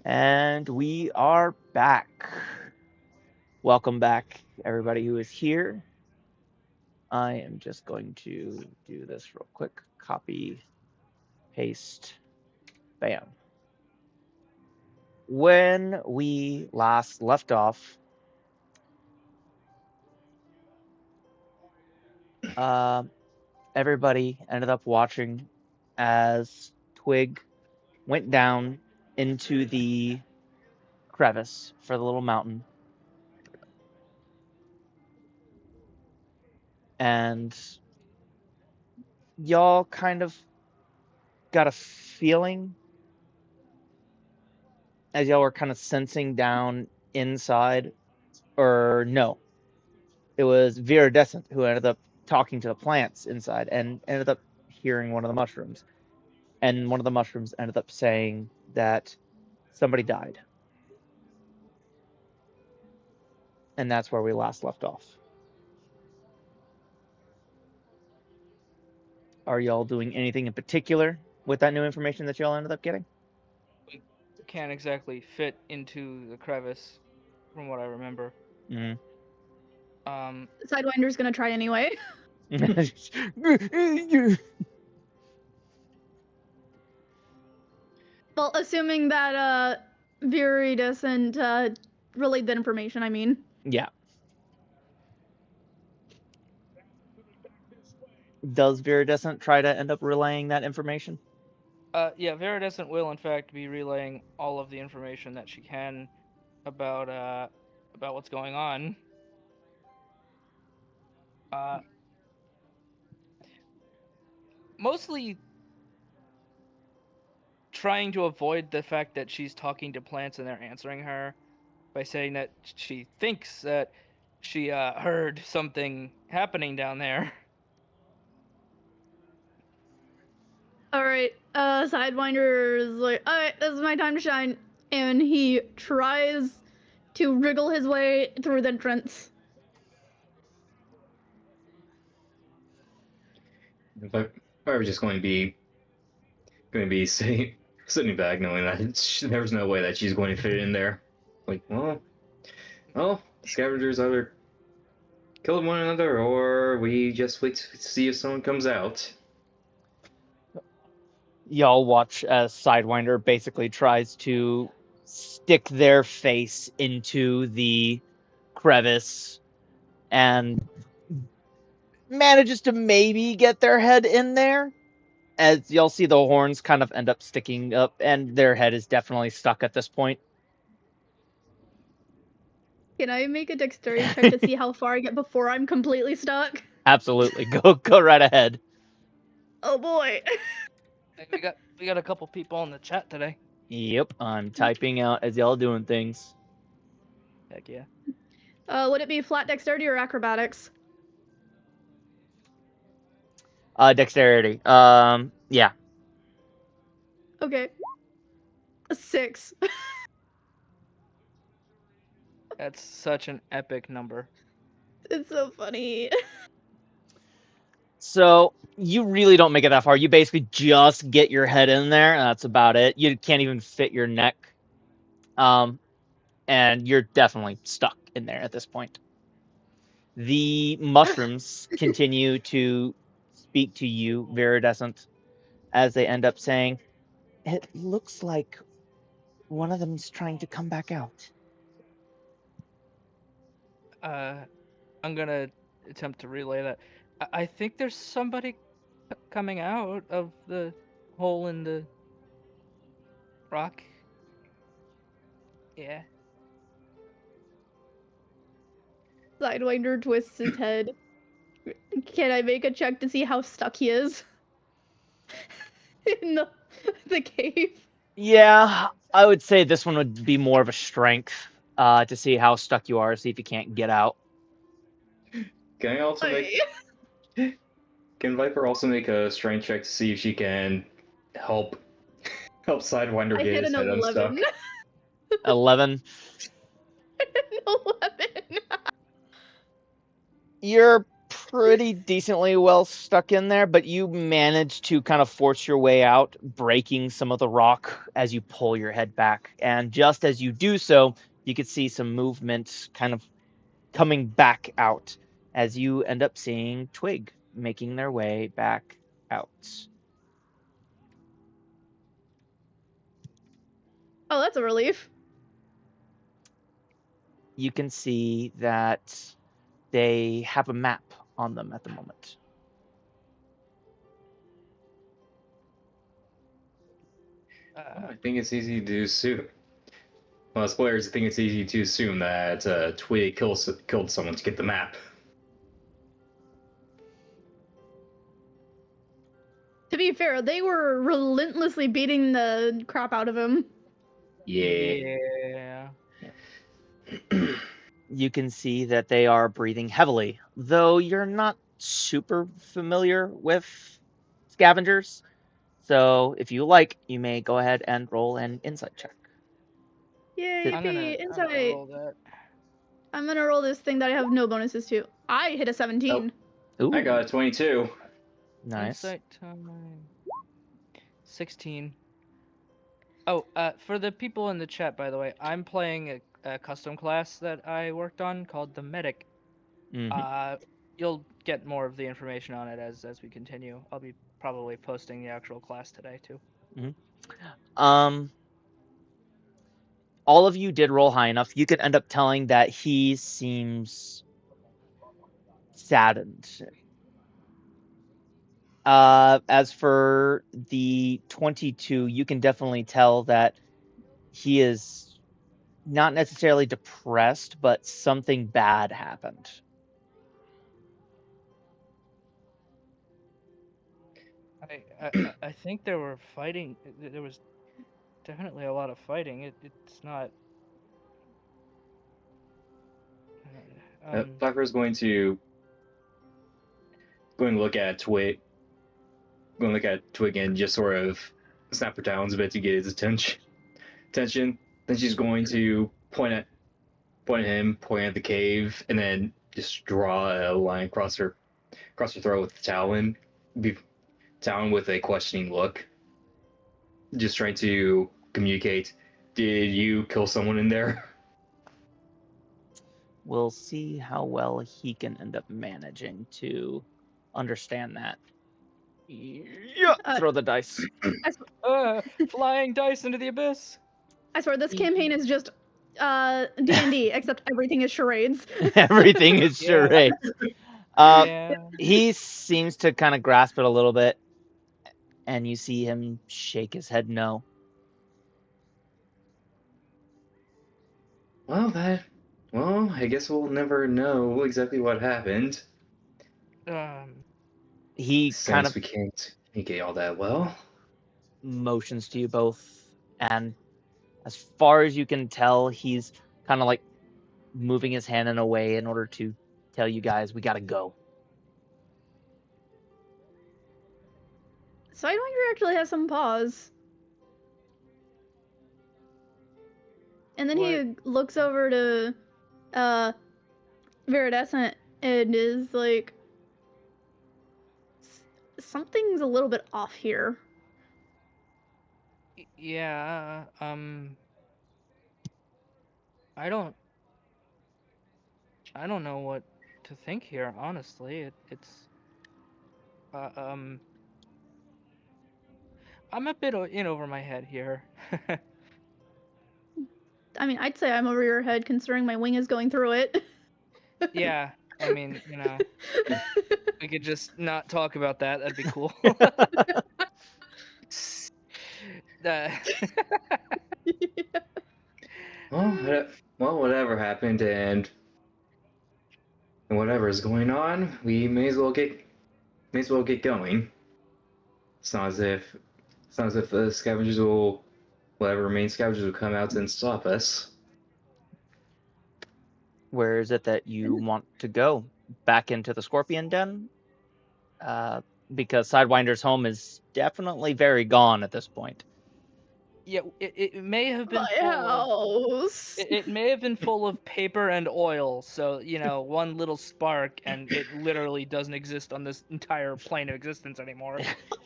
And we are back. Welcome back, everybody who is here. I am just going to do this real quick. Copy, paste, bam. When we last left off, uh, everybody ended up watching as Twig went down into the crevice for the little mountain. And y'all kind of got a feeling as y'all were kind of sensing down inside, or no, it was Viridescent who ended up talking to the plants inside and ended up hearing one of the mushrooms. And one of the mushrooms ended up saying that somebody died. And that's where we last left off. Are y'all doing anything in particular with that new information that y'all ended up getting? We can't exactly fit into the crevice, from what I remember. Mm. Sidewinder's gonna try anyway. Well, assuming that Viri doesn't relay that information, I mean. Yeah. Does Viridescent try to end up relaying that information? Yeah, Viridescent will in fact be relaying all of the information that she can about what's going on. Uh, Mostly trying to avoid the fact that she's talking to plants and they're answering her by saying that she thinks that she heard something happening down there. Alright, Sidewinder is like, alright, this is my time to shine. And he tries to wriggle his way through the entrance. If I was just going to be sitting back, knowing that there's no way that she's going to fit in there. Like, well, the scavengers either killed one another, or we just wait to see if someone comes out. Y'all watch as Sidewinder basically tries to stick their face into the crevice and manages to maybe get their head in there. As you'll see, the horns kind of end up sticking up, and their head is definitely stuck at this point. Can I make a dexterity check to see how far I get before I'm completely stuck? Absolutely, go right ahead. Oh boy. We got a couple people in the chat today. Yep, I'm typing out as y'all doing things. Heck yeah. Would it be flat dexterity or acrobatics? Dexterity. Yeah. Okay. A 6. That's such an epic number. It's so funny. So you really don't make it that far. You basically just get your head in there, and that's about it. You can't even fit your neck. And you're definitely stuck in there at this point. The mushrooms continue to speak to you, Viridescent, as they end up saying, "It looks like one of them's trying to come back out." I'm gonna attempt to relay that. I think there's somebody coming out of the hole in the rock. Yeah. Sidewinder twists his head. Can I make a check to see how stuck he is? In the cave? Yeah, I would say this one would be more of a strength to see how stuck you are, see if you can't get out. Can I also make? Can Viper also make a strength check to see if she can help Sidewinder I get hit his an head unstuck? 11. 11. An 11. You're pretty decently well stuck in there, but you manage to kind of force your way out, breaking some of the rock as you pull your head back. And just as you do so, you could see some movement kind of coming back out as you end up seeing Twig making their way back out. Oh, that's a relief. You can see that they have a map on them at the moment. I think it's easy to assume. Well, as players, I think it's easy to assume that Twig killed someone to get the map. To be fair, they were relentlessly beating the crap out of him. Yeah. You can see that they are breathing heavily, though you're not super familiar with scavengers. So if you like, you may go ahead and roll an insight check. Yay, I'm gonna insight. roll that. I'm gonna roll this thing that I have no bonuses to. I hit a 17. Ooh, I got a 22. nice. Insight time. 16. Oh, for the people in the chat, by the way, I'm playing a custom class that I worked on called the Medic. Mhm. You'll get more of the information on it as we continue. I'll be probably posting the actual class today too. All of you did roll high enough. You could end up telling that he seems saddened. As for the 22, you can definitely tell that he is not necessarily depressed, but something bad happened. I think there were fighting. There was definitely a lot of fighting. It's not. Flapper's going to look at Twig. Going to look at Twig and just sort of snap her talons a bit to get his attention. Then she's going to point at him, point at the cave, and then just draw a line across her throat with the talon with a questioning look. Just trying to communicate. Did you kill someone in there? We'll see how well he can end up managing to understand that. Yeah, throw the dice. Flying dice into the abyss. I swear, this campaign is just D&D, except everything is charades. Everything is Yeah. charades. Yeah. He seems to kind of grasp it a little bit, and you see him shake his head no. Well, I guess we'll never know exactly what happened. He kind Since of we can't communicate all that well. motions to you both, and as far as you can tell, he's kind of like moving his hand in a way in order to tell you guys we gotta go. Sidewinder actually has some pause. And then he looks over to Viridescent and is like, something's a little bit off here. Yeah. I don't know what to think here. Honestly, it's. I'm a bit in over my head here. I mean, I'd say I'm over your head considering my wing is going through it. Yeah, I mean, we could just not talk about that. That'd be cool. Well, whatever happened and whatever is going on, we may as well get going. It's not as if the scavengers will, whatever remaining scavengers will come out and stop us. Where is it that you want to go? Back into the Scorpion Den? Because Sidewinder's home is definitely very gone at this point. Yeah, it may have been My full of. house. It may have been full of paper and oil, so, you know, one little spark, and it literally doesn't exist on this entire plane of existence anymore.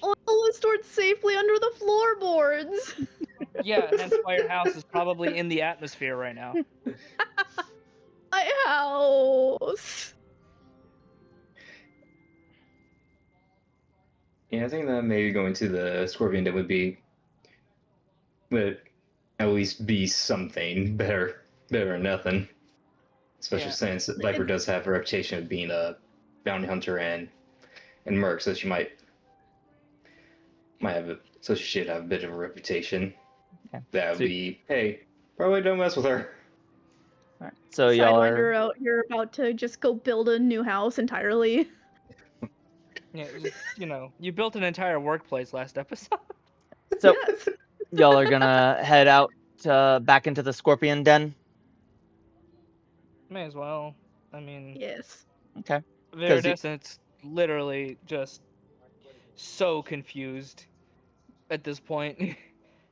Oil was stored safely under the floorboards. Yeah, hence why your house is probably in the atmosphere right now. My house. Yeah, I think that maybe going to the Scorpion Den would at least be something better than nothing. Especially Yeah. since Viper does have a reputation of being a bounty hunter and merc, so she so she should have a bit of a reputation. Okay. That would So- be, hey, probably don't mess with her. All right. So y'all Sidewinder are. out here about to just go build a new house entirely. Yeah, you know, you built an entire workplace last episode. So Yes. y'all are gonna head out back into the Scorpion Den. May as well. I mean, Yes. Okay. Viridescent's literally just so confused at this point.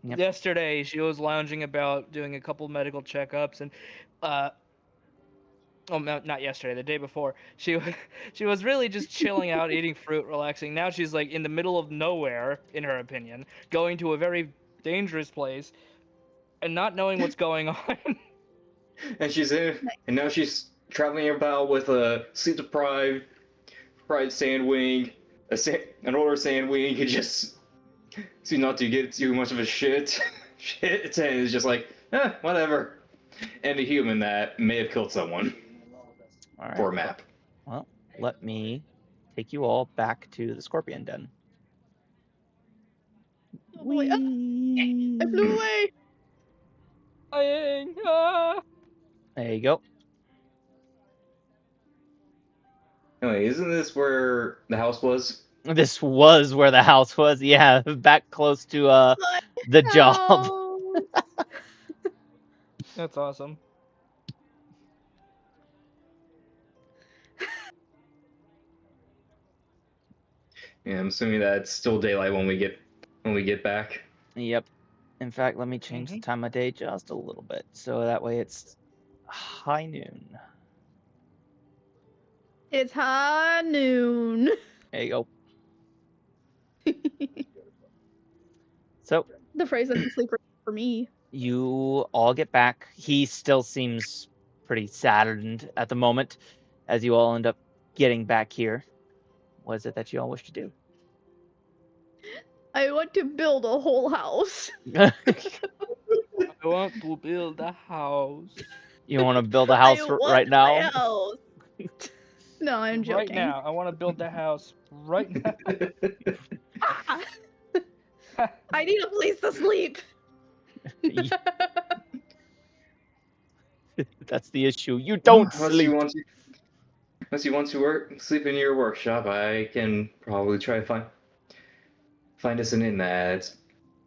Yep. Yesterday, she was lounging about doing a couple medical checkups, and oh, not yesterday, the day before, she was really just chilling out, eating fruit, relaxing. Now she's like in the middle of nowhere, in her opinion, going to a very dangerous place, and not knowing what's going on. And now she's traveling about with a sleep-deprived Sandwing, an older Sandwing who just seems not to get too much of a shit, and is just like, whatever. And a human that may have killed someone All right. for a map. Well, let me take you all back to the Scorpion Den. Oh boy. Ah, I flew away. Flying, ah! There you go. Anyway, isn't this where the house was? This was where the house was. Yeah, back close to My the job. house. That's awesome. Yeah, I'm assuming that it's still daylight when we get back. Yep. In fact, let me change the time of day just a little bit, so that way it's high noon. It's high noon. There you go. So The phrase doesn't sleep for me. you all get back. He still seems pretty saddened at the moment as you all end up getting back here. What is it that you all wish to do? I want to build a whole house. I want to build a house. You want to build a house I right want now? my house. No, I'm joking. Right now, I want to build the house right now. Ah! I need a place to sleep. That's the issue. You don't Unless sleep. you want to sleep in your workshop, I can probably try to find us an inn that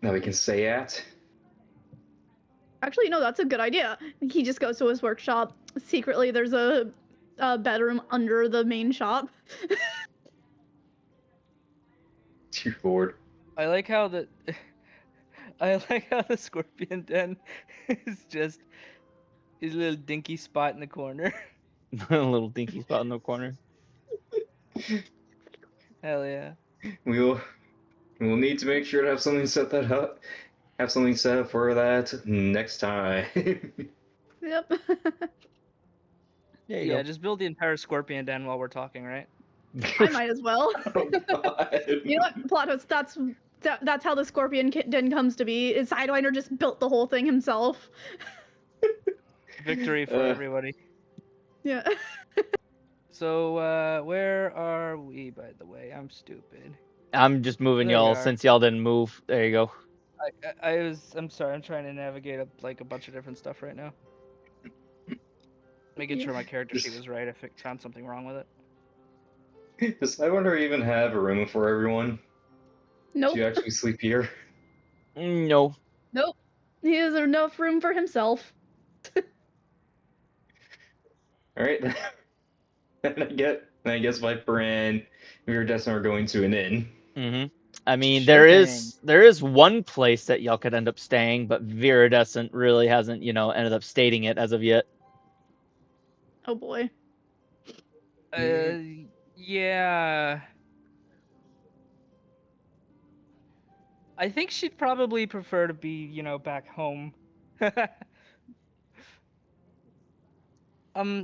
we can stay at. Actually, no, that's a good idea. He just goes to his workshop. Secretly, there's a bedroom under the main shop. Too bored. I like how the Scorpion Den is just his little dinky spot in the corner. A little dinky spot in the corner. Hell yeah. We'll need to make sure to have something set up for that next time. Yep. There you Yeah, go. just build the entire Scorpion Den while we're talking, right? I might as well. Oh, God. You know what, plot twist? That's how the Scorpion Den comes to be. Is Sidewinder just built the whole thing himself? Victory for everybody. Yeah. So, where are we, by the way? I'm stupid. I'm just moving There we y'all are. since y'all didn't move. There you go. I'm sorry, I'm trying to navigate a bunch of different stuff right now. Making sure my character sheet was right. I found something wrong with it. Does Sidewinder even have a room for everyone? Nope. Do you actually sleep here? No. Nope. He has enough room for himself. Alright. Then I guess Viper and Viridescent are going to an inn. Mm-hmm. I mean, Shipping. there is one place that y'all could end up staying, but Viridescent really hasn't, ended up stating it as of yet. Oh boy. Yeah. I think she'd probably prefer to be, back home.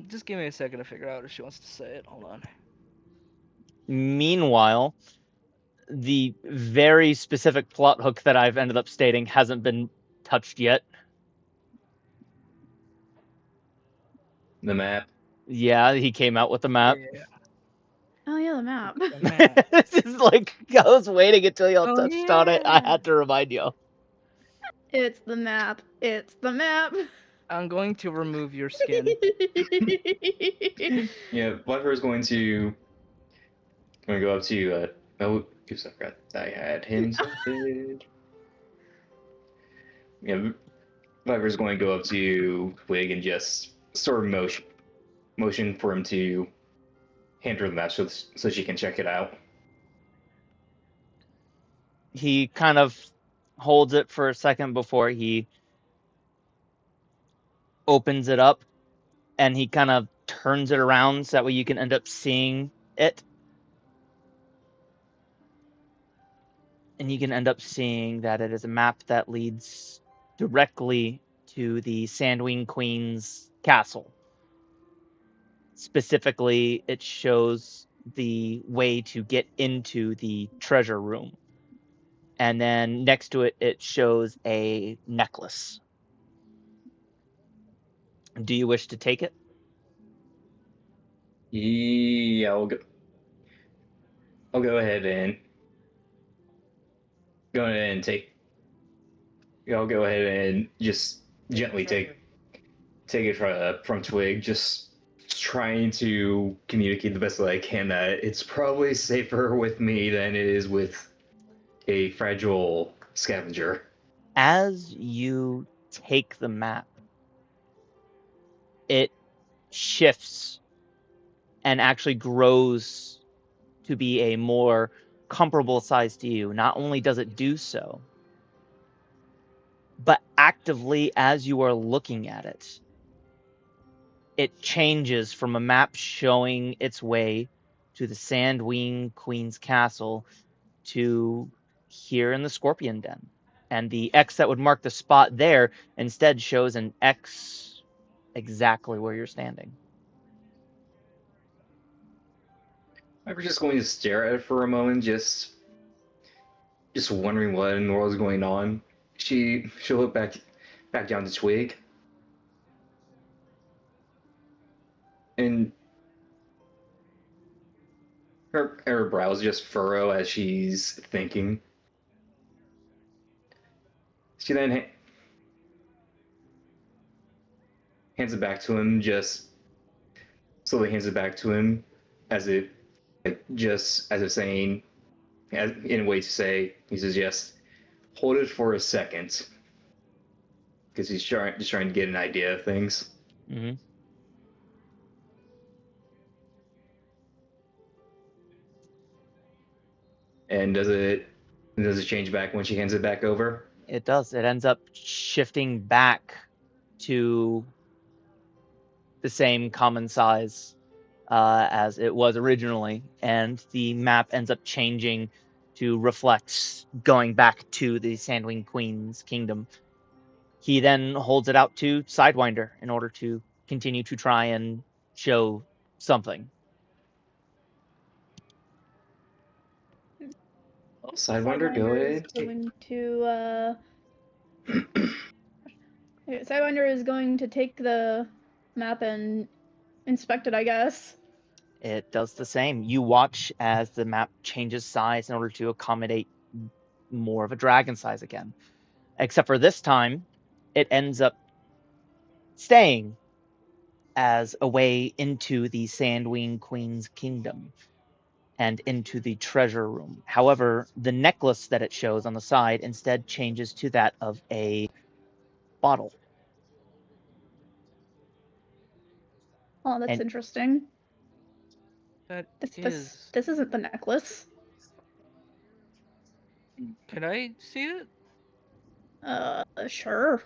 Just give me a second to figure out if she wants to say it. Hold on. Meanwhile, the very specific plot hook that I've ended up stating hasn't been touched yet. The map. Yeah, he came out with the map. Yeah. Oh yeah, the map. The map. This is like, I was waiting until y'all Oh, touched on it. I yeah. had to remind y'all. It's the map. It's the map. I'm going to remove your skin. Yeah, Viper is going to go up to oh, oops, I forgot I had him selected. Yeah, Viper's going to go up to Twig and just sort of motion for him to hand her the map so she can check it out. He kind of holds it for a second before he opens it up, and he kind of turns it around so that way you can end up seeing it. And you can end up seeing that it is a map that leads directly to the Sandwing Queen's castle. Specifically, it shows the way to get into the treasure room. And then next to it, it shows a necklace. Do you wish to take it? Yeah, I'll go ahead and take. I'll go ahead and just gently take it from Twig, just trying to communicate the best that I can that it's probably safer with me than it is with a fragile scavenger. As you take the map, it shifts and actually grows to be a more comparable size to you. Not only does it do so, but actively as you are looking at it, it changes from a map showing its way to the Sandwing Queen's castle to here in the Scorpion Den. And the X that would mark the spot there instead shows an X exactly where you're standing. I was just going to stare at it for a moment, just wondering what in the world is going on. She'll look back down to Twig, and her brows just furrow as she's thinking. She then hands it back to him, just slowly hands it back to him, as if saying, in a way to say, he says, "Yes, hold it for a second," because he's just trying to get an idea of things. Mm-hmm. And does it change back when she hands it back over? It does. It ends up shifting back to the same common size as it was originally, and the map ends up changing to reflect going back to the Sandwing Queen's kingdom. He then holds it out to Sidewinder in order to continue to try and show something. Sidewinder, go ahead. Sidewinder is going to take the map and inspect it, I guess. It does the same. You watch as the map changes size in order to accommodate more of a dragon size again. Except for this time, it ends up staying as a way into the Sandwing Queen's kingdom and into the treasure room. However, the necklace that it shows on the side instead changes to that of a bottle. Oh, that's interesting. That This isn't the necklace. Can I see it? Sure.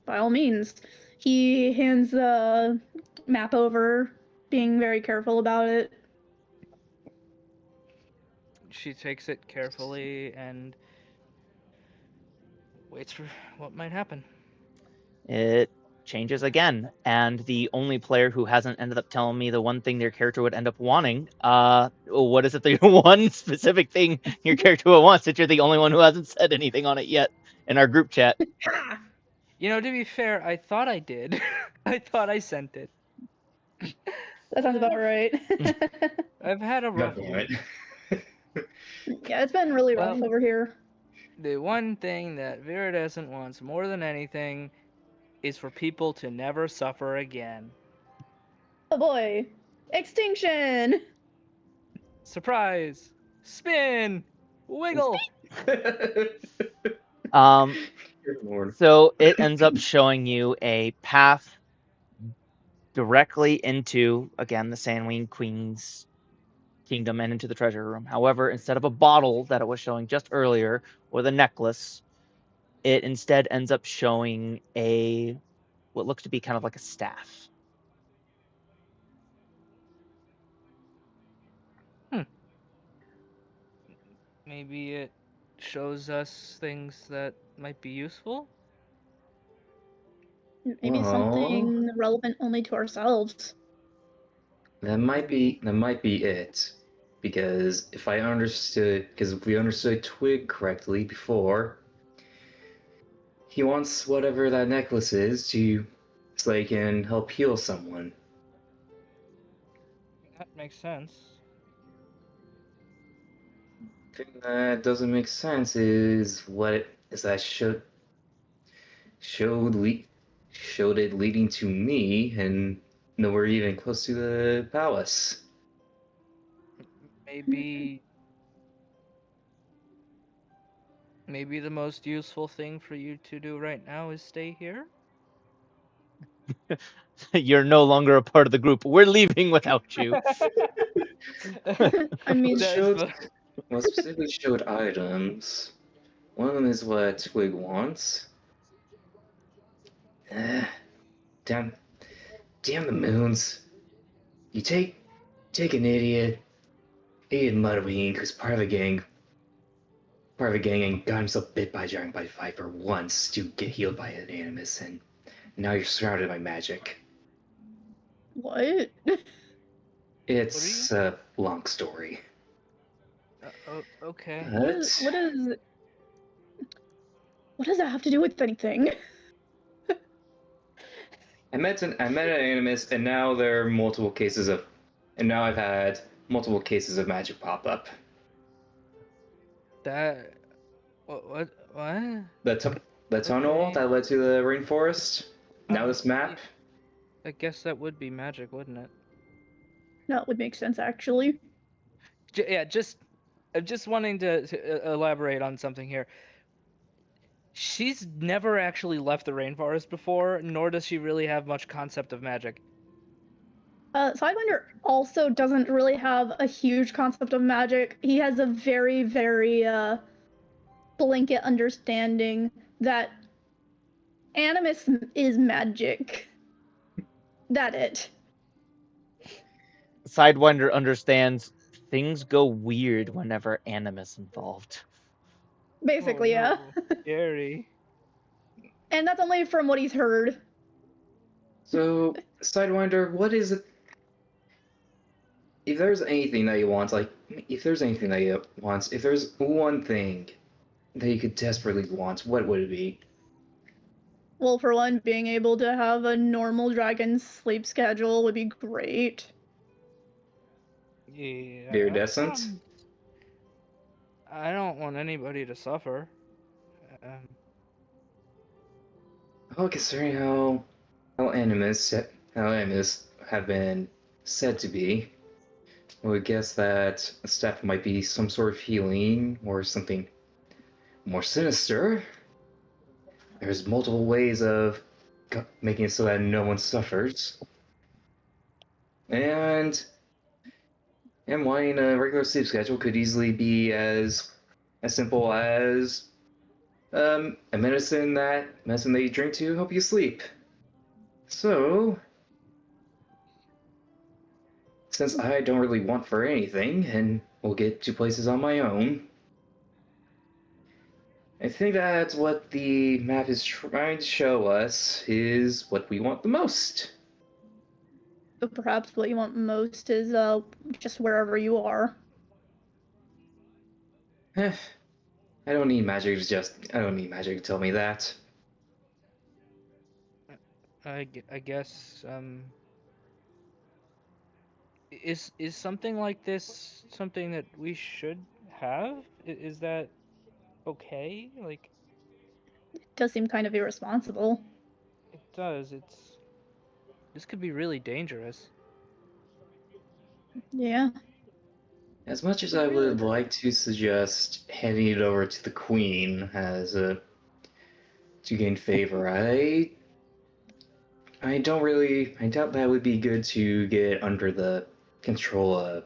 By all means. He hands the map over, being very careful about it. She takes it carefully and waits for what might happen. It changes again, and the only player who hasn't ended up telling me the one thing their character would end up wanting, what is it, the one specific thing your character would want, since you're the only one who hasn't said anything on it yet in our group chat? Ha! You know, to be fair, I thought I did. I thought I sent it. That sounds about right. I've had a rough God damn week. it. Yeah, it's been really rough Well- over here. The one thing that Viridescent wants more than anything is for people to never suffer again. Oh boy. Extinction! Surprise! Spin! Wiggle! Um, Good lord. so it ends up showing you a path directly into, again, the Sandwing Queen's kingdom and into the treasure room. However, instead of a bottle that it was showing just earlier, or the necklace, it instead ends up showing what looks to be kind of like a staff. Maybe it shows us things that might be useful? Maybe Well- something relevant only to ourselves. That might be it. Because if we understood Twig correctly before, he wants whatever that necklace is so they can help heal someone. That makes sense. The thing that doesn't make sense is that showed it leading to me and nowhere even close to the palace. Maybe the most useful thing for you to do right now is stay here? You're no longer a part of the group. We're leaving without you. I mean, That's Showed- fu- Well, specifically showed items. One of them is what Twig wants. Damn the moons. You take an idiot Mudwing who's part of a gang and got himself bit by a giant bite viper once to get healed by an animus, and now you're surrounded by magic. what? It's a long story. okay. What does that have to do with anything? I met an animus, and now there are multiple cases of, and now I've had multiple cases of magic pop up. That what? The tunnel Okay. that led to the rainforest. Now this map. I guess that would be magic, wouldn't it? That would make sense, actually. I'm just wanting to elaborate on something here. She's never actually left the rainforest before, nor does she really have much concept of magic. Sidewinder also doesn't really have a huge concept of magic. He has a very, very blanket understanding that animus is magic. That it. Sidewinder understands things go weird whenever animus involved. Basically, Oh, yeah. no. Scary. And that's only from what he's heard. So, Sidewinder, what is it? If there's anything that you want, if there's one thing that you could desperately want, what would it be? Well, for one, being able to have a normal dragon sleep schedule would be great. Yeah. Viridescent? I don't want anybody to suffer. Well, considering how animus have been said to be, I would guess that a step might be some sort of healing or something more sinister. There's multiple ways of making it so that no one suffers. And wanting a regular sleep schedule could easily be as as simple as a medicine that you drink to help you sleep. So, since I don't really want for anything and will get to places on my own, I think that's what the map is trying to show us is what we want the most. But perhaps what you want most is just wherever you are. I don't need magic to tell me that. I guess is something like this something that we should have? Is that okay? Like It does seem kind of irresponsible. it does. This could be really dangerous. Yeah. As much as I would like to suggest handing it over to the Queen as to gain favor, I doubt that would be good to get under the control of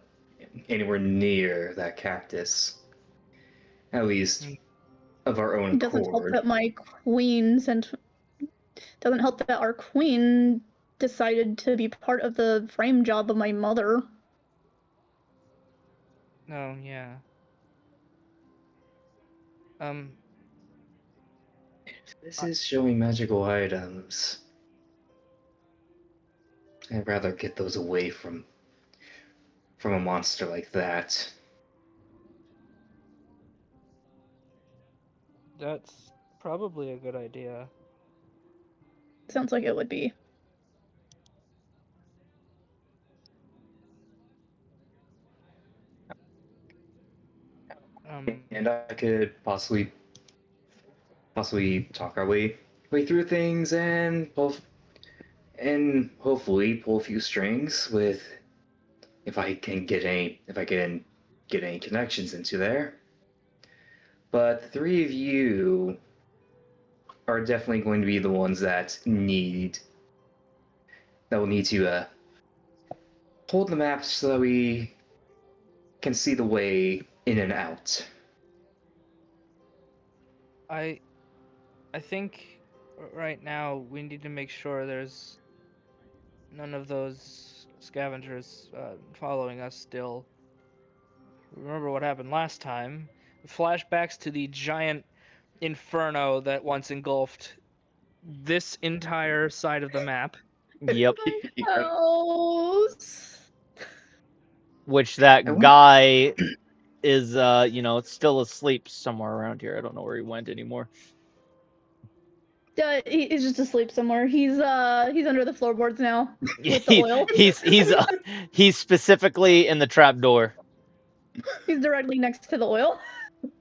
anywhere near that cactus. At least of our own It doesn't help accord. that my queen doesn't help that our queen decided to be part of the frame job of my mother. Oh, yeah. This is showing magical items. I'd rather get those away from a monster like that. That's probably a good idea. Sounds like it would be. And I could possibly talk our way through things and hopefully pull a few strings with if I can get any connections into there. But the three of you are definitely going to be the ones that will need to hold the map so that we can see the way in and out. I think right now we need to make sure there's none of those scavengers following us still. Remember what happened last time? Flashbacks to the giant inferno that once engulfed this entire side of the map. Yep. House. Which that guy is, still asleep somewhere around here. I don't know where he went anymore. He's just asleep somewhere. He's under the floorboards now with the oil. He's specifically in the trap door. He's directly next to the oil.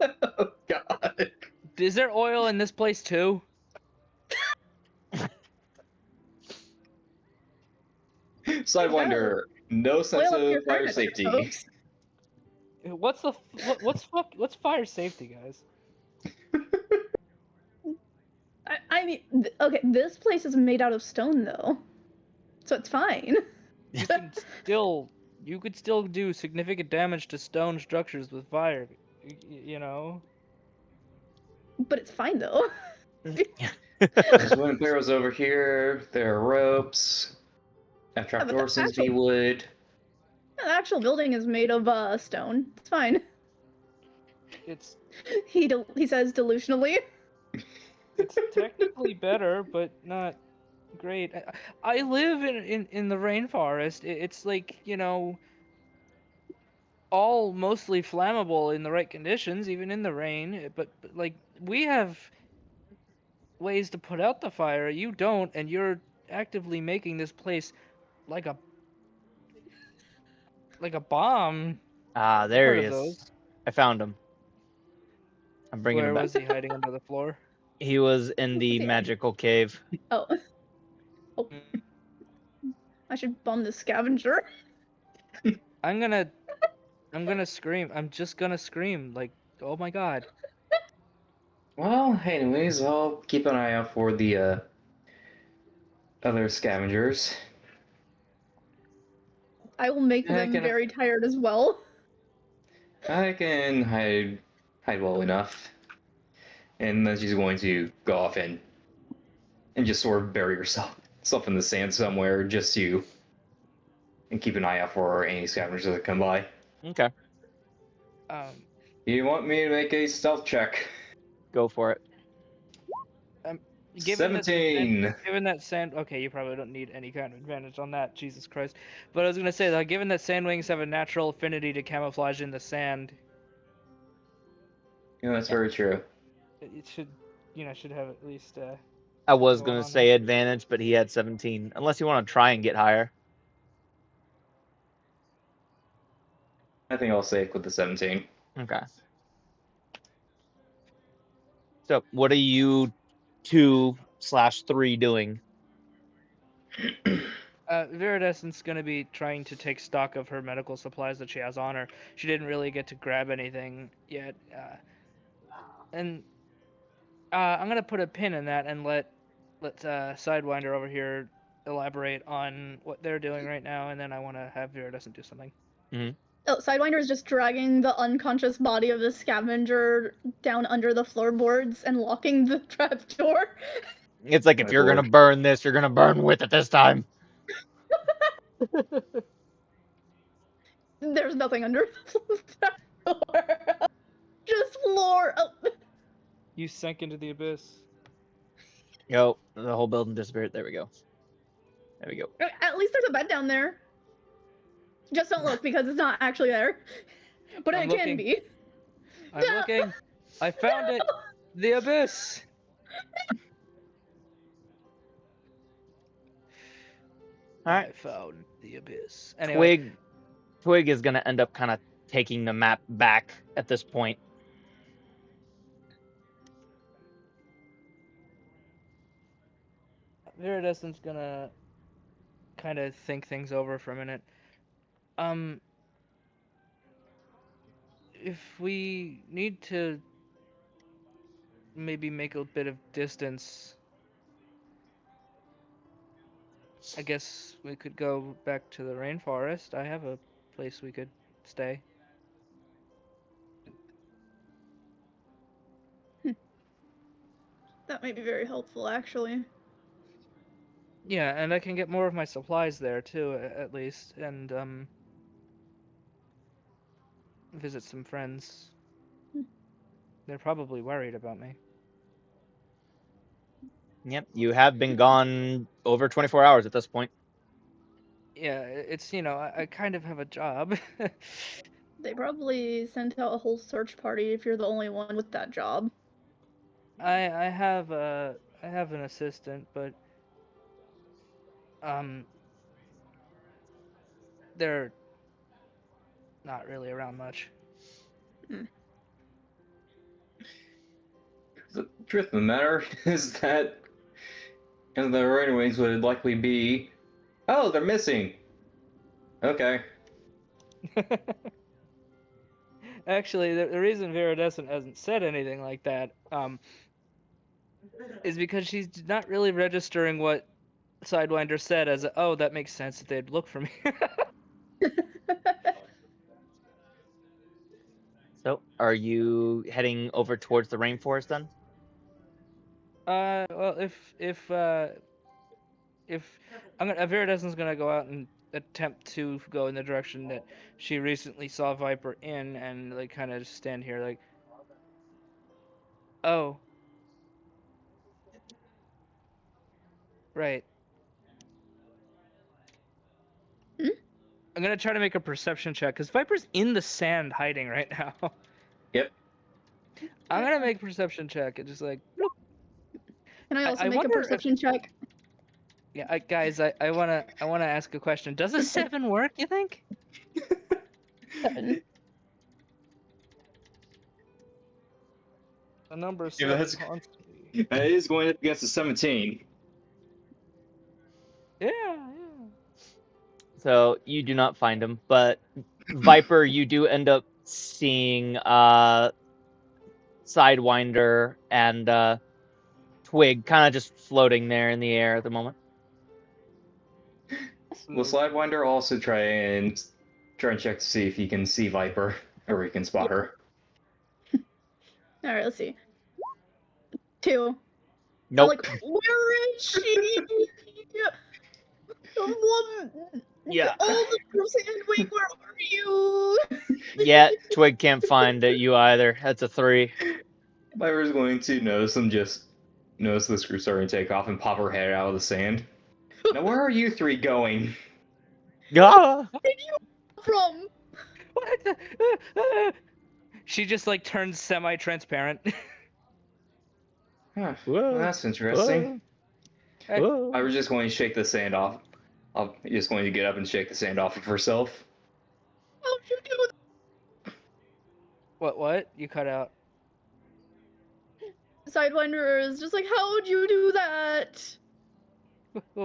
Oh God! Is there oil in this place too? Sidewinder, no sense of fire safety. Folks. What's fire safety, guys? I mean, okay, this place is made out of stone though, so it's fine. You could still do significant damage to stone structures with fire, you know. But it's fine though. There's wooden barrels over here. There are ropes. That trapdoor seems to be wood. Yeah, the actual building is made of stone. It's fine. It's He says delusionally. it's technically better, but not great. I live in the rainforest. It's like, all mostly flammable in the right conditions, even in the rain. But like we have ways to put out the fire. You don't, and you're actively making this place like a bomb. Ah, there Heard he of is. those. I found him. I'm bringing Where him back. was he hiding under the floor? He was in the magical cave. Oh. I should bomb the scavenger. I'm gonna scream. I'm just gonna scream. Like, oh my God. Well, anyways, I'll keep an eye out for the other scavengers. I will make them very tired as well. I can hide hide well enough. And then she's going to go off and just sort of bury herself in the sand somewhere, just to and keep an eye out for any scavengers that come by. Okay, You want me to make a stealth check? go for it. Given that 17. okay, you probably don't need any kind of advantage on that, Jesus Christ. But I was gonna say that given that sandwings have a natural affinity to camouflage in the sand, Yeah, that's very true. it should, should have at least. I was Going gonna on say advantage, but he had 17. Unless you want to try and get higher. I think I'll save with the 17. Okay. So, what are you 2/3 doing? Viridescent's gonna be trying to take stock of her medical supplies that she has on her. She didn't really get to grab anything yet, and I'm gonna put a pin in that and let Sidewinder over here elaborate on what they're doing right now, and then I want to have Viridescent do something. Oh, Sidewinder is just dragging the unconscious body of the scavenger down under the floorboards and locking the trapdoor. It's like, if My you're gonna lord. burn this, you're gonna burn with it this time. There's nothing under the floor. Just floor. Oh. You sank into the abyss. Yo, the whole building disappeared. There we go. There we go. At least there's a bed down there. Just don't look, because it's not actually there. But I'm it can looking. be. I'm looking. I found it. The abyss. Alright. I found the abyss. Anyway, Twig is gonna end up kind of taking the map back at this point. Viridescent's gonna kind of think things over for a minute. If we need to maybe make a bit of distance, I guess we could go back to the rainforest. I have a place we could stay. That might be very helpful, actually. Yeah, and I can get more of my supplies there too, at least, and visit some friends. They're probably worried about me. Yep, you have been gone over 24 hours at this point. Yeah, it's, I kind of have a job. They probably sent out a whole search party if you're the only one with that job. I have an assistant, but they're not really around much. The truth of the matter is that and the runaways would likely be, oh, they're missing. Okay. Actually, the reason Viridescent hasn't said anything like that is because she's not really registering what Sidewinder said as, oh, that makes sense that they'd look for me. So, are you heading over towards the rainforest then? Well, if Viridescent's gonna go out and attempt to go in the direction that she recently saw Viper in, and like kind of just stand here like, oh, right. I'm gonna try to make a perception check because Viper's in the sand hiding right now. Yep. I'm gonna make a perception check and just like, bloop. Can I also I make a wonder perception check? Yeah, guys, I wanna ask a question. Does a 7 work? You think? 7. A number Yeah, 7 that's- haunts me. That is going up against a 17. Yeah. So, you do not find him, but Viper, you do end up seeing Sidewinder and Twig kind of just floating there in the air at the moment. Will Sidewinder also try and check to see if he can see Viper, or he can spot her? All right, let's see. 2. I'm Nope. like, where is she? Yeah. All the Sandwing, where are you? Yeah, Twig can't find you either. That's a 3. Viper's going to notice the screw starting to take off and pop her head out of the sand. Now, where are you 3 going? Ah! Where did you come from? What the? She just like turns semi-transparent. Huh, Whoa. well, that's interesting. Whoa. I was just going to shake the sand off. I'm just going to get up and shake the sand off of herself. How'd you do that? What? You cut out. Sidewinder is just like, how'd you do that?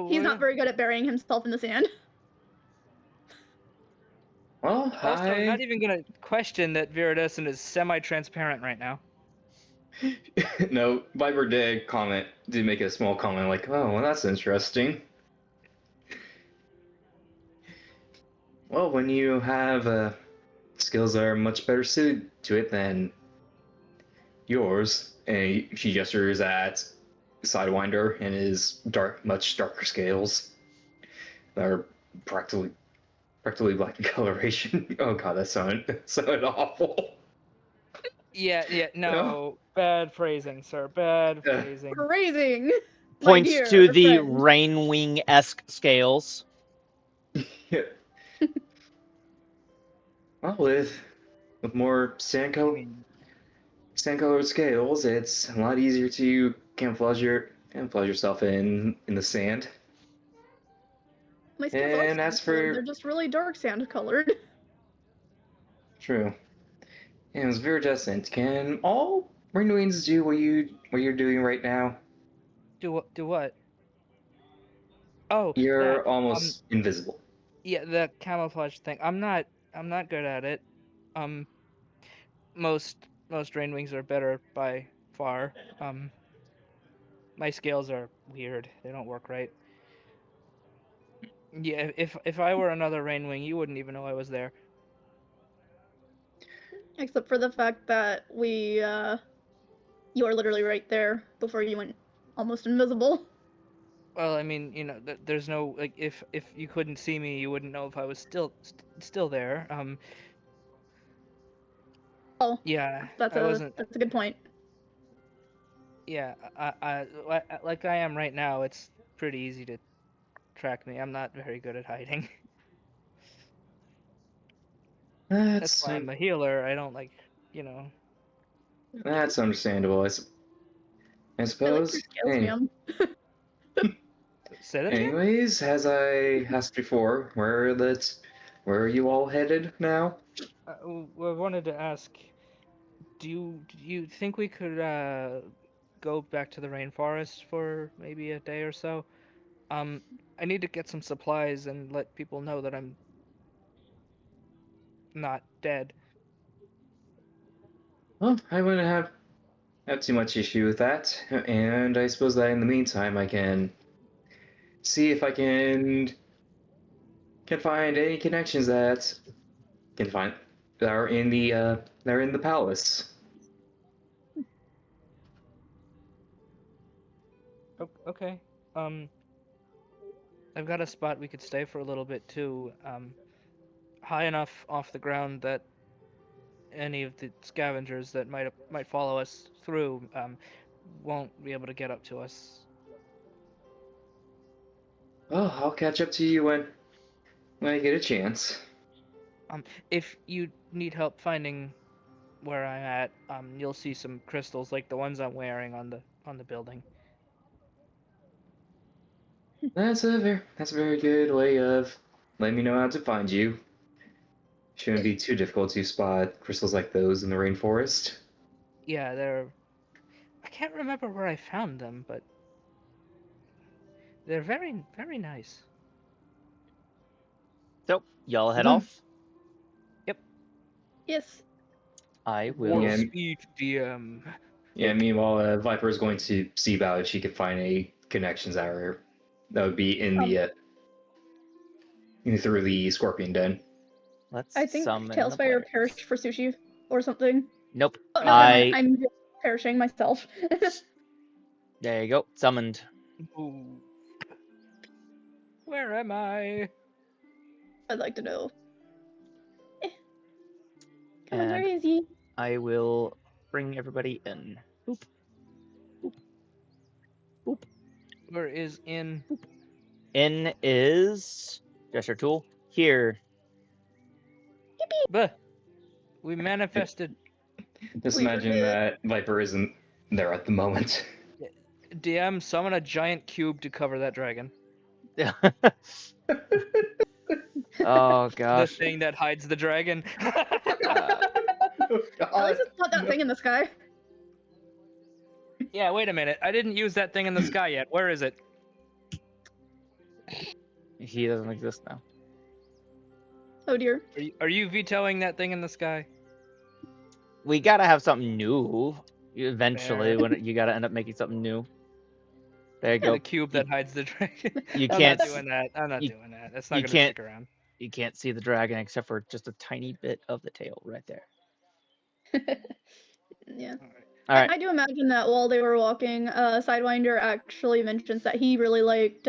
He's not very good at burying himself in the sand. Well, Also, I'm not even gonna question that Viridescent is semi-transparent right now. No, Viper did make a small comment like, oh, well, that's interesting. Well, when you have skills that are much better suited to it than yours, and she gestures at Sidewinder and his much darker scales that are practically black in coloration. Oh god, that sounded awful. Yeah, no. Bad phrasing, sir. Bad phrasing. Phrasing. Points dear to the friend. Rainwing-esque scales. Yeah. Well, with more sand-colored scales, it's a lot easier to camouflage yourself in the sand. My scales are And as sand colored, for they're just really dark sand colored. true, and it's very decent. Can all Ringwings do what you're doing right now? Do what? Oh, You're that. almost invisible. Yeah, the camouflage thing. I'm not good at it. Most Rainwings are better by far. My scales are weird. They don't work right. Yeah, if I were another Rainwing, you wouldn't even know I was there. Except for the fact that you are literally right there before you went almost invisible. Well, I mean, there's no like if you couldn't see me, you wouldn't know if I was still there. Oh, Yeah, that's I a wasn't. good point. Yeah, like I am right now. It's pretty easy to track me. I'm not very good at hiding. That's why I'm a healer. I don't like, That's understandable. I I like suppose. your scales, ma'am. Say that again? Anyways, as I asked before, where are you all headed now? I wanted to ask, do you think we could go back to the rainforest for maybe a day or so? I need to get some supplies and let people know that I'm not dead. Well, I wouldn't have too much issue with that, and I suppose that in the meantime I can see if I can find any connections that are in the palace. Okay. I've got a spot we could stay for a little bit too. High enough off the ground that any of the scavengers that might follow us through won't be able to get up to us. Well, I'll catch up to you when I get a chance. If you need help finding where I'm at, you'll see some crystals like the ones I'm wearing on the building. That's a very good way of letting me know how to find you. Shouldn't be too difficult to spot crystals like those in the rainforest. Yeah, I can't remember where I found them, but they're very, very nice. So, y'all head Okay. off. Yes. I will. Warp Yeah. speed DM. Yeah, meanwhile, Viper is going to see about if she can find any connections that would be in through the Scorpion Den. Let's I think summon the Tailspire players. perished for sushi or something. Nope. Oh, no, never mind. perishing myself. There you go. Summoned. Ooh. Where am I? I'd like to know. Come on, where And is he? I will bring everybody in. Boop. Boop. Boop. Where is in? In is gesture tool here. Bah. We manifested. Just We imagine did. that Viper isn't there at the moment. DM, summon a giant cube to cover that dragon. Oh The gosh. thing that hides the dragon. Oh, At God. least it's not that No. thing in the sky. Yeah, wait a minute. I didn't use that thing in the sky yet. Where is it? He doesn't exist now. Oh dear. Are you vetoing that thing in the sky? We gotta have something new. Eventually, Fair. when you gotta end up making something new. There you Yeah, go. the cube that hides the dragon. You I'm can't not s- doing that. I'm not you- doing that. That's not you gonna can't- stick around. You can't see the dragon except for just a tiny bit of the tail right there. Yeah. All right. I do imagine that while they were walking, Sidewinder actually mentions that he really liked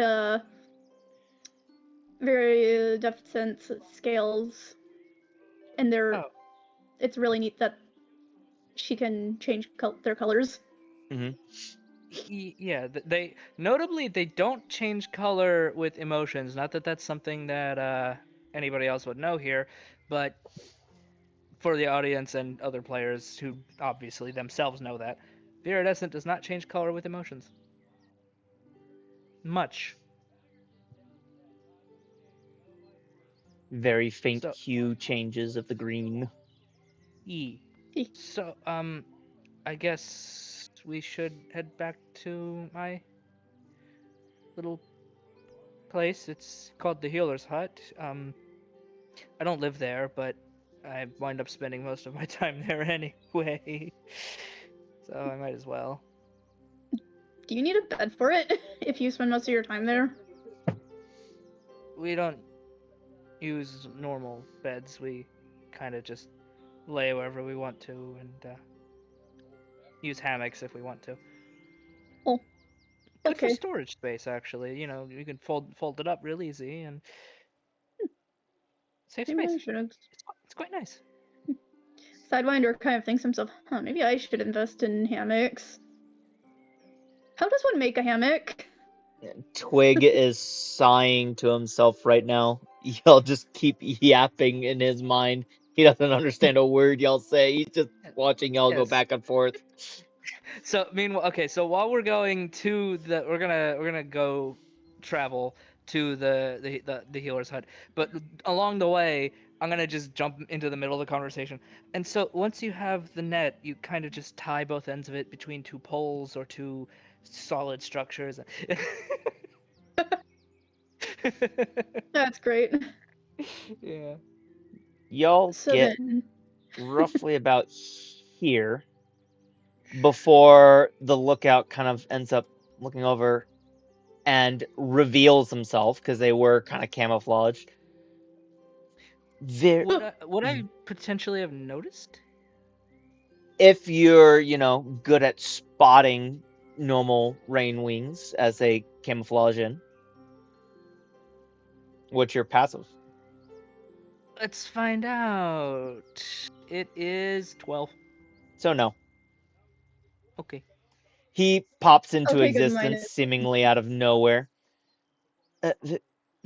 very depth sense scales, and they're Oh. it's really neat that she can change their colors. Yeah, they notably they don't change color with emotions. Not that that's something that anybody else would know here, but for the audience and other players who obviously themselves know that, Viridescent does not change color with emotions. Much. Very faint So- hue changes of the green. So, I guess we should head back to my little place. It's called the Healer's Hut. I don't live there, but I wind up spending most of my time there anyway. So I might as well. Do you need a bed for it if you spend most of your time there? We don't use normal beds. We kind of just lay wherever we want to and use hammocks if we want to. Oh, Good for okay. storage space, actually. You know, you can fold it up real easy and save Maybe I space. should have. It's quite nice. Sidewinder kind of thinks to himself, huh, maybe I should invest in hammocks. How does one make a hammock? Twig is sighing to himself right now. Y'all just keep yapping in his mind. He doesn't understand a word y'all say. He's just watching y'all go Yes. back and forth. So meanwhile, okay. So while we're going to we're gonna go travel to the healer's hut. But along the way, I'm gonna just jump into the middle of the conversation. And so once you have the net, you kind of just tie both ends of it between two poles or two solid structures. That's great. Yeah. Y'all So get then, roughly about here before the lookout kind of ends up looking over and reveals himself because they were kind of camouflaged. There, Would I potentially have noticed? if you're, good at spotting normal rain wings as they camouflage in, what's your passive? Let's find out. It is 12. So no. Okay. He pops into take a existence minus. seemingly out of nowhere.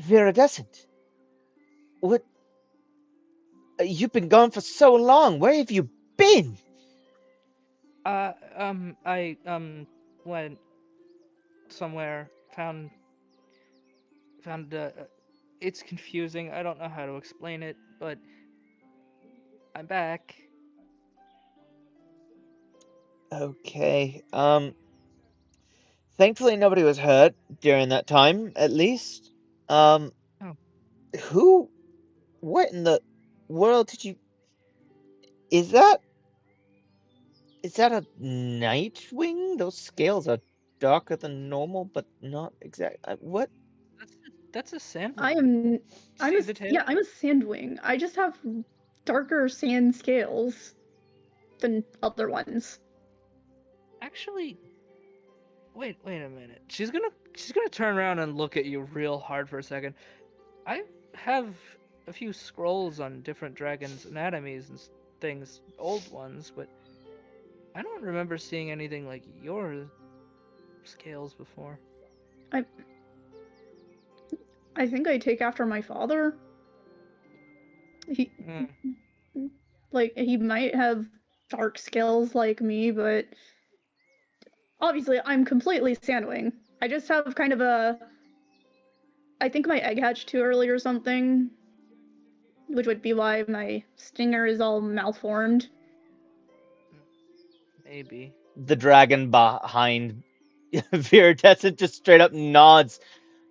Viridescent. What? You've been gone for so long. Where have you been? I went somewhere, found it's confusing. I don't know how to explain it, but I'm back. Okay. Thankfully nobody was hurt during that time, at least. Oh. What in the world did you... Is that a Nightwing? Those scales are darker than normal, but not exact. What? That's a sand. I'm See the tail? I'm a Sandwing. I just have darker sand scales than other ones. Actually, wait a minute. She's gonna turn around and look at you real hard for a second. I have a few scrolls on different dragons' anatomies and things, old ones, but I don't remember seeing anything like your scales before. I think I take after my father. He he might have dark scales like me, but obviously I'm completely Sandwing. I just have kind of I think my egg hatched too early or something, which would be why my stinger is all malformed. Maybe. The dragon behind Viridescent just straight up nods.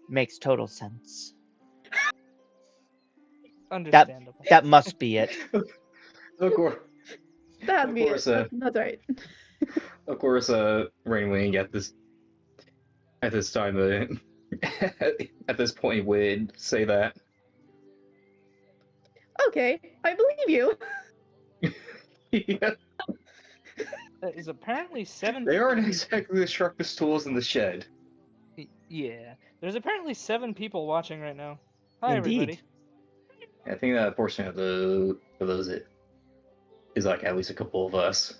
Makes total sense. Understandable. That must be it. Of course, That'd Of be course, it. That's right. of course, Rainwing at this time, at this point would say that. Okay, I believe you. Yeah, There's apparently 7. they aren't exactly the sharpest tools in the shed. Yeah. There's apparently 7 people watching right now. Hi, Indeed. everybody. I think that portion of those is like at least a couple of us.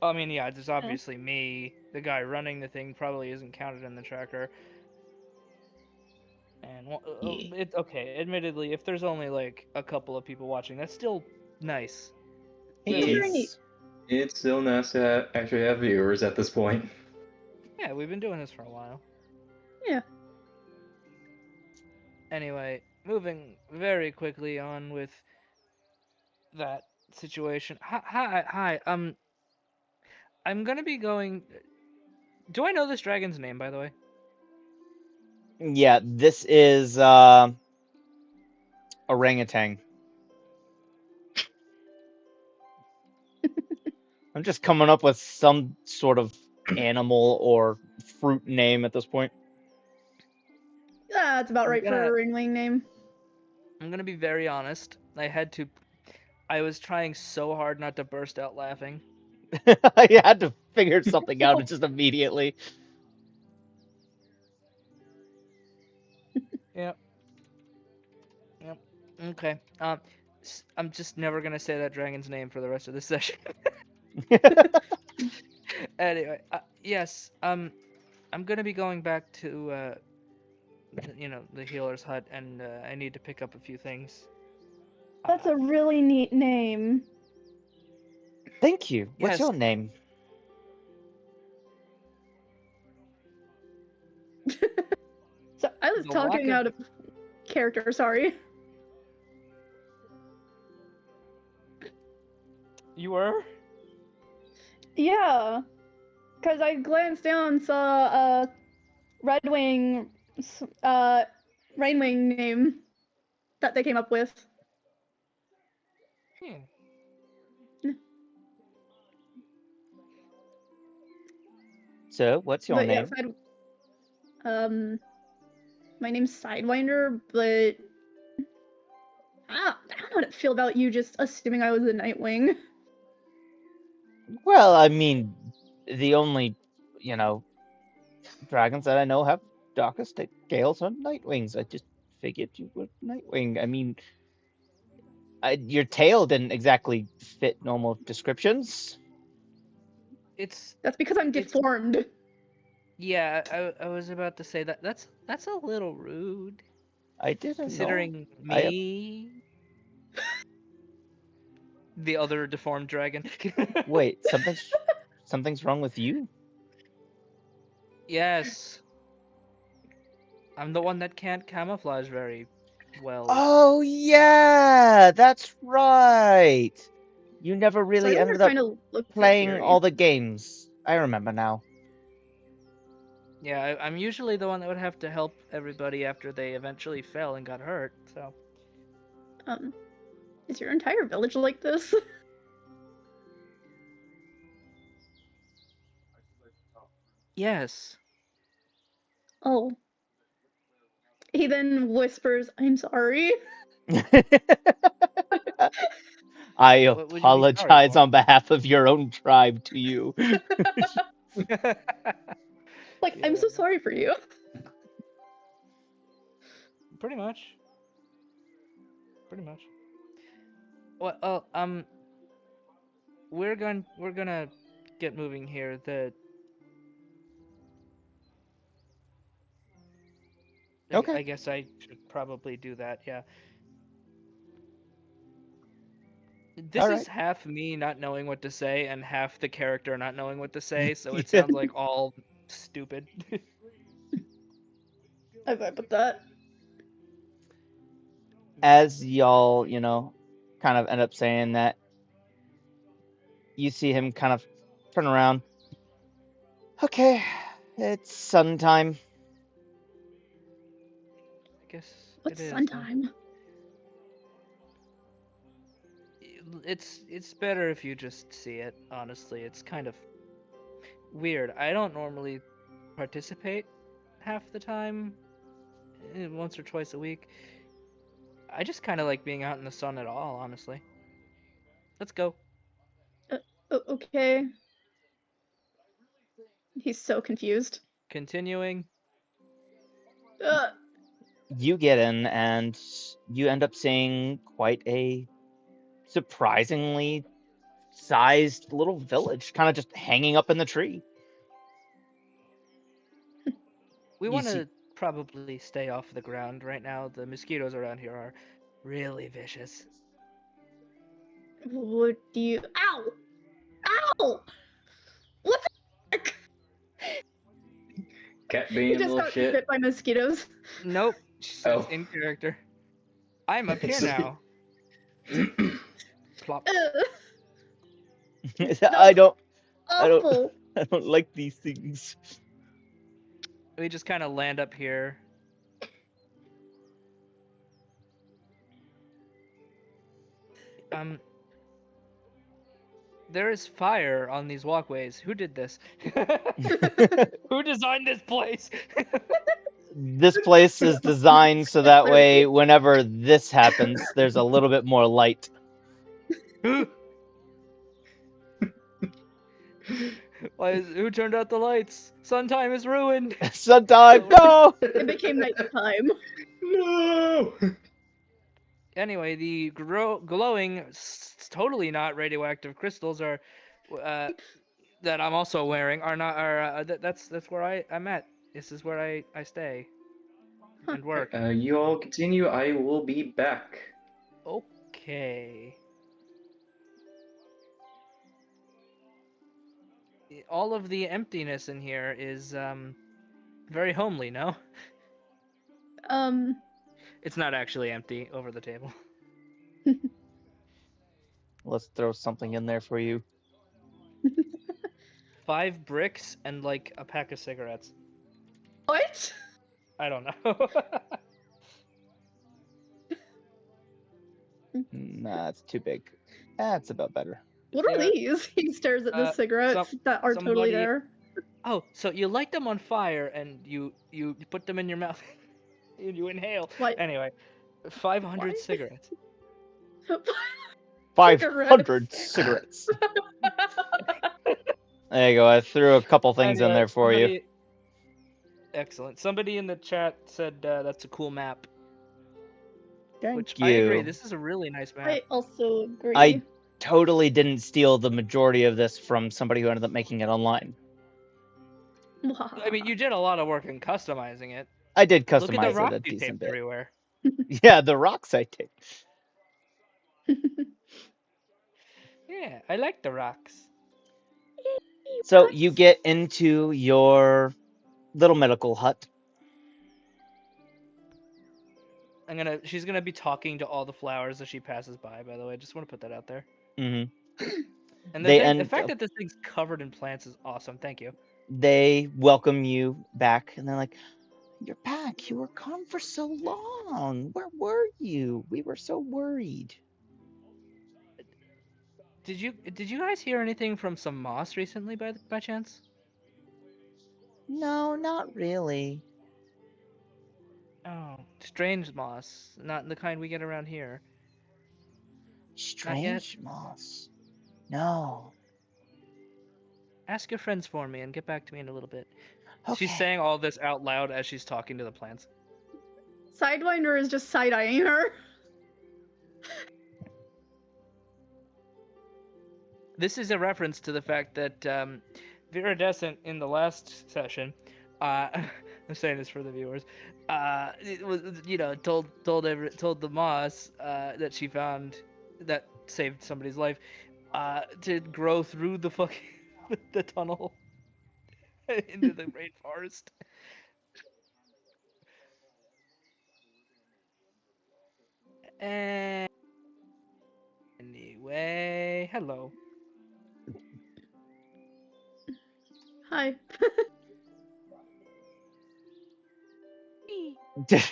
I mean, yeah, there's obviously me. The guy running the thing probably isn't counted in the tracker. And Yeah. okay, admittedly, if there's only like a couple of people watching, that's still nice. It's It very neat. is. It's still nice to actually have viewers at this point. Yeah, we've been doing this for a while. Yeah. Anyway, moving very quickly on with that situation. Hi. I'm gonna be going. Do I know this dragon's name, by the way? Yeah, this is orangutan. I'm just coming up with some sort of animal or fruit name at this point. That's about right for a ringling name. I'm gonna be very honest. I was trying so hard not to burst out laughing. I had to figure something out just immediately. Yep. Okay. I'm just never gonna say that dragon's name for the rest of this session. Anyway, yes. I'm gonna be going back to the healer's hut, and I need to pick up a few things. That's a really neat name. Thank you. What's Yes. your name? So I was talking out of character, sorry. You were? Yeah. Because I glanced down, saw Redwing, Rainwing name that they came up with. So, what's your name? Yeah, my name's Sidewinder, but I don't know how to feel about you just assuming I was a Nightwing. Well, I mean, the only, dragons that I know have darkest scales are Nightwings. I just figured you were Nightwing. I mean, your tail didn't exactly fit normal descriptions. That's because I'm deformed. Yeah, I was about to say that. That's a little rude. I didn't considering know. me, the other deformed dragon. Wait, something's wrong with you? Yes. I'm the one that can't camouflage very well. Oh yeah, that's right. You never really ended up playing all the games. I remember now. Yeah, I'm usually the one that would have to help everybody after they eventually fell and got hurt, so. Is your entire village like this? Yes. Oh. He then whispers, "I'm sorry." I apologize on behalf of your own tribe to you. Like, I'm so Yeah. sorry for you. Pretty much. Pretty much. Well, we're gonna get moving here. Okay. I guess I should probably do that. Yeah. This All is right. half me not knowing what to say and half the character not knowing what to say, so it Yeah. sounds like all stupid. I vibe with that. As y'all, kind of end up saying that, you see him kind of turn around. Okay, it's sun time. I guess What's it is. sun Huh? time? It's better if you just see it. Honestly, it's kind of weird. I don't normally participate half the time, once or twice a week. I just kind of like being out in the sun at all, honestly. Let's go. Okay. He's so confused. Continuing. Uh, You get in, and you end up seeing quite a surprisingly sized little village, kind of just hanging up in the tree. We You want see- to probably stay off the ground right now. The mosquitoes around here are really vicious. what do you? Ow! Ow! What the heck? Cat He being a just little got shit. bit by mosquitoes. Nope. That's Oh. in character. I'm up here now. Plop. I don't Awful. I don't like these things. We just kind of land up here. There is fire on these walkways. Who did this? Who designed this place? This place is designed so that way whenever this happens, there's a little bit more light. Who turned out the lights? Sun time is ruined. Sometime, no! It became nighttime. No. Anyway, the glowing, totally not radioactive crystals are that I'm also wearing are not are that's where I'm at. This is where I stay and work. You all continue. I will be back. Okay. All of the emptiness in here is very homely, no? It's not actually empty over the table. Let's throw something in there for you. 5 bricks and like a pack of cigarettes. What? I don't know. Nah, it's too big. That's about better. What are these? He stares at the cigarettes that are totally somebody- there. Oh, so you light them on fire and you put them in your mouth and you inhale. What? Anyway, 500 What? cigarettes. 500 cigarettes. There you go. I threw a couple things in Anyway, there for you. Excellent. Somebody in the chat said that's a cool map. Thank Which you. I agree. This is a really nice map. I also agree. I totally didn't steal the majority of this from somebody who ended up making it online. I mean, you did a lot of work in customizing it. I did Look at the customize rocks it a you decent taped bit. everywhere. Yeah, the rocks I did. Yeah, I like the rocks. So you get into your little medical hut. She's gonna be talking to all the flowers as she passes by. By the way, just want to put that out there. Mm-hmm. And They the end fact up- that this thing's covered in plants is awesome. Thank you. They welcome you back, and they're like, "You're back. You were gone for so long. Where were you? We were so worried." Did you guys hear anything from some moss recently by chance? No, not really. Oh, strange moss, not the kind we get around here. Strange moss. No. Ask your friends for me and get back to me in a little bit. Okay. She's saying all this out loud as she's talking to the plants. Sidewinder is just side-eyeing her. This is a reference to the fact that Viridescent in the last session, I'm saying this for the viewers, it was, told the moss that she found that saved somebody's life to grow through the fucking the tunnel into the rainforest. Anyway, hello. Hi.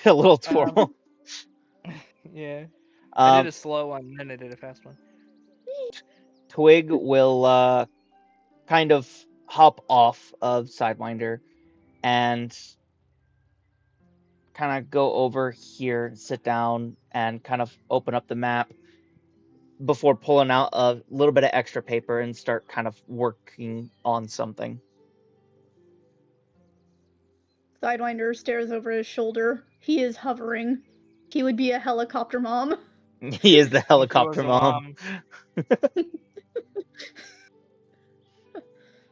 A little twirl. Yeah. I did Um, a slow one, and then I did a fast one. Twig will kind of hop off of Sidewinder and kind of go over here, sit down, and kind of open up the map before pulling out a little bit of extra paper and start kind of working on something. Sidewinder stares over his shoulder. He is hovering. He would be a helicopter mom. He is the If he was helicopter a mom.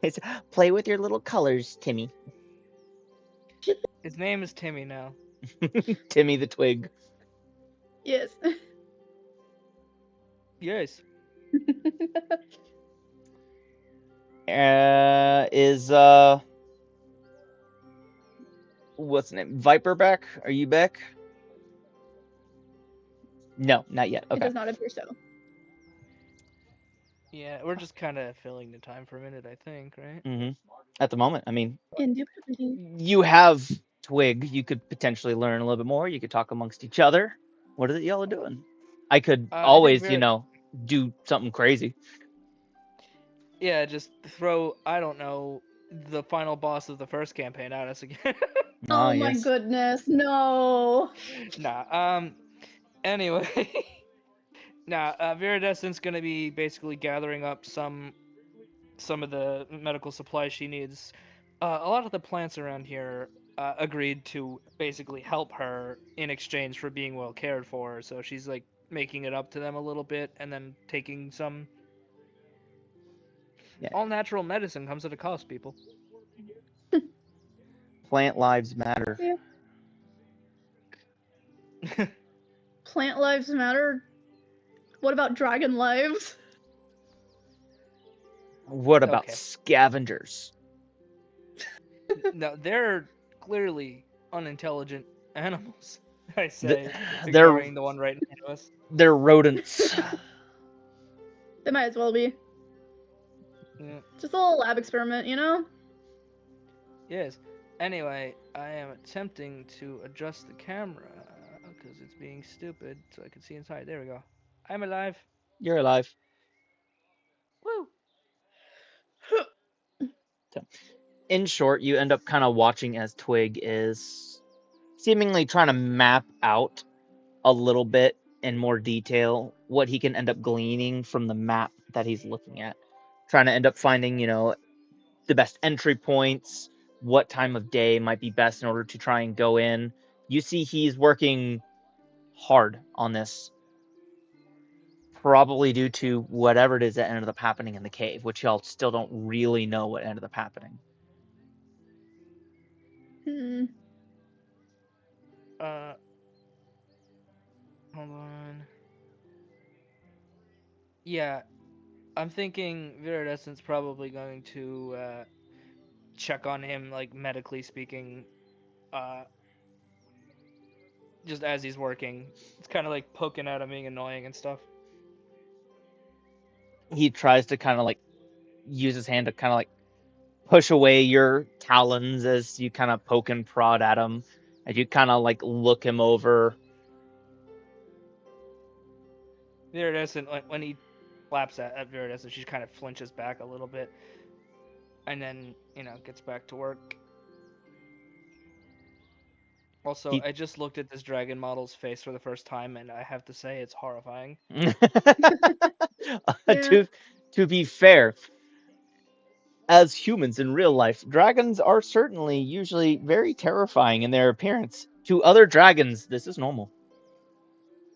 It's, play with your little colors, Timmy. His name is Timmy now. Timmy the Twig. Yes. Yes. Is what's the name? Viper back? Are you back? No, not yet. It Okay. does not appear so. Yeah, we're just kind of filling the time for a minute, I think, right? Mm-hmm. At the moment, I mean, Indubitably. you have Twig. You could potentially learn a little bit more. You could talk amongst each other. What are y'all doing? I could I think always, do something crazy. yeah, just throw, I don't know, the final boss of the first campaign at us again. Ah, Oh my yes. goodness, no. Nah, anyway. Nah, Viridescent's gonna be basically gathering up some of the medical supplies she needs. A lot of the plants around here agreed to basically help her in exchange for being well cared for, so she's like making it up to them a little bit and then taking some. Yeah. All natural medicine comes at a cost, people. Plant lives matter. Yeah. Plant lives matter. What about dragon lives? What about Okay. scavengers? No, they're clearly unintelligent animals. I say, They're ignoring the one right next to us. they're rodents. They might as well be. Yeah. Just a little lab experiment, you know? Yes. Anyway, I am attempting to adjust the camera because it's being stupid, so I can see inside. There we go. I'm alive. You're alive. Woo! In short, you end up kind of watching as Twig is seemingly trying to map out a little bit in more detail what he can end up gleaning from the map that he's looking at. Trying to end up finding, the best entry points, what time of day might be best in order to try and go in. You see he's working hard on this, probably due to whatever it is that ended up happening in the cave, which y'all still don't really know what ended up happening. Hmm. Hold on. Yeah, I'm thinking Viridescent's probably going to check on him, like medically speaking, just as he's working. It's kind of like poking at him, being annoying and stuff. He tries to kind of like use his hand to kind of like push away your talons as you kind of poke and prod at him, as you kind of like look him over. Viridescent, when he slaps at Viridescent, she kind of flinches back a little bit, and then gets back to work. Also, I just looked at this dragon model's face for the first time, and I have to say it's horrifying. Yeah. To be fair, as humans in real life, dragons are certainly usually very terrifying in their appearance. To other dragons, this is normal.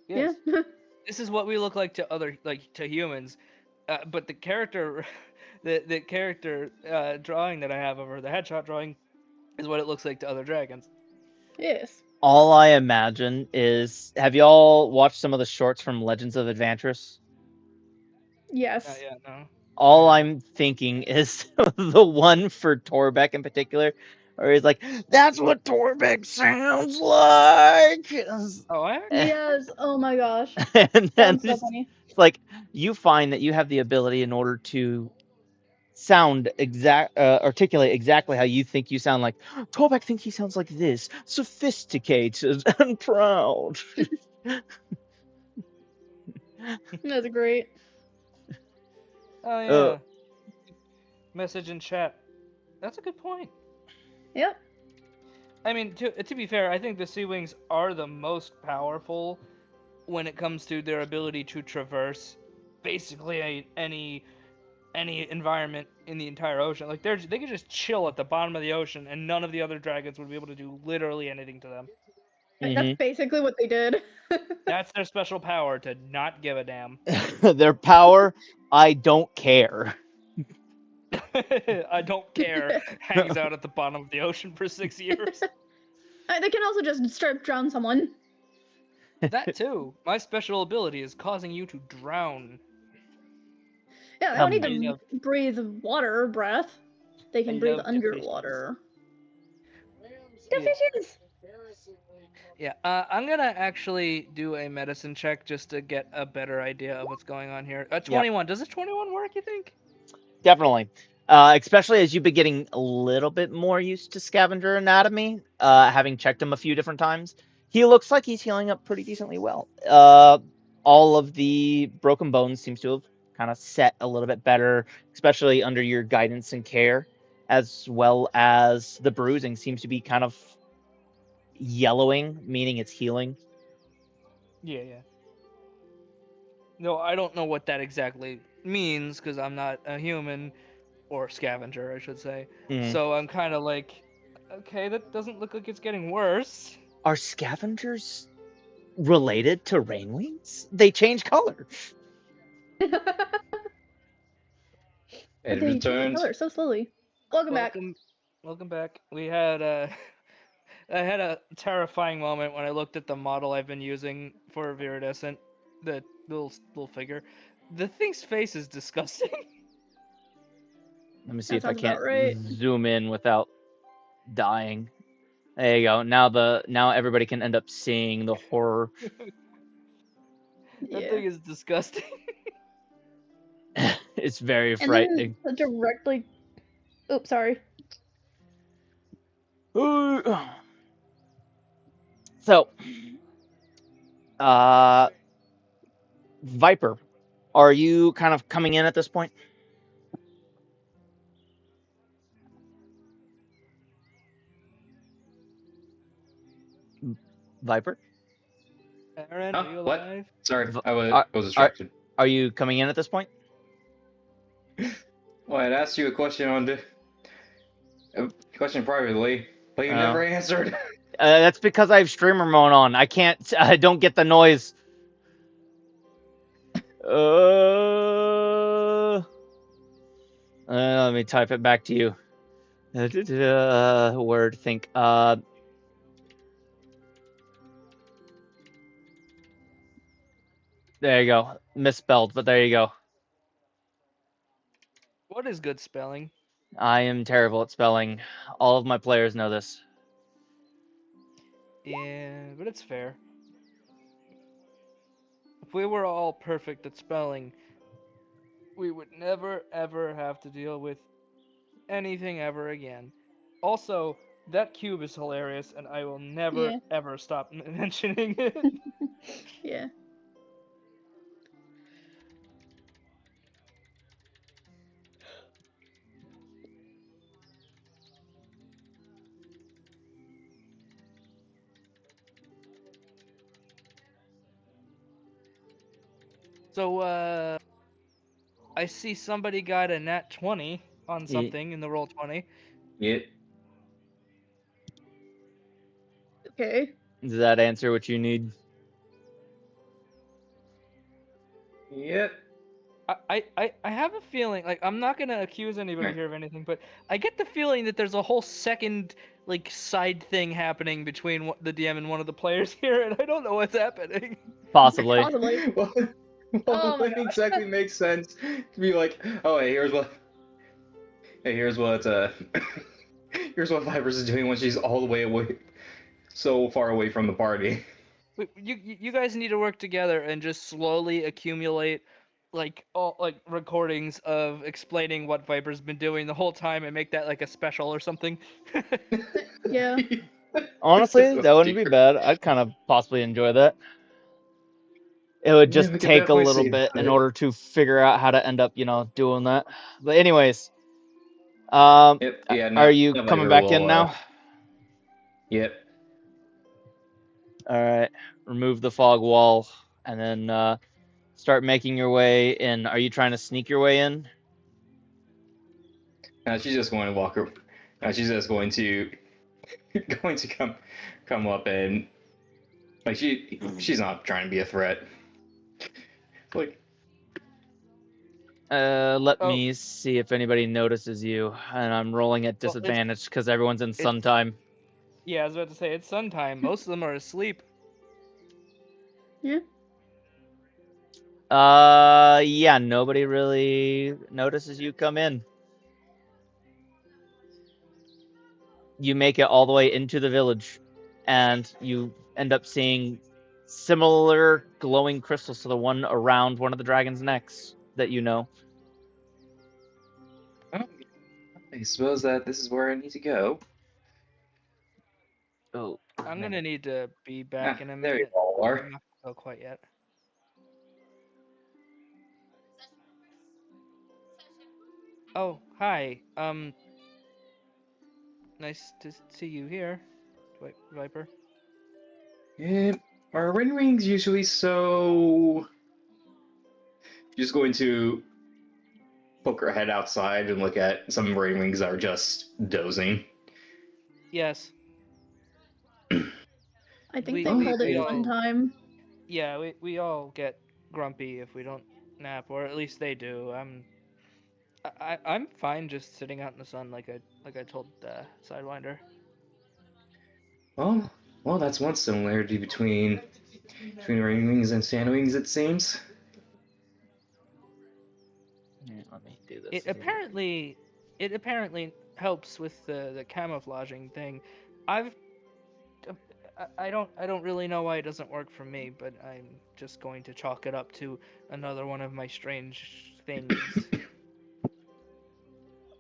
Yes. Yeah. This is what we look like to humans, but the character, the character drawing that I have of her, the headshot drawing, is what it looks like to other dragons. Yes. All I imagine is, have y'all watched some of the shorts from Legends of Adventures? Yes. Yeah, no. All I I'm thinking is the one for Torbeck in particular, where he's like, "That's what Torbeck sounds like," Oh, I actually. Yes. Oh my gosh. and then Sounds so it's funny. like you find that you have the ability in order to articulate exactly how you think you sound like. Torbeck thinks he sounds like this, sophisticated and proud. That's great. Oh Uh, yeah. Message in chat. That's a good point. Yep. I mean, to be fair, I think the Sea Wings are the most powerful when it comes to their ability to traverse basically any environment in the entire ocean. Like they could just chill at the bottom of the ocean, and none of the other dragons would be able to do literally anything to them. That's basically what they did. That's their special power, to not give a damn. Their power, I don't care. I don't care. Hangs out at the bottom of the ocean for 6 years. They can also just strip drown someone. That too. My special ability is causing you to drown. Yeah, they don't need I to love- breathe water breath. They can breathe love the underwater. Yeah. The fishes! Yeah, I'm gonna actually do a medicine check just to get a better idea of what's going on here. 21. Does a 21 work, you think? Definitely. Especially as you've been getting a little bit more used to Scavenger anatomy, having checked him a few different times. He looks like he's healing up pretty decently well. All of the broken bones seems to have kind of set a little bit better, especially under your guidance and care, as well as the bruising seems to be kind of yellowing, meaning it's healing. Yeah, yeah. No, I don't know what that exactly means because I'm not a human, or scavenger, I should say. Mhm. So I'm kind of like, okay, that doesn't look like it's getting worse. Are scavengers related to rainwings? They change color. It They change returns. color so slowly. Welcome back. Welcome back. We had I had a terrifying moment when I looked at the model I've been using for Viridescent, the little figure. The thing's face is disgusting. Let me see That if I sounds can't about right. zoom in without dying. There you go. Now everybody can end up seeing the horror. That Yeah. thing is disgusting. It's very And frightening. then directly. Oops, sorry. So, Viper, are you kind of coming in at this point? Viper? Aaron, Huh? are you What? alive? Sorry, V- I was, are- I was distracted. Are you coming in at this point? Well, I'd asked you a question question privately, but you never answered. That's because I have streamer mode on. I don't get the noise. Let me type it back to you. Word think. There you go. Misspelled, but there you go. What is good spelling? I am terrible at spelling. All of my players know this. Yeah, but it's fair. If we were all perfect at spelling, we would never ever have to deal with anything ever again. Also, that cube is hilarious, and I will never Yeah. ever stop mentioning it. Yeah. So, I see somebody got a nat 20. on something in the roll 20. Yep. Okay. Does that answer what you need? Yep. I have a feeling, like, I'm not gonna accuse anybody here of anything, but I get the feeling that there's a whole second, like, side thing happening between the DM and one of the players here, and I don't know what's happening. Possibly. Possibly. Well, Oh my it gosh. exactly makes sense to be like, oh, hey, here's what here's what Vipers is doing when she's all the way away, so far away from the party. You guys need to work together and just slowly accumulate, like, all, like, recordings of explaining what Viper's been doing the whole time and make that like a special or something. Yeah. Honestly, that wouldn't be bad. I'd kind of possibly enjoy that. It would Yeah, just we could take a definitely little see bit in that. order to figure out how to end up, doing that. But anyways, Yep. Yeah. are Now, you now coming Viper back will. in now? Yep. All right. Remove the fog wall, and then start making your way in. Are you trying to sneak your way in? Now she's just going to walk. Now she's just going to going to come up and like she's not trying to be a threat. Like, Let Oh. me see if anybody notices you, and I'm rolling at Well, disadvantage because everyone's in sun time. Yeah, I was about to say, it's sun time. Most of them are asleep. Yeah. Yeah, nobody really notices you come in. You make it all the way into the village, and you end up seeing similar glowing crystals to the one around one of the dragon's necks that you know. oh, I suppose that this is where I need to go. Oh, I'm gonna need to be back in a There you minute. all are. I'm not gonna go quite yet. Oh, hi. Nice to see you here, Viper. Yeah, are ring rings usually so? Just going to poke her head outside and look at some ring rings that are just dozing. Yes. I think We- they we- called we it all- fun time. Yeah, we all get grumpy if we don't nap, or at least they do. I'm fine just sitting out in the sun like I told Sidewinder. Well, that's one similarity between ring rings and sandwings, it seems. yeah, let me do this. It apparently helps with the camouflaging thing. I've I don't really know why it doesn't work for me, but I'm just going to chalk it up to another one of my strange things.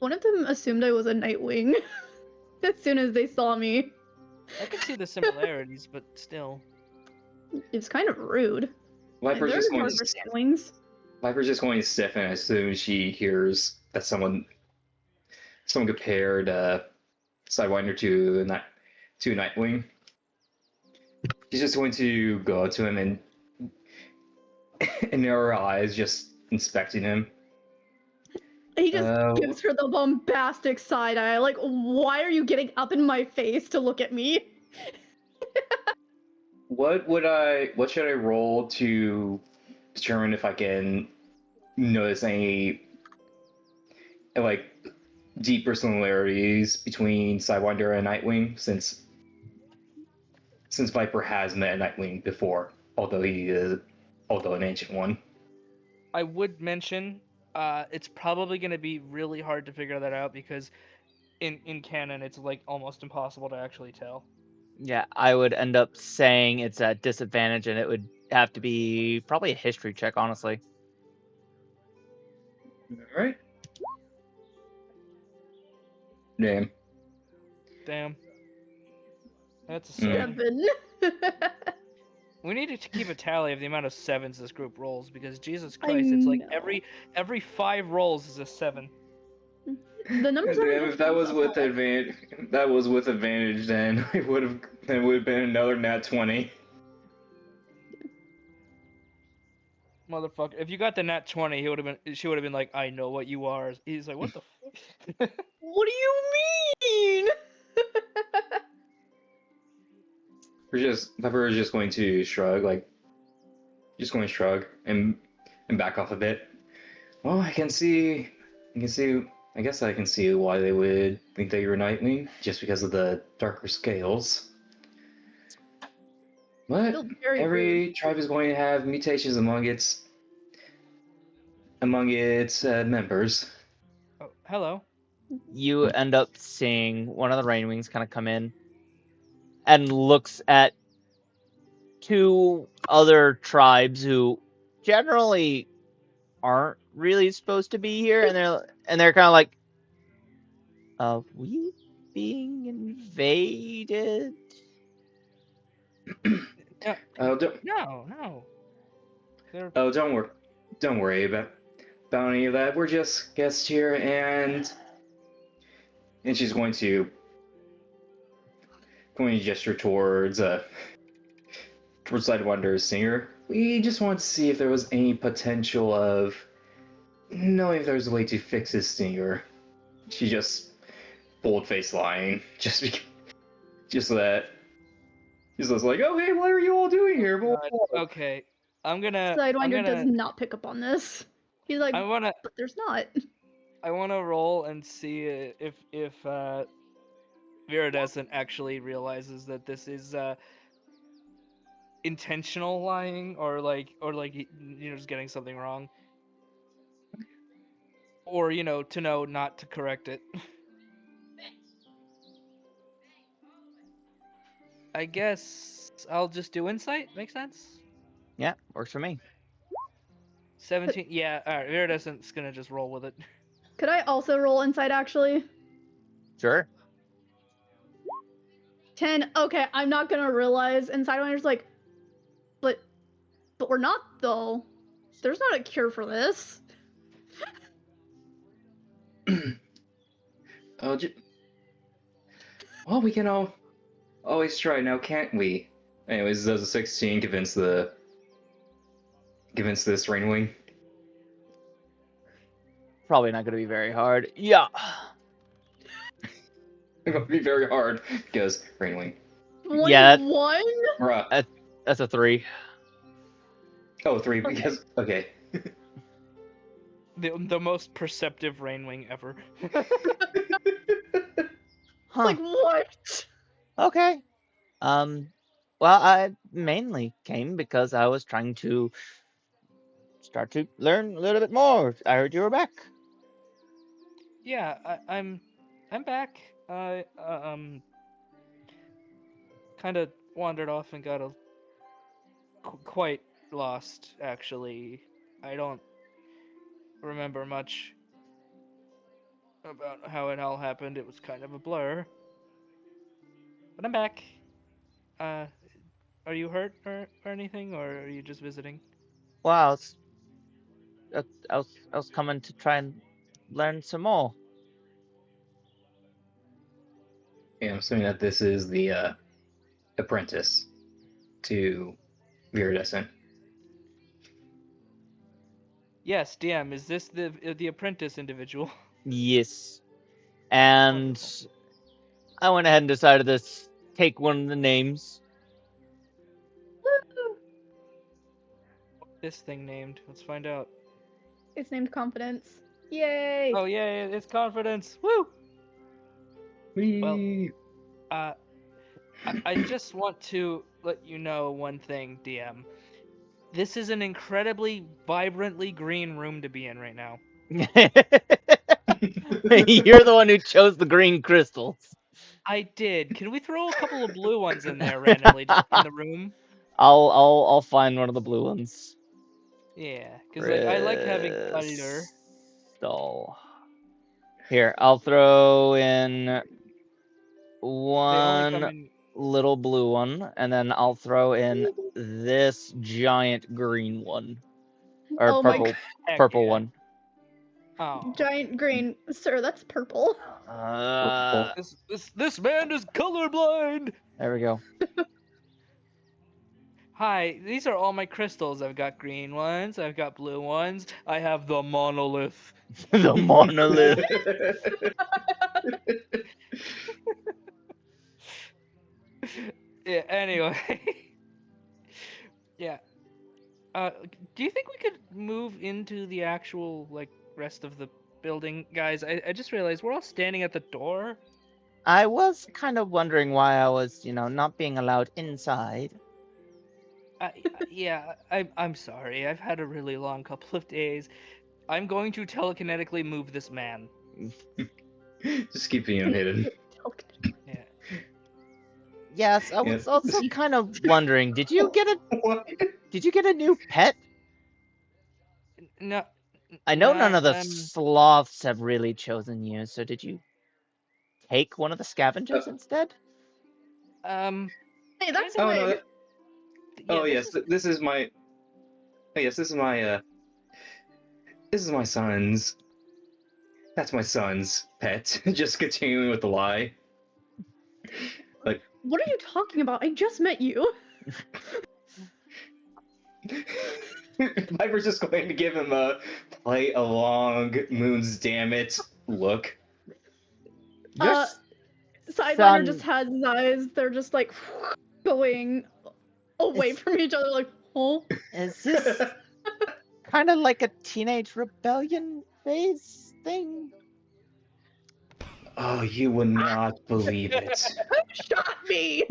One of them assumed I was a Nightwing as soon as they saw me. I can see the similarities, but still. It's kind of rude. Viper's There just are going more to for Sandwings. Viper's just going to stiffen as soon as she hears that someone compared Sidewinder to Nightwing. She's just going to go up to him and narrow her eyes, just inspecting him. He just gives her the bombastic side eye. Like, why are you getting up in my face to look at me? What should I roll to determine if I can notice any like deeper similarities between Sidewinder and Nightwing, since Viper has met Nightwing before, although an ancient one. I would mention, it's probably going to be really hard to figure that out because in canon it's like almost impossible to actually tell. Yeah, I would end up saying it's at disadvantage, and it would have to be probably a history check, honestly. All right. Damn. That's a 7. 7. We need to keep a tally of the amount of 7s this group rolls because Jesus Christ, it's like know. every 5 rolls is a 7. The numbers Damn, are if that was with advantage, then it would have been another nat 20. Motherfucker. If you got the nat 20, she would have been like, I know what you are. He's like, what the fuck? What do you mean? Pepper is just going to shrug, and back off a bit. Well, I guess I can see why they would think that you're a Nightwing, just because of the darker scales. But Still very every tribe is going to have mutations among its members. Oh, hello. You end up seeing one of the Rainwings kind of come in and looks at two other tribes who generally aren't really supposed to be here, and they're kind of like, "Are we being invaded?" Oh, don't No. They're don't worry about any of that. We're just guests here, and she's going to gesture towards Sidewander's singer. We just want to see if there was any potential of knowing if there's a way to fix his stinger. She just bold-faced lying, just that. He's just like, oh hey, what are you all doing here? okay. I'm gonna Sidewinder does not pick up on this. He's like, but there's not. I wanna roll and see if Viridescent actually realizes that this is intentional lying or like just getting something wrong. Or to know not to correct it. I guess I'll just do insight. Make sense? Yeah, works for me. 17. Yeah, alright. Viridescent's gonna just roll with it. Could I also roll insight, actually? Sure. 10. Okay, I'm not gonna realize. And Sidewinder's like, but we're not, though. There's not a cure for this. Well, we can always try now, can't we? Anyways, does a 16 convince this Rainwing? Probably not going to be very hard. Yeah. It's going to be very hard because Rainwing. 21? Bruh. That's a 3. Oh, 3 because okay. The most perceptive Rainwing ever. Huh. Like, what? Okay. Well, I mainly came because I was trying to start to learn a little bit more. I heard you were back. Yeah, I'm back. I kind of wandered off and got quite lost, actually. I don't remember much about how it all happened. It was kind of a blur. But I'm back. Are you hurt or anything, or are you just visiting? Well, I was coming to try and learn some more. Yeah, I'm assuming that this is the apprentice to Viridescent. Yes, DM. Is this the apprentice individual? Yes. And I went ahead and decided to take one of the names. This thing named. Let's find out. It's named Confidence. Yay! Oh yeah, it's confidence. Woo! Whee! Well, I just want to let you know one thing, DM. This is an incredibly vibrantly green room to be in right now. You're the one who chose the green crystals. I did. Can we throw a couple of blue ones in there randomly just in the room? I'll find one of the blue ones. Yeah, because like I like having color. Crystal. Here, I'll throw in They only come one in. little blue one, and then I'll throw in this giant green one, or Oh my purple God. purple yeah. one. Oh, Giant green. Sir, that's purple. this man is colorblind. There we go. Hi, these are all my crystals. I've got green ones, I've got blue ones, I have the monolith. The monolith. Yeah, anyway. Yeah. Do you think we could move into the actual, like, rest of the building? Guys, I just realized we're all standing at the door. I was kind of wondering why I was, not being allowed inside. Yeah, I'm sorry. I've had a really long couple of days. I'm going to telekinetically move this man. Just keeping him hidden. Yeah. Yes, I was also kind of wondering, did you get What? a new pet? No. I know nah, none of the sloths have really chosen you, so did you take one of the scavengers instead? Hey, that's Oh no! Wig. Oh yes, this is my. Oh yes, this is my. This is my son's. That's my son's pet. Just continuing with the lie. Like. What are you talking about? I just met you. Piper's just going to give him a play along moon's damn it look. Your Sidewinder just son has his eyes. They're just like going away It's- from each other, like, oh. is this kind of like a teenage rebellion phase thing? Oh, you would not believe it. Shot me!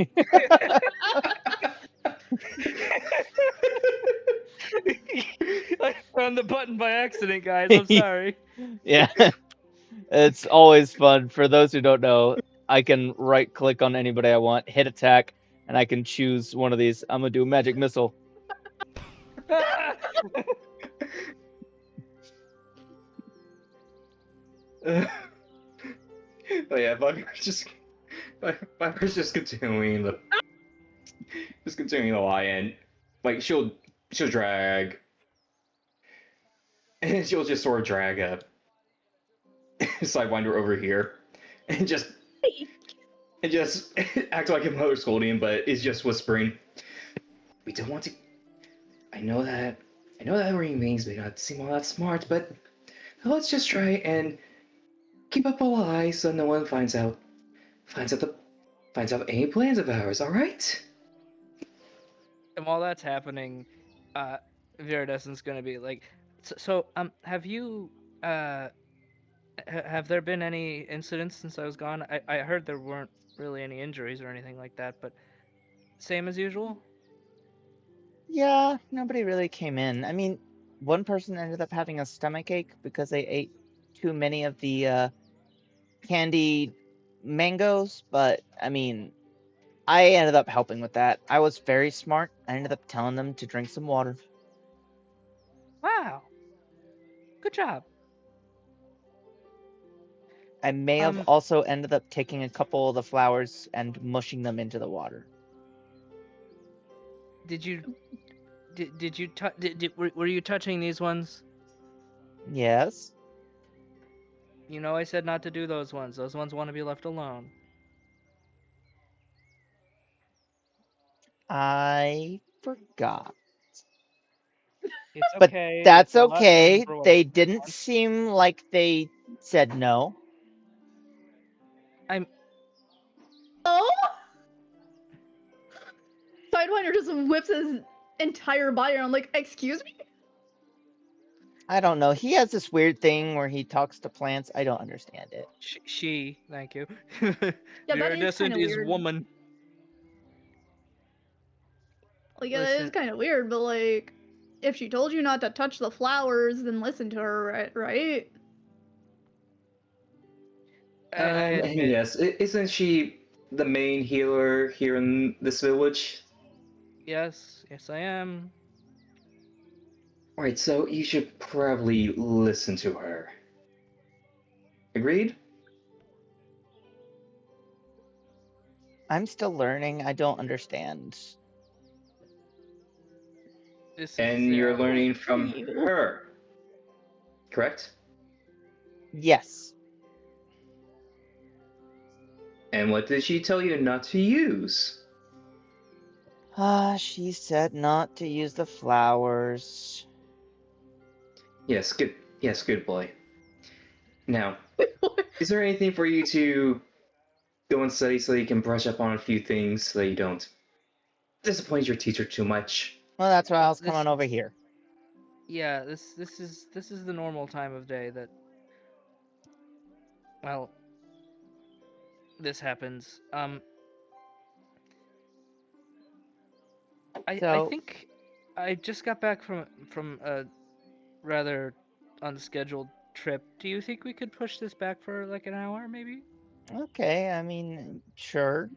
I found the button by accident, guys. I'm sorry. Yeah. It's always fun. For those who don't know, I can right click on anybody I want, hit attack, and I can choose one of these. I'm gonna do magic missile. But yeah, Viper's just continuing the lie, and like she'll drag, and she'll just sort of drag a Sidewinder over here, and just act like a mother scolding him, but is just whispering. We don't want to. I know that ring things may not seem all that smart, but let's just try and keep up a lie so no one finds out any plans of ours. All right? And while that's happening, Viridescent's gonna be like, have you, have there been any incidents since I was gone? I heard there weren't really any injuries or anything like that, but same as usual? Yeah, nobody really came in. I mean, one person ended up having a stomach ache because they ate too many of the candied mangoes, but I mean, I ended up helping with that. I was very smart. I ended up telling them to drink some water. Wow. Good job. I may have also ended up taking a couple of the flowers and mushing them into the water. Were you touching these ones? Yes. You know I said not to do those ones. Those ones want to be left alone. I forgot. It's But okay. that's let's not okay. remember what They was didn't on. seem like they said no. Oh! Sidewinder just whips his entire body around, like, excuse me? I don't know. He has this weird thing where he talks to plants. I don't understand it. She, thank you. Yeah, that is Viridescent kind of is weird. woman. Like, yeah, it is kind of weird, but, like, if she told you not to touch the flowers, then listen to her, right? And yes, isn't she the main healer here in this village? Yes, I am. Right, so you should probably listen to her. Agreed? I'm still learning. I don't understand. And you're learning from her. Correct? Yes. And what did she tell you not to use? She said not to use the flowers. Yes, good. Yes, good boy. Now, is there anything for you to go and study so you can brush up on a few things so that you don't disappoint your teacher too much? Well, that's why I was This- coming over here. Yeah, this is the normal time of day that, well, this happens. I So, think I just got back from a rather unscheduled trip. Do you think we could push this back for like an hour, maybe? okay, I mean, sure.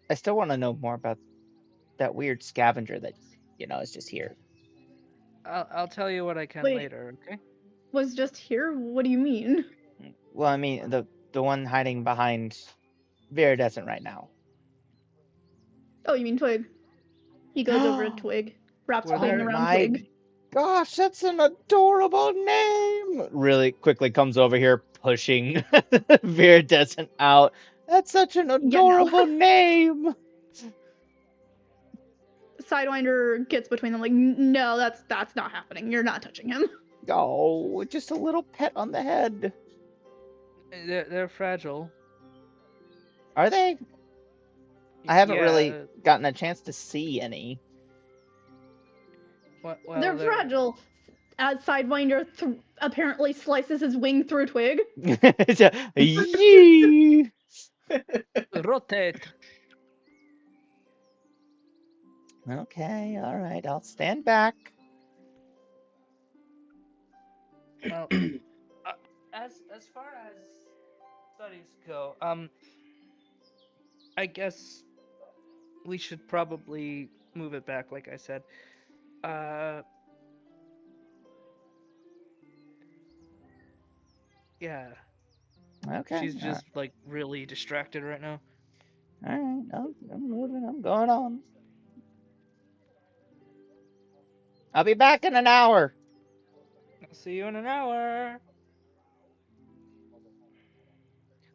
I still want to know more about that weird scavenger that, is just here. I'll tell you what I can Wait. later, okay? Was just here? What do you mean? Well, I mean, the one hiding behind Viridescent right now. Oh, you mean Twig? He goes over to Twig, wraps Were Twig there- around My Twig. gosh, that's an adorable name! Really quickly comes over here, pushing Viridescent out. That's such an no. adorable name! Sidewinder gets between them, like, no, that's not happening. You're not touching him. Oh, just a little pet on the head. They're fragile. Are they? I haven't really Yeah, gotten a chance to see any. well, They're fragile. As Sidewinder apparently slices his wing through Twig. Yee! Rotate. Okay, all right, I'll stand back. Well, as far as studies go, I guess we should probably move it back, like I said. Yeah, Okay. she's just like really distracted right now. all right. I'm moving. I'm going on. I'll be back in an hour. I'll see you in an hour.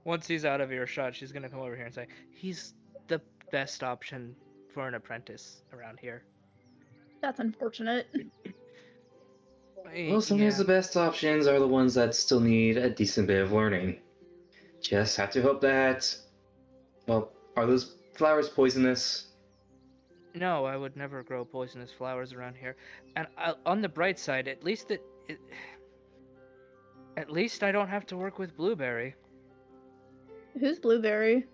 Once he's out of earshot, she's gonna come over here and say, "He's the best option for an apprentice around here." That's unfortunate. Well, sometimes the best options are the ones that still need a decent bit of learning. Just have to hope that. Well, are those flowers poisonous? No, I would never grow poisonous flowers around here. And on the bright side, at least at least I don't have to work with Blueberry. Who's Blueberry?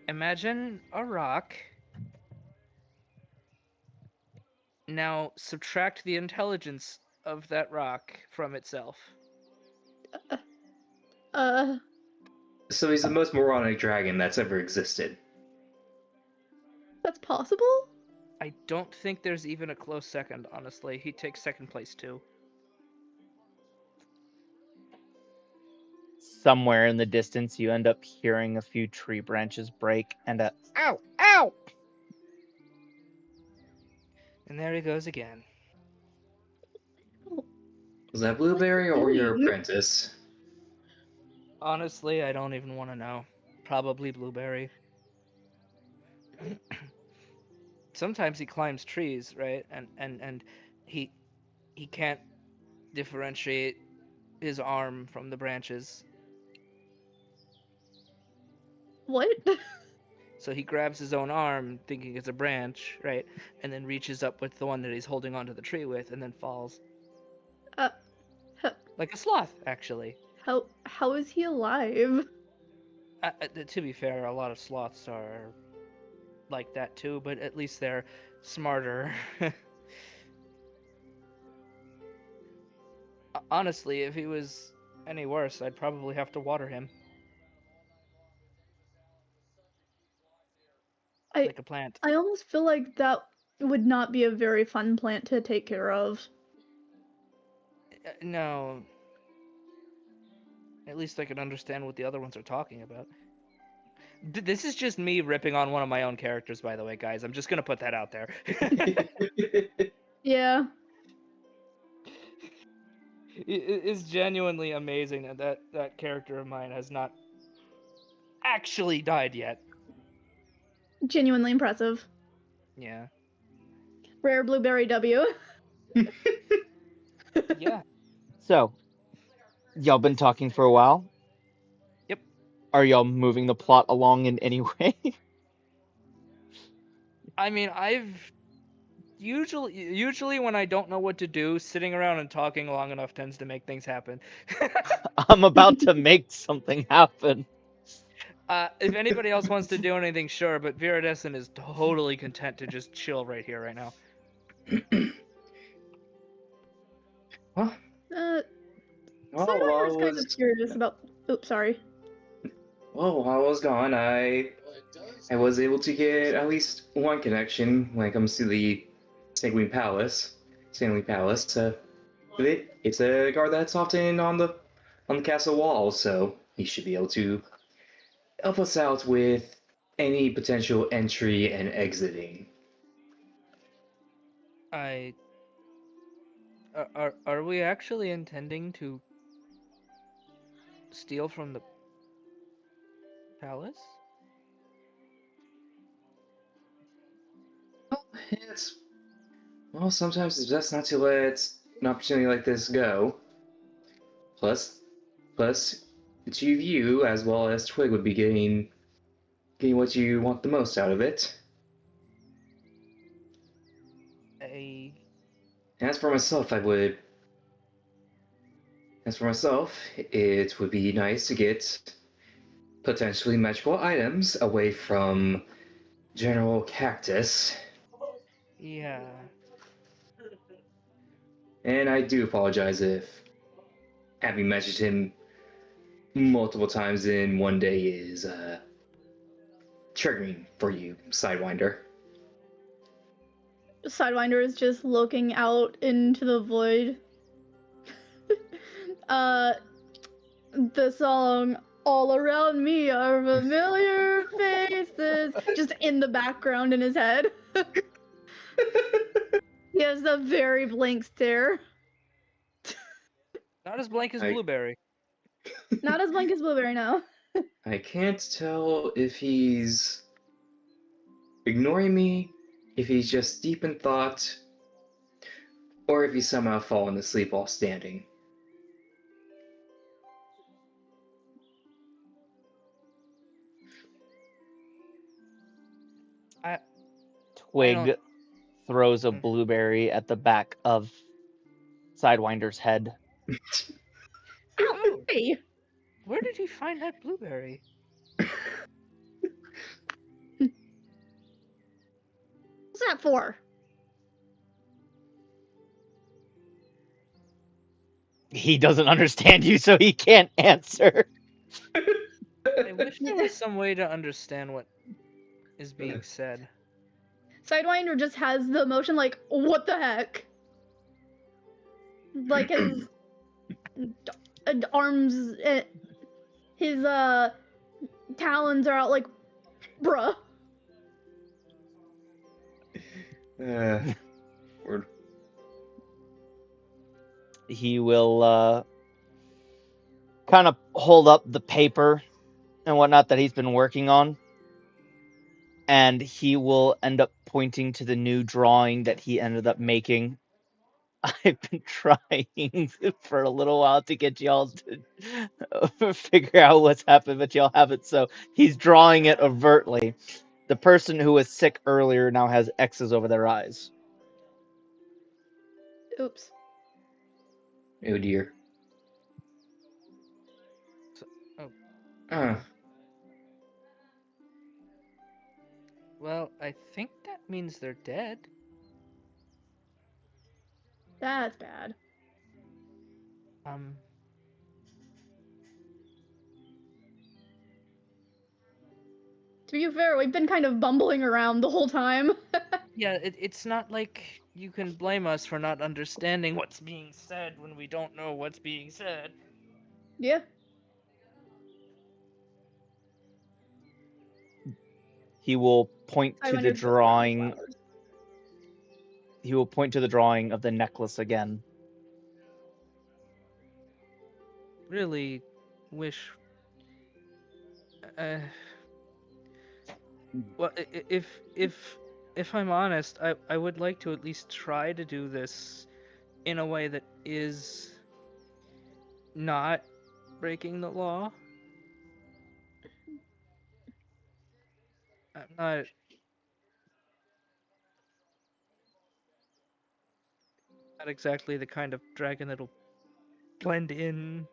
Imagine a rock. Now subtract the intelligence of that rock from itself. So he's the most moronic dragon that's ever existed. That's possible? I don't think there's even a close second, honestly. He takes second place too. Somewhere in the distance, you end up hearing a few tree branches break and a ow, ow! And there he goes again. Was that Blueberry or your Doing? apprentice? Honestly, I don't even want to know. Probably Blueberry. Sometimes he climbs trees, right? And he can't differentiate his arm from the branches. What? So he grabs his own arm, thinking it's a branch, right? And then reaches up with the one that he's holding onto the tree with, and then falls. Huh. Like a sloth, actually. How is he alive? To be fair, a lot of sloths are like that too, but at least they're smarter. Honestly, if he was any worse, I'd probably have to water him. Like a plant. I almost feel like that would not be a very fun plant to take care of. No. At least I can understand what the other ones are talking about. This is just me ripping on one of my own characters, by the way, guys. I'm just gonna put that out there. Yeah. It's genuinely amazing that character of mine has not actually died yet. Genuinely impressive. Yeah. Rare blueberry W. Yeah. So, y'all been talking for a while? Yep. Are y'all moving the plot along in any way? I mean, I've usually when I don't know what to do, sitting around and talking long enough tends to make things happen. I'm about to make something happen. If anybody else wants to do anything, sure, but Viridescent is totally content to just chill right here, right now. Well, Sidewinder's while I kind of curious about. Oops, sorry. while I was gone, I was able to get at least one connection when it comes to the Sandwing Palace. Sandwing Palace. It's a guard that's often on the castle wall, so he should be able to help us out with any potential entry and exiting. Are we actually intending to steal from the palace? It's sometimes it's best not to let an opportunity like this go. Plus, the two of you as well as Twig would be getting what you want the most out of it. I As for myself, it would be nice to get potentially magical items away from General Cactus. yeah. And I do apologize if having messaged him multiple times in one day is triggering for you, Sidewinder. Sidewinder is just looking out into the void. The song "All Around Me Are Familiar Faces" just in the background in his head. He has a very blank stare. Not as blank as I- Blueberry. Not as blank as Blueberry now. I can't tell if he's ignoring me, if he's just deep in thought, or if he's somehow fallen asleep while standing. Twig throws a Mm. blueberry at the back of Sidewinder's head. Oh, Hey, where did he find that blueberry? what's that for? He doesn't understand you, so he can't answer. I wish there was some way to understand what is being said. Sidewinder just has the emotion like, what the heck? Like his arms, his talons are out like, bruh. Word. He will kind of hold up the paper and whatnot that he's been working on, and he will end up pointing to the new drawing that he ended up making. I've been trying for a little while to get y'all to figure out what's happened, but y'all haven't, so he's drawing it overtly. The person who was sick earlier now has X's over their eyes. Oops. Oh dear. Oh. Uh, Well, I think that means they're dead. That's bad. To be fair, we've been kind of bumbling around the whole time. Yeah, it's not like you can blame us for not understanding what's being said when we don't know what's being said. Yeah. He will point to the Sidewinder's just throwing drawing. flowers. He will point to the drawing of the necklace again. Really wish Well, if I'm honest, I would like to at least try to do this in a way that is not breaking the law. I'm not exactly the kind of dragon that'll blend in.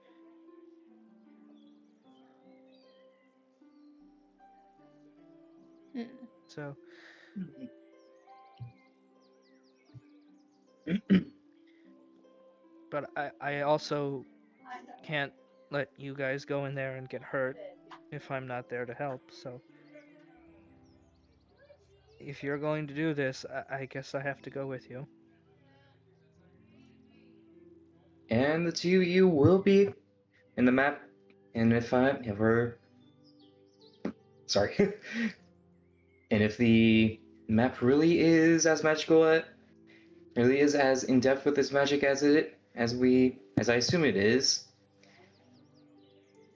Hmm. So but I also can't let you guys go in there and get hurt if I'm not there to help. So if you're going to do this, I guess I have to go with you. And the two of you will be in the map. And if I'm ever. Sorry. And if the map really is as magical, really is as in depth with its magic as I assume it is,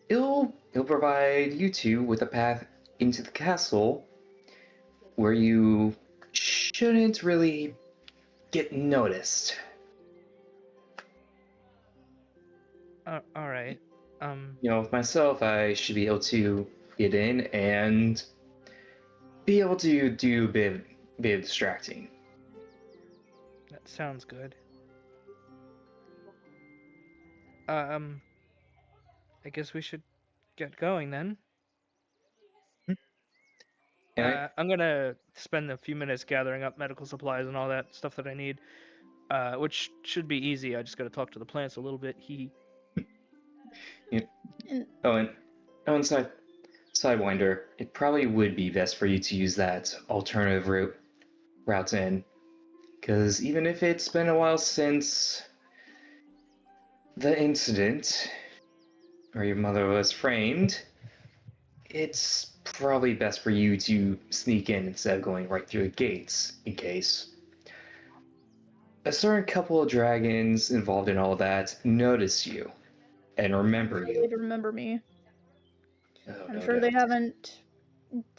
it'll provide you two with a path into the castle where you shouldn't really get noticed. All right. With myself, I should be able to get in and be able to do a bit of distracting. That sounds good. I guess we should get going then. And I'm gonna spend a few minutes gathering up medical supplies and all that stuff that I need, which should be easy. I just gotta talk to the plants a little bit. And and Sidewinder, it probably would be best for you to use that alternative route in, because even if it's been a while since the incident where your mother was framed, it's probably best for you to sneak in instead of going right through the gates, in case a certain couple of dragons involved in all that notice you and remember they you. remember me. Oh, I'm no sure they doubt. haven't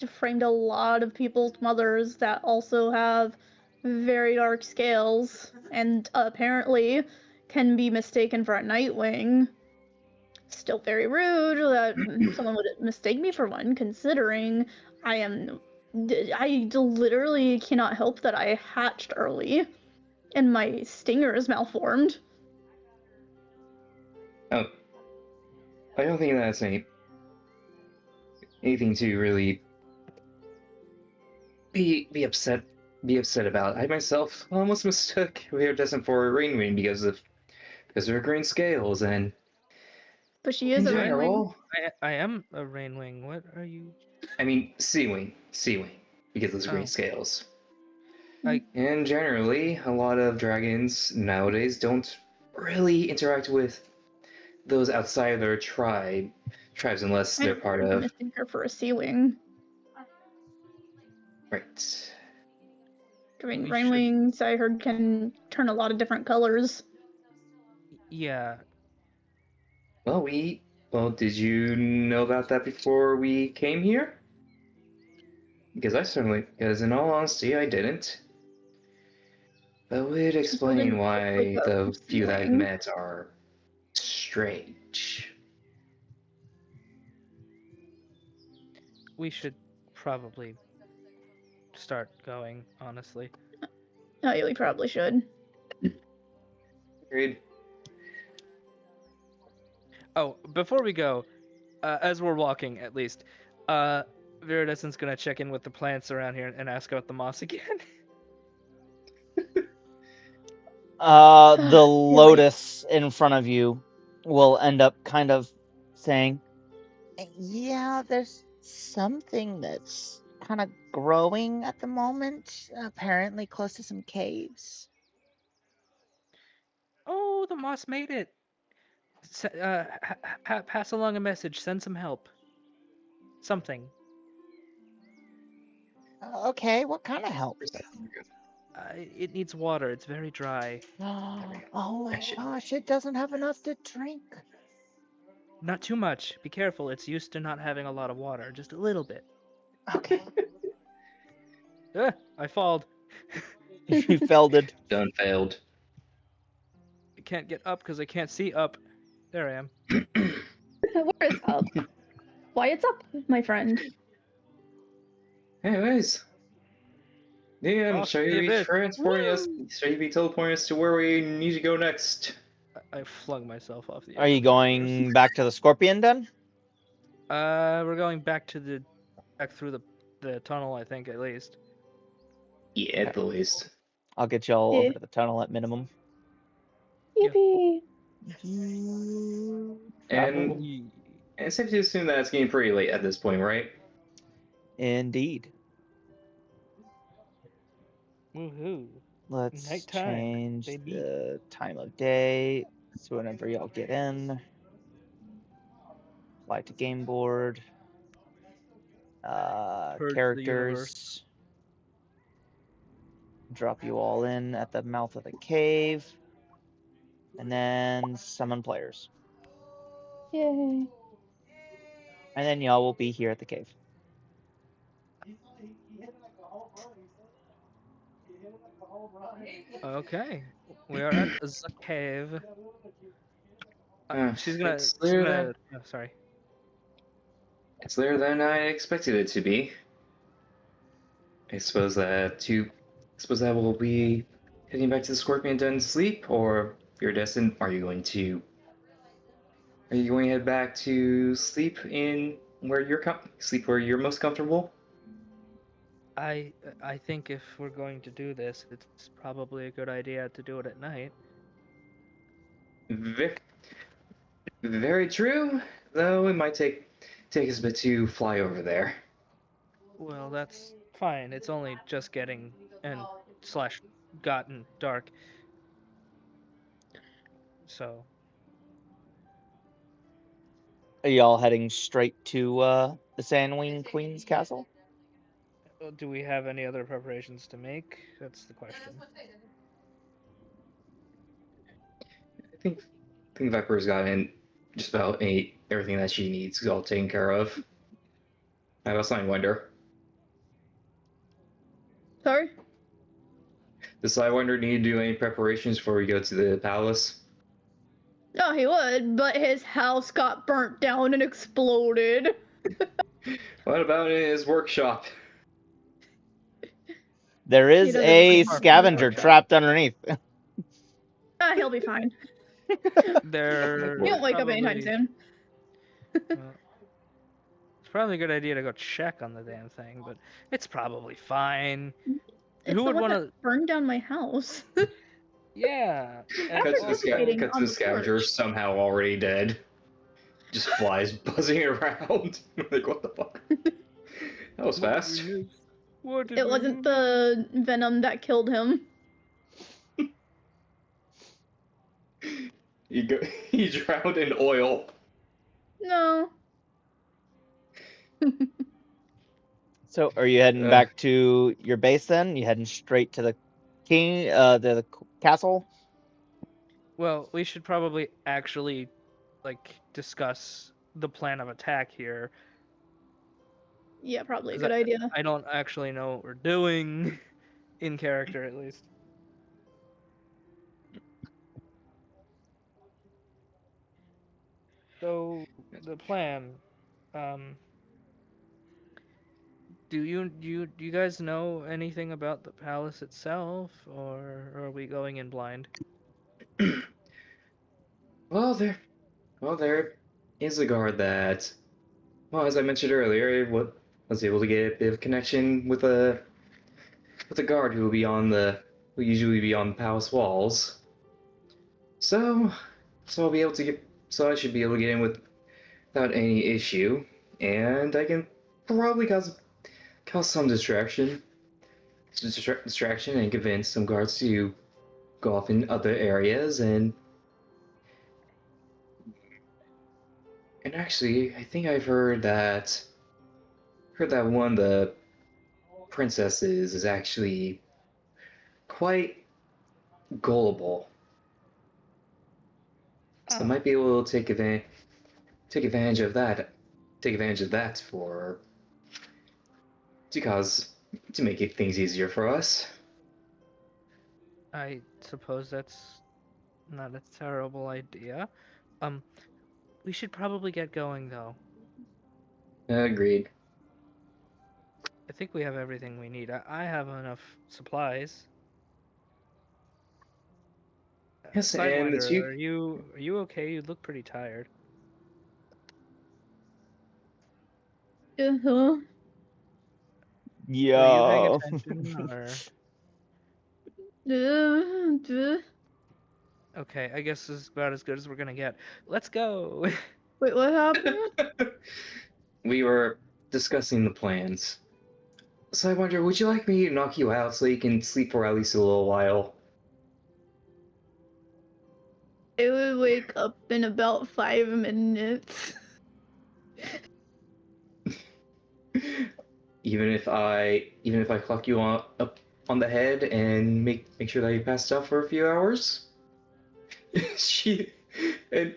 framed a lot of people's mothers that also have very dark scales and apparently can be mistaken for a Nightwing. Still very rude that someone would mistake me for one, considering I literally cannot help that I hatched early and my stinger is malformed. Oh, I don't think that's anything to really be upset about. I myself almost mistook Iridescent for a Rainwing because of her green scales, and But she is in a Rainwing. general, I am a Rainwing. What are you? I mean Seawing, because of those green Oh, scales. I And generally, a lot of dragons nowadays don't really interact with those outside of their tribes unless I they're never part would of. mistake her for a Seawing. Right. I mean, we should. Rainwings, I heard, can turn a lot of different colors. Yeah. Well, did you know about that before we came here? Because in all honesty, I didn't. That would She still explain didn't look like why a the few that I've Seawing. met are strange. We should probably start going, honestly. Oh, yeah, we probably should. Agreed. Oh, before we go, as we're walking, at least, Viridescent's gonna check in with the plants around here and ask about the moss again. The Boy. lotus in front of you will end up kind of saying, "Yeah, there's something that's kind of growing at the moment, apparently close to some caves." Oh, the moss made it. Pass along a message. Send some help. Something. Okay, what kind of help? It needs water. It's very dry. Oh my Actually, gosh, it doesn't have enough to drink. Not too much. Be careful. It's used to not having a lot of water. Just a little bit. Okay. I falled. You felded. Done failed. I can't get up because I can't see up. There I am. Where is up? Why, it's up, my friend. Anyways, DM, Off shall the you be abyss. transporting us? Woo! Shall you be teleporting us to where we need to go next? I flung myself off the. Are you elevator. going back to the Scorpion Den? We're going back through the tunnel, I think, at least. Yeah, at the least. I'll get y'all Yeah. over to the tunnel at minimum. Yeah. Yippee! Travel. And it's safe to assume that it's getting pretty late at this point, right? Indeed. Woohoo! Let's Nighttime, change baby. the time of day so whenever y'all get in. Apply to game board. Purge the Characters. Drop you all in at the mouth of the cave. And then summon players. Yay. And then y'all will be here at the cave. Okay, we are at the cave. She's gonna. It's later Oh, sorry. It's later than I expected it to be. I suppose that we'll be heading back to the Scorpion Den to sleep, or you're destined. Are you going to head back to sleep in where sleep where you're most comfortable? I think if we're going to do this, it's probably a good idea to do it at night. Very, very true. Though it might take us a bit to fly over there. Well, that's fine. It's only just getting and slash gotten dark. So Are y'all heading straight to the Sandwing Queen's castle? do we have any other preparations to make? That's the question. I think Viper's gotten just about everything that she needs all taken care of. How about Sidewinder? Sorry? Does Sidewinder need to do any preparations before we go to the palace? No, he would, but his house got burnt down and exploded. What about in his workshop? There is doesn't a really park in the scavenger workshop. trapped underneath. He'll be fine. There. He won't wake up anytime soon. It's probably a good idea to go check on the damn thing, but it's probably fine. It's Who the would one want to? that burned down my house. Yeah. and Cut to the, also- Sitting cut to on the the scavenger, porch. somehow already dead. Just flies buzzing around. Like, what the fuck? That was fast. What did It we wasn't do? the venom that killed him. He drowned in oil. No. So are you heading back to your base then? You heading straight to the the castle? Well, we should probably actually discuss the plan of attack here. Yeah, probably a 'Cause good idea. I don't actually know what we're doing in character, at least. So the plan, do you guys know anything about the palace itself, or are we going in blind? Well, there is a guard that, well, as I mentioned earlier, was able to get a bit of connection with a guard who will usually be on the palace walls. So I'll be able to I should be able to get in without any issue, and I can probably cause some distraction, and convince some guards to go off in other areas and actually, I think I've heard that one of the princesses is actually quite gullible. So I might be able to take advantage of that for to cause to make things easier for us. I suppose that's not a terrible idea. We should probably get going though. Agreed. I think we have everything we need. I have enough supplies. Yes, and it's Sidewinder, you. are you okay? You look pretty tired. Uh-huh. Were you paying Yeah. attention or? Okay, I guess this is about as good as we're gonna get. Let's go. Wait, what happened? We were discussing the plans. So I wonder, would you like me to knock you out so you can sleep for at least a little while? I would wake up in about 5 minutes. Even if I clock you up on the head and make sure that you passed out for a few hours? she and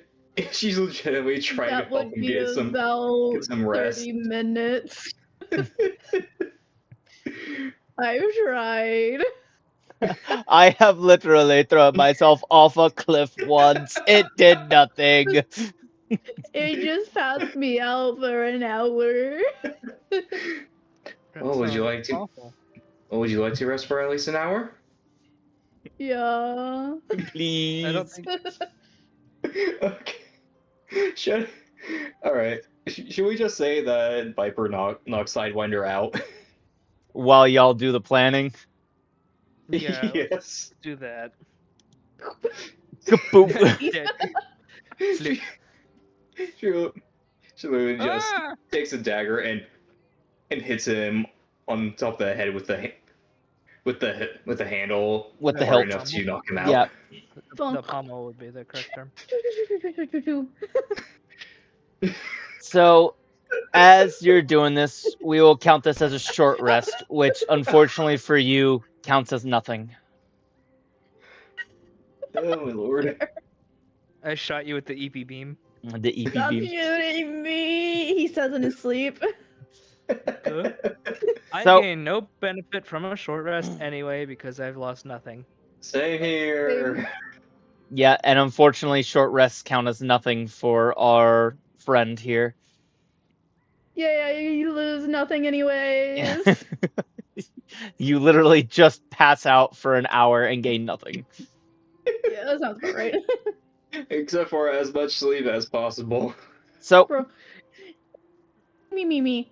she's legitimately trying That to help would him be get about some rest. 30 minutes. I've tried. I have literally thrown myself off a cliff once. It did nothing. It just passed me out for an hour. That Oh, would you sounds like to? awful. Oh, would you like to rest for at least an hour? Yeah. Please. I don't think Okay. Should all right. Should we just say that Viper knocks Sidewinder out? While y'all do the planning. yeah, let's Yes. do that. Kaboom. Dead. She, she literally just Ah! takes a dagger and hits him on top of the head with the handle With the hard hilt. enough to knock him out. Yeah. The Bonk. pommel would be the correct term. So, as you're doing this, we will count this as a short rest, which unfortunately for you counts as nothing. Oh my lord. I shot you with the EP beam. The EP Stop beam. shooting me! He says in his sleep. I So- gain no benefit from a short rest anyway because I've lost nothing. Same here. Yeah, and unfortunately, short rests count as nothing for our friend here. Yeah, you lose nothing anyways. You literally just pass out for an hour and gain nothing. Yeah, that sounds about right. Except for as much sleep as possible. So, Bro. Me.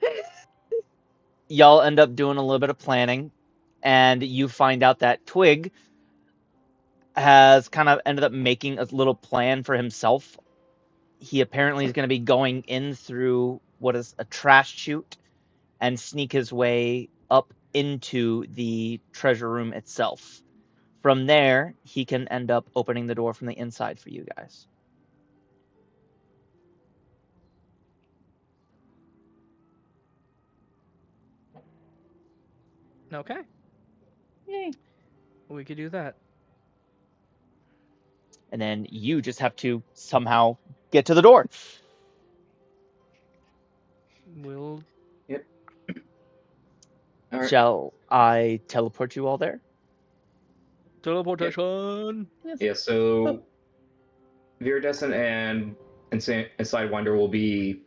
y'all end up doing a little bit of planning, and you find out that Twig has kind of ended up making a little plan for himself. He apparently is going to be going in through what is a trash chute and sneak his way up into the treasure room itself. From there, he can end up opening the door from the inside for you guys. Okay, Yay. we could do that. And then you just have to somehow get to the door. We'll. All right. Shall I teleport you all there? Teleportation! Yeah, so Viridescent and Sidewinder will be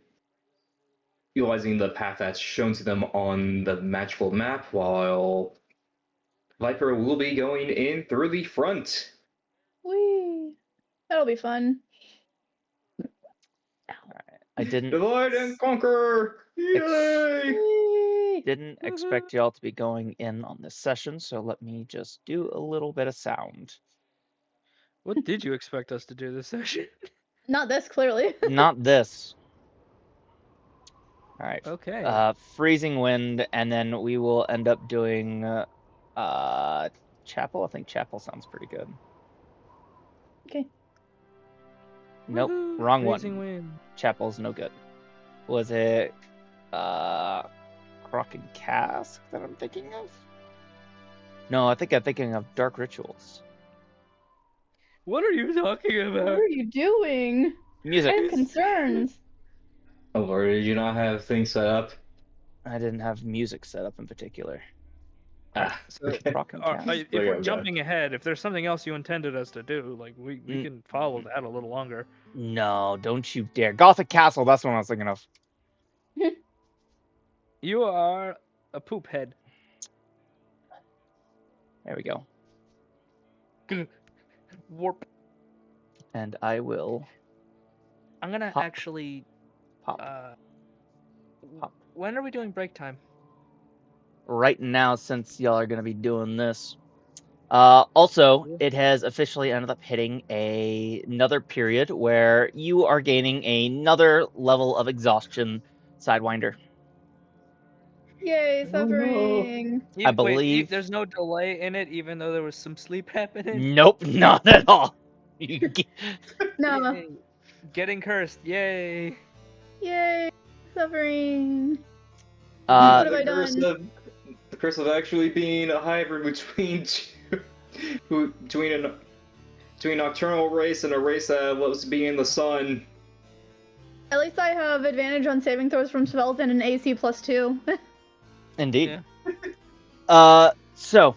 utilizing the path that's shown to them on the magical map, while Viper will be going in through the front. Whee. That'll be fun. I didn't Divide and conquer! Yay! Yay. didn't expect y'all to be going in on this session, so let me just do a little bit of sound. What did you expect us to do this session? Not this, clearly. Not this. All right. Okay. Freezing wind, and then we will end up doing chapel. I think chapel sounds pretty good. Okay. Nope, Woohoo, wrong freezing one. wind. Chapel's no good. Was it Crock and Cask that I'm thinking of? No, I think I'm thinking of Dark Rituals. What are you talking What about? are you doing? Music. I have concerns. Oh lord, did you not have things set up? I didn't have music set up in particular. So, Okay. Rockin' if cat. Look we're at jumping ahead, if there's something else you intended us to do, like we Mm. can follow that a little longer. No, don't you dare. Gothic Castle, that's what I was thinking of. You are a poop head. There we go. Warp. And I will I'm gonna Pop. actually. pop. Pop. When are we doing break time? Right now, since y'all are going to be doing this. Also, Yeah. it has officially ended up hitting another period where you are gaining another level of exhaustion, Sidewinder. Yay, Oh, no. suffering. I believe. There's no delay in it, even though there was some sleep happening. Nope, not at all. No. Yay. Getting cursed. Yay. Yay, suffering. Uh, What have I done? The curse of actually being a hybrid between between a nocturnal race and a race that loves being in the sun. At least I have advantage on saving throws from spells and an AC +2. Indeed. Yeah. So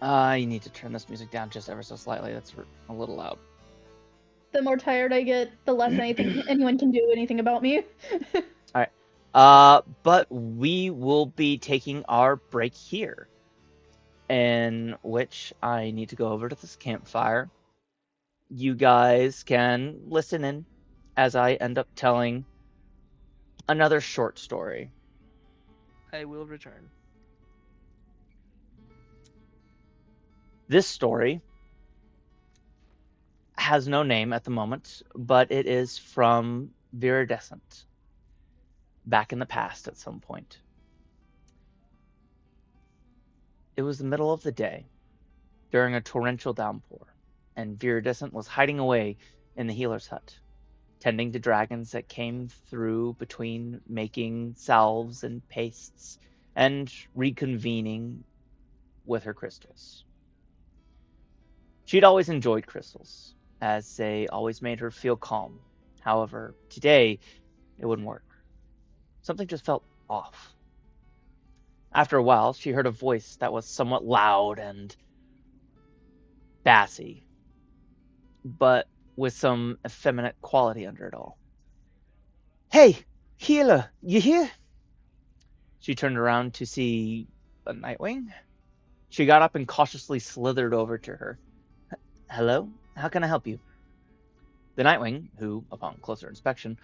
I need to turn this music down just ever so slightly. That's a little loud. The more tired I get, the less anyone can do anything about me. But we will be taking our break here, in which I need to go over to this campfire. You guys can listen in as I end up telling another short story. I will return. This story has no name at the moment, but it is from Viridescent, back in the past at some point. It was the middle of the day, during a torrential downpour, and Viridescent was hiding away in the healer's hut, tending to dragons that came through between making salves and pastes and reconvening with her crystals. She'd always enjoyed crystals, as they always made her feel calm. However, today, it wouldn't work. Something just felt off. After a while, she heard a voice that was somewhat loud and bassy, but with some effeminate quality under it all. "Hey, healer, you here?" She turned around to see a Nightwing. She got up and cautiously slithered over to her. "Hello? How can I help you?" The Nightwing, who, upon closer inspection,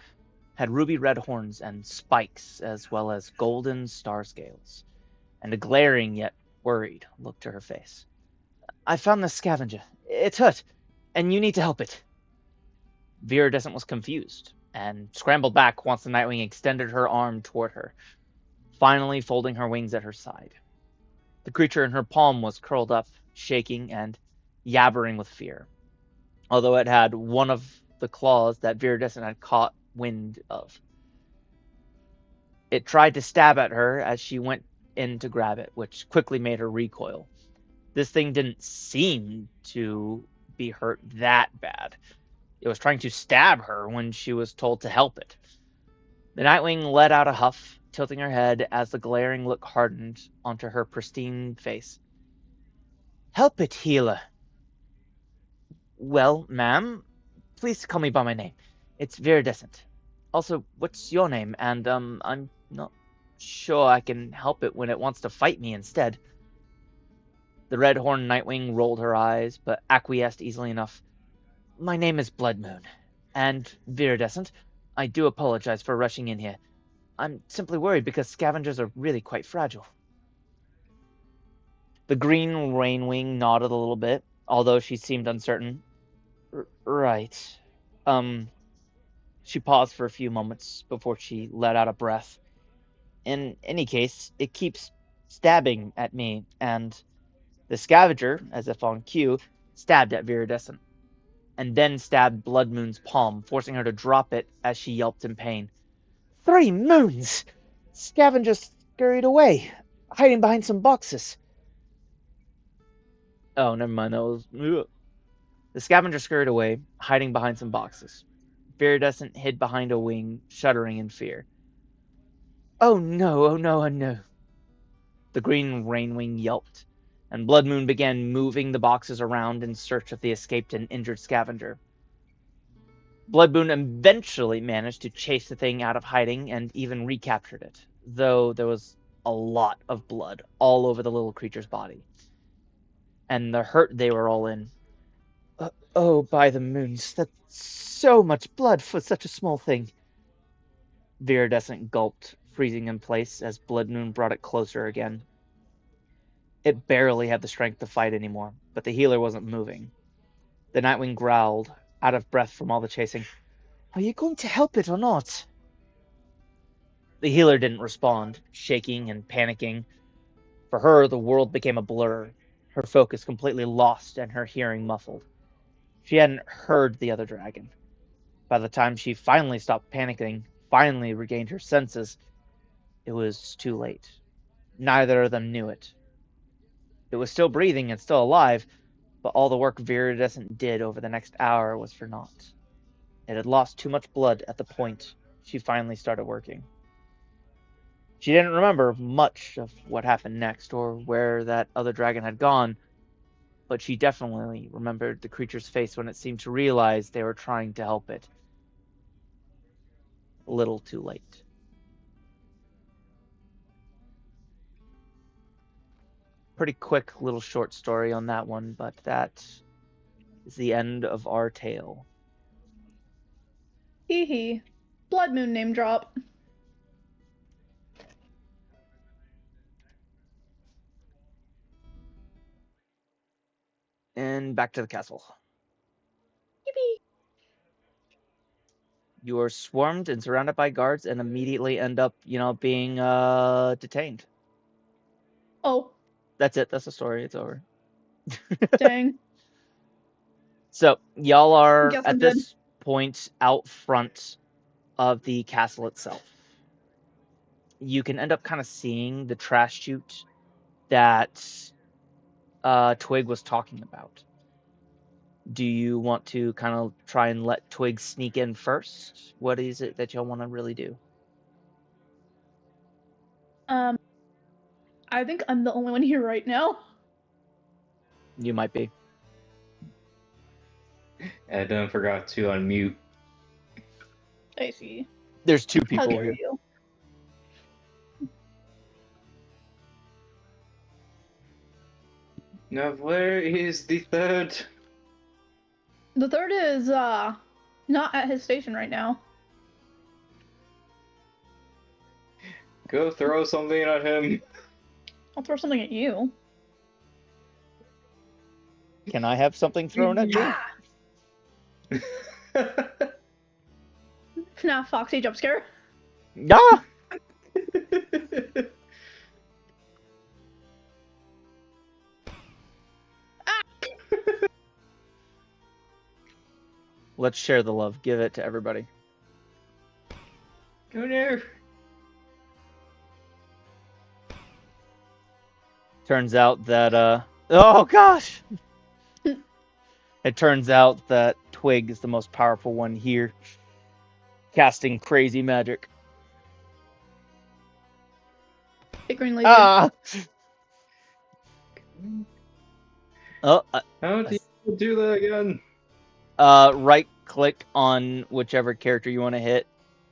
had ruby red horns and spikes, as well as golden star scales, and a glaring yet worried look to her face. "I found this scavenger. It's hurt, and you need to help it." Viridescent was confused, and scrambled back once the Nightwing extended her arm toward her, finally folding her wings at her side. The creature in her palm was curled up, shaking and yabbering with fear, although it had one of the claws that Viridescent had caught wind of. It tried to stab at her as she went in to grab it, which quickly made her recoil. This thing didn't seem to be hurt that bad. It was trying to stab her when she was told to help it. The Nightwing let out a huff, tilting her head as the glaring look hardened onto her pristine face. "Help it, healer." "Well, ma'am, please call me by my name. It's Viridescent. Also, what's your name? And, I'm not sure I can help it when it wants to fight me instead." The red-horned Nightwing rolled her eyes, but acquiesced easily enough. "My name is Bloodmoon. And, Viridescent, I do apologize for rushing in here. I'm simply worried because scavengers are really quite fragile." The green Rainwing nodded a little bit, although she seemed uncertain. Right. She paused for a few moments before she let out a breath. "In any case, it keeps stabbing at me, and..." The scavenger, as if on cue, stabbed at Viridescent, and then stabbed Bloodmoon's palm, forcing her to drop it as she yelped in pain. "3 moons! Scavenger scurried away, hiding behind some boxes." Oh, never mind. That was... The scavenger scurried away, hiding behind some boxes. Viridescent hid behind a wing, shuddering in fear. "Oh no, oh no, oh no." The green rainwing yelped, and Blood Moon began moving the boxes around in search of the escaped and injured scavenger. Blood Moon eventually managed to chase the thing out of hiding and even recaptured it, though there was a lot of blood all over the little creature's body. And the hurt they were all in. Oh, by the moons, that's so much blood for such a small thing. Viridescent gulped, freezing in place as Blood Moon brought it closer again. It barely had the strength to fight anymore, but the healer wasn't moving. The Nightwing growled, out of breath from all the chasing. Are you going to help it or not? The healer didn't respond, shaking and panicking. For her, the world became a blur, her focus completely lost and her hearing muffled. She hadn't heard the other dragon. By the time she finally stopped panicking, finally regained her senses, it was too late. Neither of them knew it. It was still breathing and still alive, but all the work Viridescent did over the next hour was for naught. It had lost too much blood at the point she finally started working. She didn't remember much of what happened next or where that other dragon had gone, but she definitely remembered the creature's face when it seemed to realize they were trying to help it. A little too late. Pretty quick little short story on that one, but that is the end of our tale. Hee hee. Blood Moon name drop. And back to the castle. Yippee. You are swarmed and surrounded by guards and immediately end up, being detained. Oh, That's it. That's the story. It's over. dang. So, y'all are Guess at I'm dead. this point out front of the castle itself. You can end up kind of seeing the trash chute that Twig was talking about. Do you want to kind of try and let Twig sneak in first? What is it that y'all want to really do? I think I'm the only one here right now. You might be. I then forgot to unmute. I see. There's two How people dare here. you? Now, where is the third? The third is, not at his station right now. Go throw something at him. I'll throw something at you. Can I have something thrown at me? FNAF Foxy jump scare. Ah! Let's share the love. Give it to everybody. Go there. Turns out that, oh gosh! It turns out that Twig is the most powerful one here, casting crazy magic. Big green laser. Ah! Oh, How do you do that again? right click on whichever character you want to hit.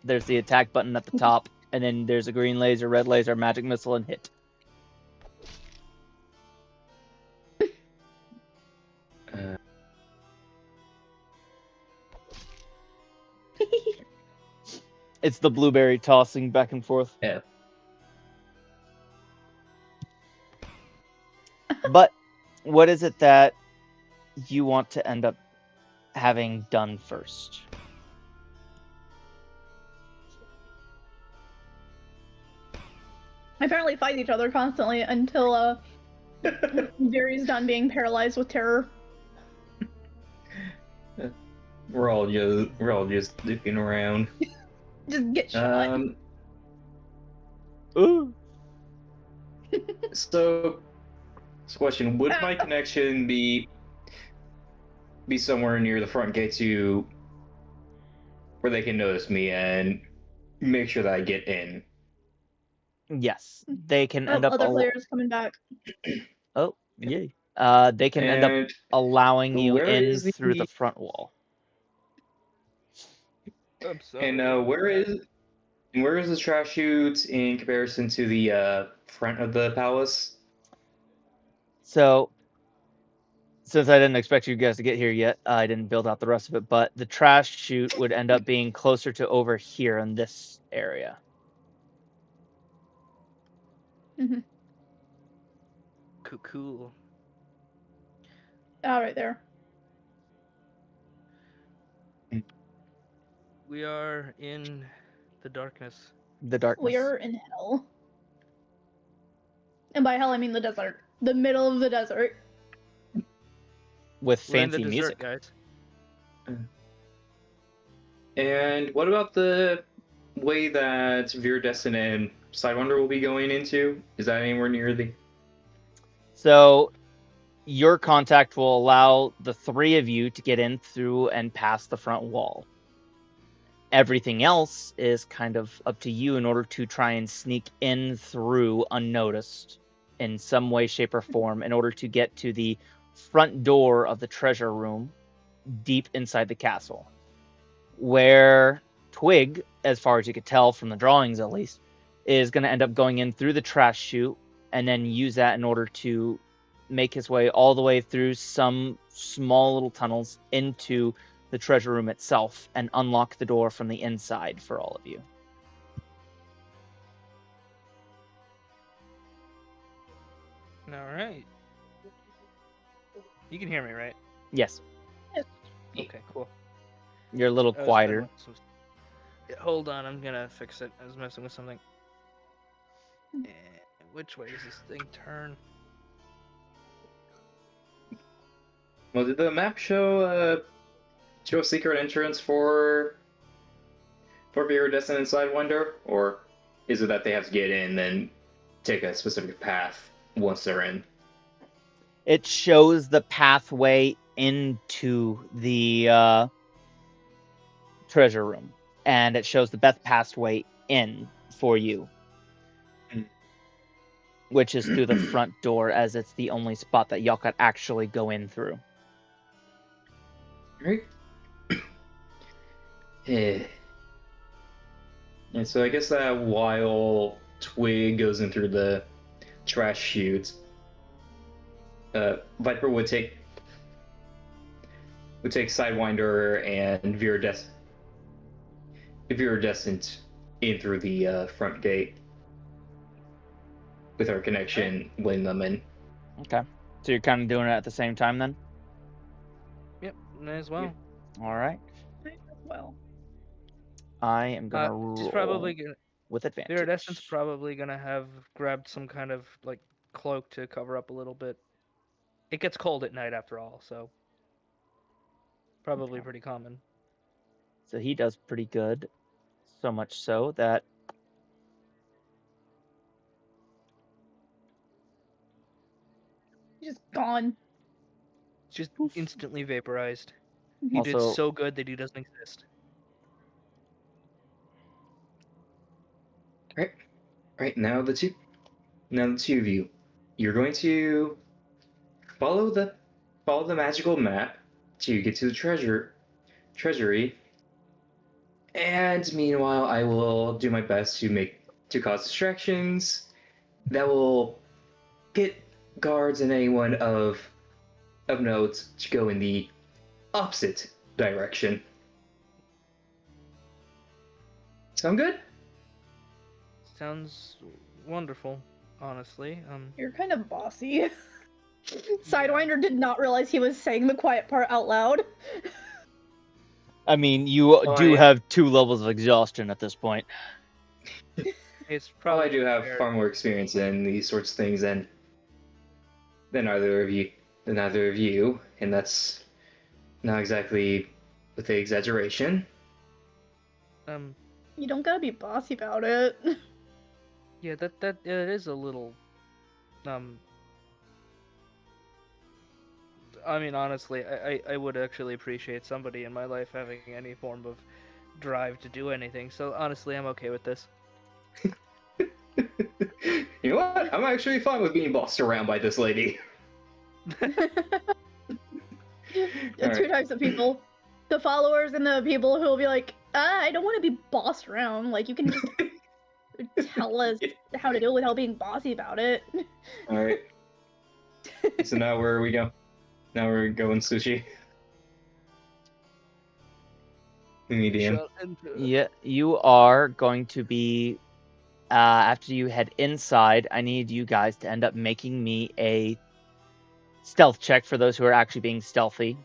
There's the attack button at the top, and then there's a green laser, red laser, magic missile, and hit. It's the blueberry tossing back and forth. Yeah. But what is it that you want to end up having done first? I apparently fight each other constantly until, Gary's done being paralyzed with terror. We're all just looking around. Just get shot. Ooh. So, question: would my connection be somewhere near the front gate to where they can notice me and make sure that I get in? Yes, they can Oh, end up. other players coming back. Oh, yay! They can end up And allowing you where in is through the front wall. I'm sorry. and where is the trash chute in comparison to the front of the palace? So, since I didn't expect you guys to get here yet, I didn't build out the rest of it. But the trash chute would end up being closer to over here in this area. Cool. Oh, right there. We are in the darkness. The darkness. We're in hell. And by hell, I mean the desert. The middle of the desert. With We're in the fancy desert, music. guys. And what about the way that Viridescent and Sidewinder will be going into? Is that anywhere near the... So, your contact will allow the three of you to get in through and past the front wall. Everything else is kind of up to you in order to try and sneak in through unnoticed in some way, shape, or form in order to get to the front door of the treasure room deep inside the castle. Where Twig, as far as you could tell from the drawings at least, is going to end up going in through the trash chute and then use that in order to make his way all the way through some small little tunnels into the treasure room itself and unlock the door from the inside for all of you. All right. You can hear me, right? Yes, Okay, cool. you're a little I was quieter. fiddling with some- Yeah, hold on, I'm gonna fix it. I was messing with something. Which way does this thing turn? Well, did the map show a secret entrance for Viridescent and Sidewinder? Or is it that they have to get in and take a specific path once they're in? It shows the pathway into the treasure room, and it shows the best pathway in for you, which is through the front door, as it's the only spot that y'all could actually go in through. Right. And so I guess that while Twig goes in through the trash chute, Viper would take Sidewinder and Viridescent in through the front gate with our connection letting them in. Okay, so you're kind of doing it at the same time then? Yep, may as well. All right. Well, I am going to roll She's probably gonna. with advantage. Viridescent's probably gonna have grabbed some kind of like cloak to cover up a little bit. It gets cold at night after all, so probably pretty common. So he does pretty good. So much so that he's just gone. Just instantly vaporized. He also did so good that he doesn't exist. Right now, the two of you, you're going to follow the magical map to get to the treasury, and meanwhile, I will do my best to cause distractions that will get guards and anyone of note to go in the opposite direction. Sound good? Sounds wonderful, honestly. You're kind of bossy. Sidewinder did not realize he was saying the quiet part out loud. I mean, you do I- have 2 levels of exhaustion at this point. It's Well, probably. I do have fair. far more experience in these sorts of things than either of you, and that's not exactly with the exaggeration. You don't gotta be bossy about it. Yeah, that it is a little. I mean, honestly, I would actually appreciate somebody in my life having any form of drive to do anything. So honestly, I'm okay with this. You know what? I'm actually fine with being bossed around by this lady. Two types of people: the followers and the people who will be like, I don't want to be bossed around. Like, you can just tell us how to deal without being bossy about it. All right. So now where we go? Now we're going sushi. Medium. Shut into it. Yeah, you are going to be. After you head inside, I need you guys to end up making me a stealth check for those who are actually being stealthy,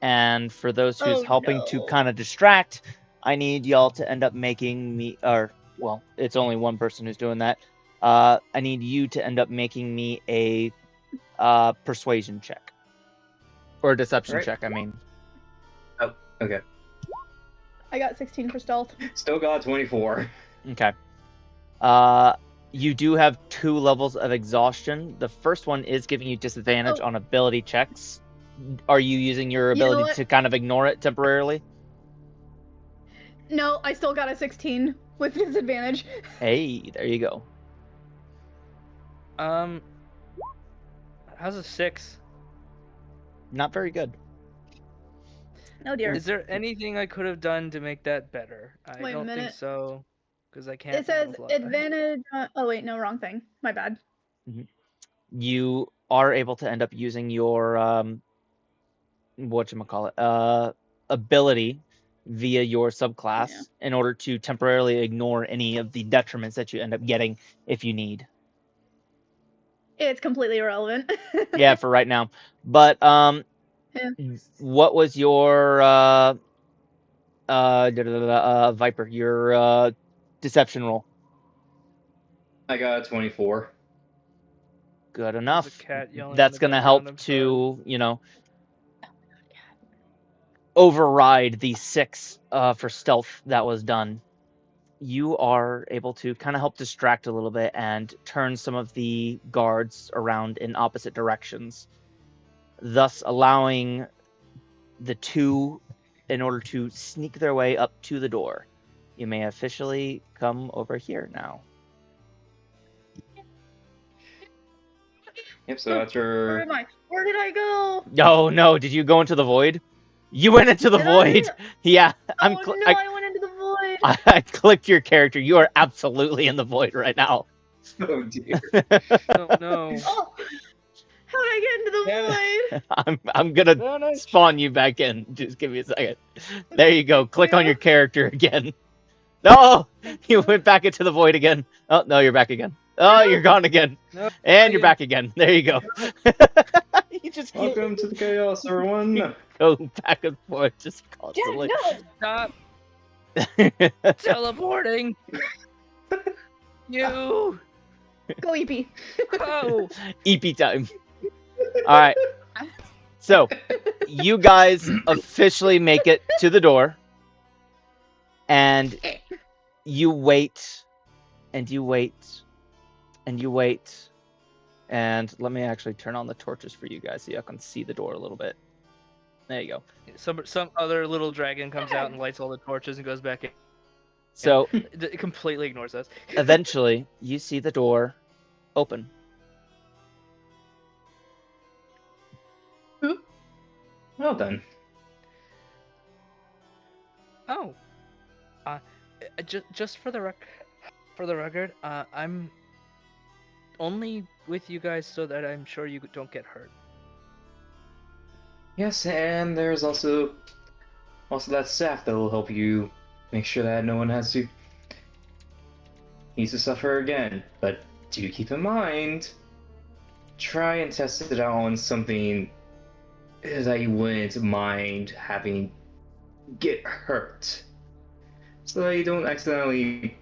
and for those who's Oh, helping to no. kind of distract, I need y'all to end up making me, or well, it's only one person who's doing that. I need you to end up making me a persuasion check or a deception Right. check. I mean, Oh, okay. I got 16 for stealth. Still got 24. okay. You do have 2 levels of exhaustion. The first one is giving you disadvantage on ability checks. Are you using your You know ability what? to kind of ignore it temporarily? No, I still got a 16 with disadvantage. Hey, there you go. How's a 6? Not very good. Oh dear. Is there anything I could have done to make that better? I Wait a don't think minute. so, because I can't. It says modify. advantage. Oh wait, no, wrong thing. My bad. You are able to end up using your whatchamacallit, ability via your subclass in order to temporarily ignore any of the detriments that you end up getting if you need. It's completely irrelevant. Yeah, for right now. But Yeah. what was your Viper, your deception roll? I got 24. Good There's a enough. cat yelling in That's the gonna background, help I'm sorry. to, override the 6 for stealth that was done. You are able to kind of help distract a little bit and turn some of the guards around in opposite directions, thus allowing the 2 in order to sneak their way up to the door. You may officially come over here now. Yep, so that's Where your... am I? Where did I go? Oh no, did you go into the void? You went into the Did void. I? Yeah, Oh no, I went into the void. I clicked your character. You are absolutely in the void right now. Oh dear. Oh no. Oh, how did I get into the void? I'm gonna No, no. spawn you back in. Just give me a second. There you go. Click on Yeah. your character again. No, you went back into the void again. Oh no, you're back again. Oh, you're gone again. No, And you're back again. There you go. You just keep Welcome to the chaos, everyone. going back and forth just Dad, constantly. no. Stop teleporting. You. Go EP. Oh. EP time. All right. So, you guys officially make it to the door, and you wait, and you wait, and you wait, and let me actually turn on the torches for you guys so you can see the door a little bit. There you go. Some other little dragon comes out and lights all the torches and goes back in. So, It completely ignores us. eventually, you see the door open. Well done. Oh. Just for the record, I'm only with you guys so that I'm sure you don't get hurt. Yes, and there's also that staff that will help you make sure that no one needs to suffer again. But do keep in mind, try and test it out on something that you wouldn't mind having get hurt, so that you don't accidentally,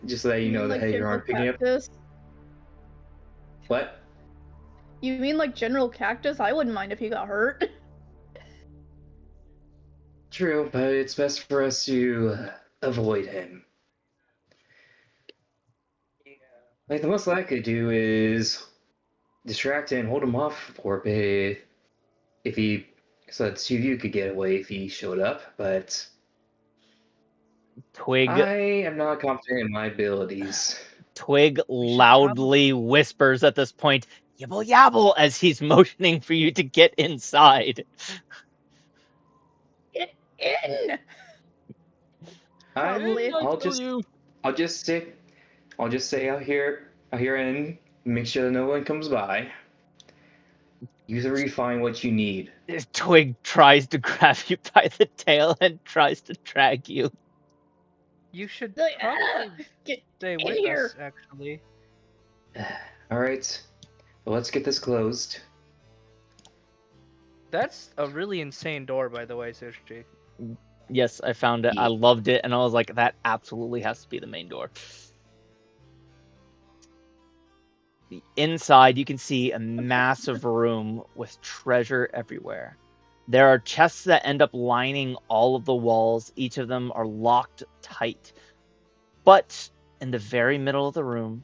just so that you know that hey, you aren't picking up. What? You mean like General Cactus? I wouldn't mind if he got hurt. True, but it's best for us to avoid him. Like, the most I could do is distract him, hold him off for a bit, if he, so that two of you could get away if he showed up, but Twig. I am not confident in my abilities. Twig loudly whispers at this point, "Yibble yabble," as he's motioning for you to get inside. Get in! I, Probably. I'll just stay out here and make sure that no one comes by. You three find what you need. Twig tries to grab you by the tail and tries to drag you. You should Like, probably get stay in with here. us, actually. All right, well, let's get this closed. That's a really insane door, by the way, Sushi. Yes, I found it. I Yeah. loved it, and I was like, that absolutely has to be the main door. Inside, you can see a massive room with treasure everywhere. There are chests that end up lining all of the walls. Each of them are locked tight. But in the very middle of the room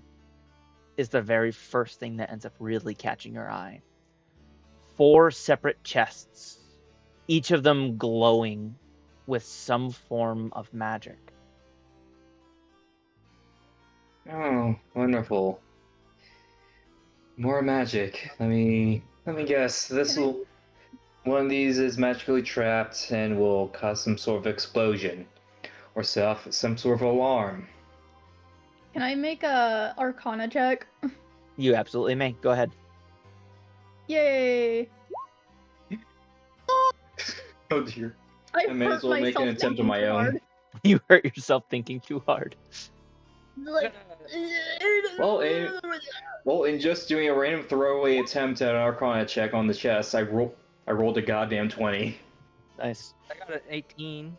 is the very first thing that ends up really catching your eye. 4 separate chests, each of them glowing with some form of magic. Oh, wonderful. More magic. Let me guess. One of these is magically trapped and will cause some sort of explosion or set off some sort of alarm. Can I make a Arcana check? You absolutely may. Go ahead. Yay! Oh dear. I I may as hurt well make an myself attempt on thinking my too own. hard. You hurt yourself thinking too hard. Like, Well, in just doing a random throwaway attempt at an Arcana check on the chest, I rolled a goddamn 20. Nice. I got an 18.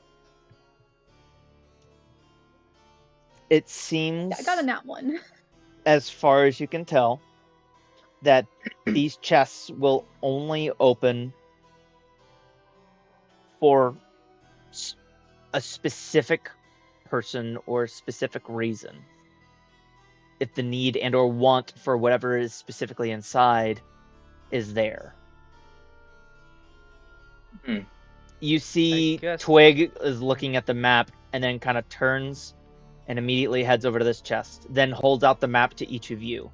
It seems, I got a nat 1. as far as you can tell, that these chests will only open for a specific person or specific reason. If the need and or want for whatever is specifically inside is there. Hmm. You see guess- Twig is looking at the map and then kind of turns and immediately heads over to this chest, then holds out the map to each of you.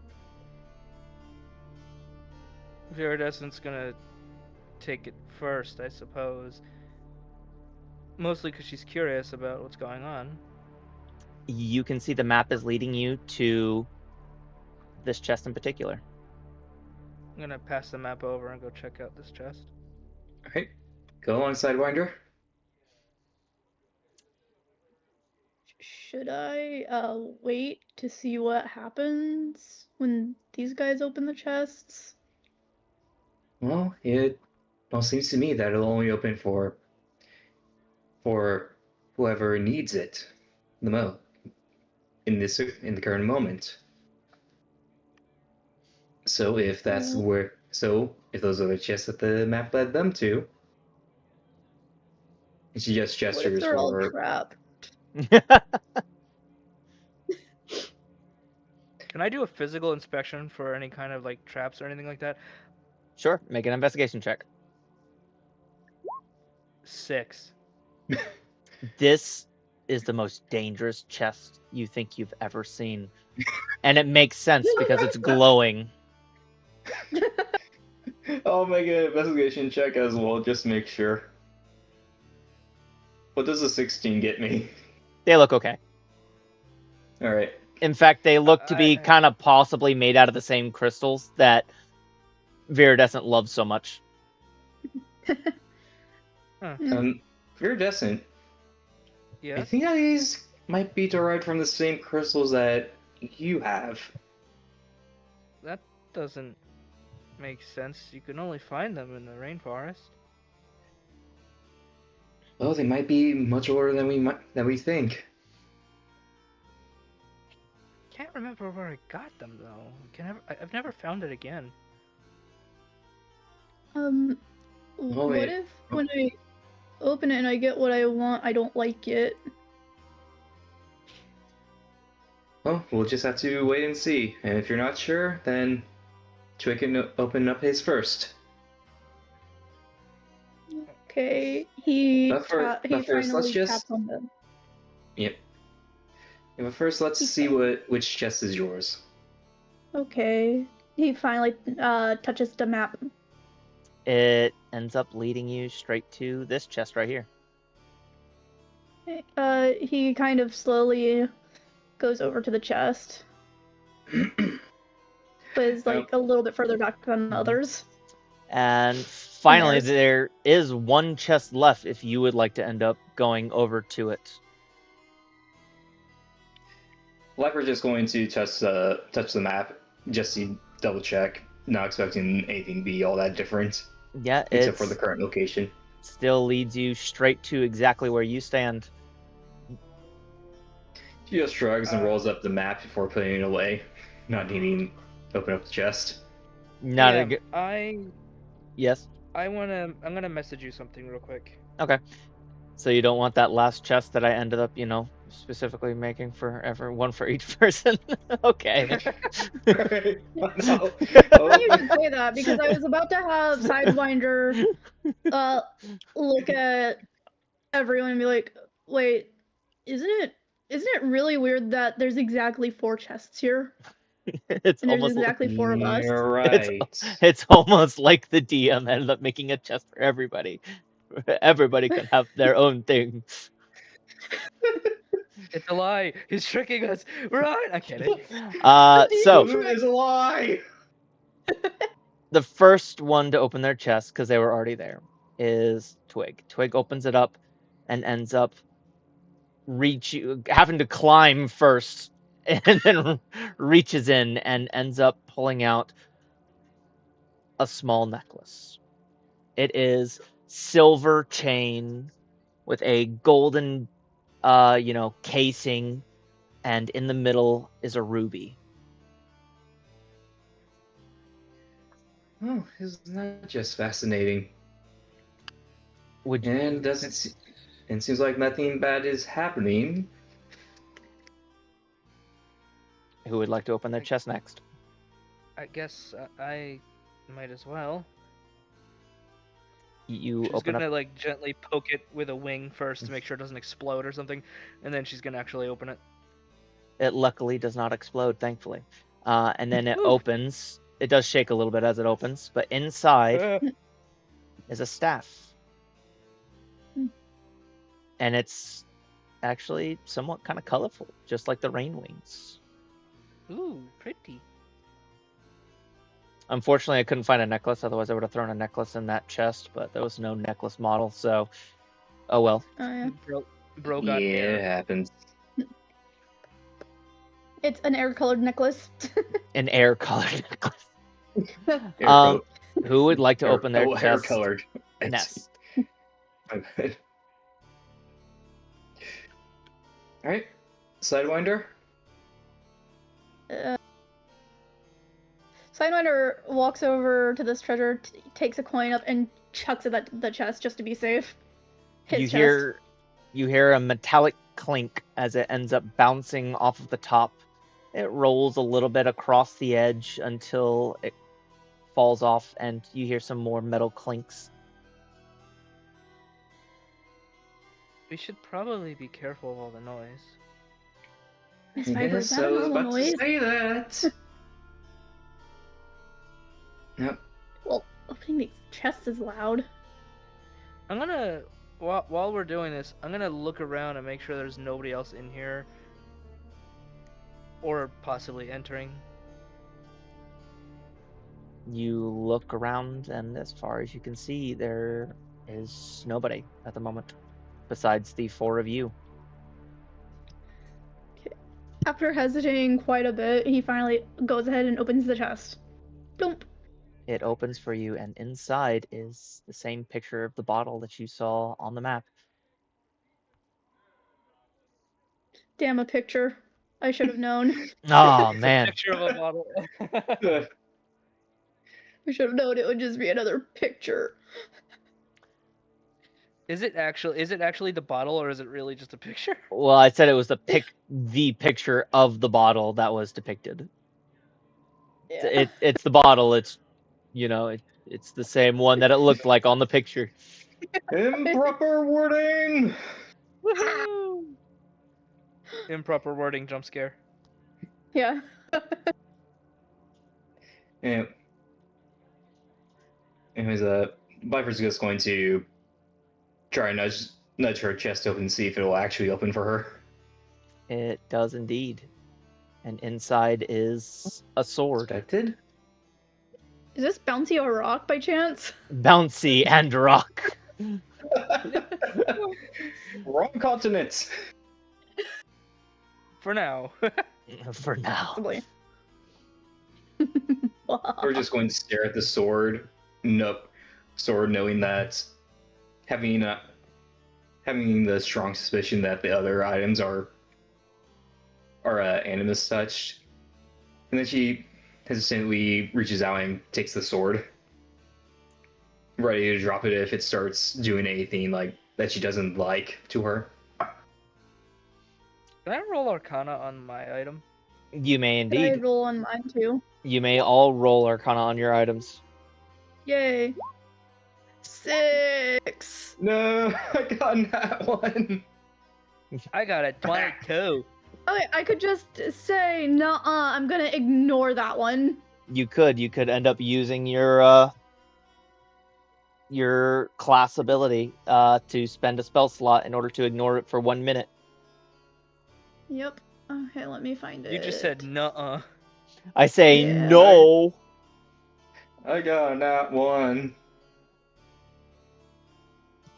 Viridescent's gonna take it first, I suppose. Mostly because she's curious about what's going on. You can see the map is leading you to this chest in particular. I'm gonna pass the map over and go check out this chest. Alright. Go on, Sidewinder. Should I wait to see what happens when these guys open the chests? Well, it seems to me that it'll only open for whoever needs it the most in the current moment. So if that's if those are the chests that the map led them to, she just What if gestures they're all for. trapped? Can I do a physical inspection for any kind of like traps or anything like that? Sure, make an investigation check. 6. This is the most dangerous chest you think you've ever seen. And it makes sense because it's glowing. I'll make an investigation check as well, just to make sure. What does a 16 get me? They look okay. Alright. In fact, they look to be kind of possibly made out of the same crystals that Viridescent loves so much. Viridescent, Yeah. I think that these might be derived from the same crystals that you have. That doesn't make sense. You can only find them in the rainforest. Well, they might be much older than we think. Can't remember where I got them though. I've never found it again. What if when I open it and I get what I want, I don't like it? Well, we'll just have to wait and see. And if you're not sure, then Twig can open up his first. Okay, he But first, let's finally just. taps on the. Yep. Yeah, but first, let's see which chest is yours. Okay. He finally touches the map. It ends up leading you straight to this chest right here. He kind of slowly goes over to the chest, but is like a little bit further back than the others. And finally, theirs. there is one chest left if you would like to end up going over to it. Like we're just going to touch the map just to double check. Not expecting anything to be all that different, Yeah, except for the it current location. still leads you straight to exactly where you stand. She just shrugs and rolls up the map before putting it away, not needing to open up the chest. Not yeah, a good. Yes. I'm gonna message you something real quick. Okay. So you don't want that last chest that I ended up, specifically making one for each person. Okay. No. You should say that because I was about to have Sidewinder look at everyone and be like, "Wait, isn't it really weird that there's exactly 4 chests here It's and there's almost exactly 4 of us?" You're right. it's almost like the DM ended up making a chest for everybody. Everybody can have their own thing. It's a lie. He's tricking us. Run! I'm kidding. So It is a lie. the first one to open their chest, because they were already there, is Twig. Twig opens it up and ends up having to climb first, and then reaches in and ends up pulling out a small necklace. It is silver chain with a golden, casing, and in the middle is a ruby. Oh, isn't that just fascinating? Would And it seems like nothing bad is happening. Who would like to open their chest next? I guess I might as well. You She's open gonna up. like gently poke it with a wing first to make sure it doesn't explode or something, and then she's gonna actually open it. It luckily does not explode, thankfully. And then it Woo. opens. It does shake a little bit as it opens, but inside is a staff. And it's actually somewhat kind of colorful, just like the rain wings. Ooh, pretty. Unfortunately, I couldn't find a necklace. Otherwise, I would have thrown a necklace in that chest, but there was no necklace model, so oh well. Oh, yeah. Bro got Yeah, air. it happens. It's an air-colored necklace. An air-colored necklace. Air coat. Who would like to open their hair chest colored. next? My bad. All right, Sidewinder. Sidewinder walks over to this treasure, takes a coin up, and chucks it at the chest just to be safe. His chest. You hear a metallic clink as it ends up bouncing off of the top. It rolls a little bit across the edge until it falls off, and you hear some more metal clinks. We should probably be careful of all the noise. Miss Viper, is Yes, that I a was normal about noise? to say that. Yep. Well, opening these chests is loud. I'm gonna while we're doing this, I'm gonna look around and make sure there's nobody else in here, or possibly entering. You look around, and as far as you can see, there is nobody at the moment, besides the 4 of you. After hesitating quite a bit, he finally goes ahead and opens the chest. Plump. It opens for you, and inside is the same picture of the bottle that you saw on the map. Damn, a picture. I should have known. Oh, It's man. a picture of a bottle. I should have known it would just be another picture. Is it actually the bottle, or is it really just a picture? Well, I said it was the picture of the bottle that was depicted. Yeah. It's the bottle. It's it's the same one that it looked like on the picture. Improper wording. Woohoo! Improper wording, jump scare. Yeah. And anyways, Viper's just going to try and nudge her chest open and see if it'll actually open for her. It does indeed. And inside is a sword. Expected? Is this Bouncy or Rock by chance? Bouncy and rock. Wrong continent. For now. For now. Possibly. We're just going to stare at the sword. Nope. Sword, knowing that having the strong suspicion that the other items are animus touched, and then she hesitantly reaches out and takes the sword, ready to drop it if it starts doing anything like that she doesn't like to her. Can I roll Arcana on my item? You may Can I indeed. roll on mine too? You may all roll Arcana on your items. Yay. 6. No, I got that one. I got a 22. Okay, I could just say, nah, I'm gonna ignore that one. You could end up using your class ability to spend a spell slot in order to ignore it for 1 minute. Yep. Okay, let me find it. You just said nuh-uh. I say Yeah. no. I got that one.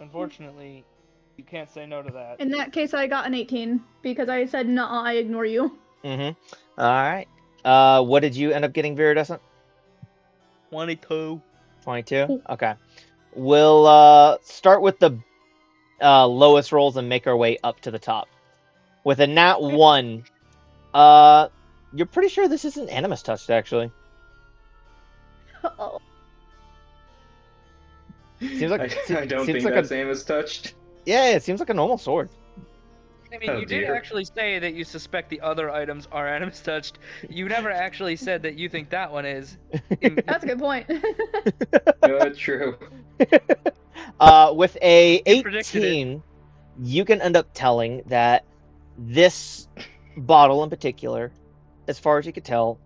Unfortunately, you can't say no to that. In that case, I got an 18 because I said, nah, I ignore you. Mm-hmm. All right. What did you end up getting, Viridescent? 22. 22? Okay. We'll start with the lowest rolls and make our way up to the top. With a nat 1, you're pretty sure this isn't animus touched, actually. Uh-oh. Seems like I don't seems think like that's animus touched. Yeah, it seems like a normal sword. I mean, Oh, you did dear. actually say that you suspect the other items are animus touched. You never actually said that you think that one is. That's a good point. True. With a You predicted it. 18, you can end up telling that this bottle in particular, as far as you could tell,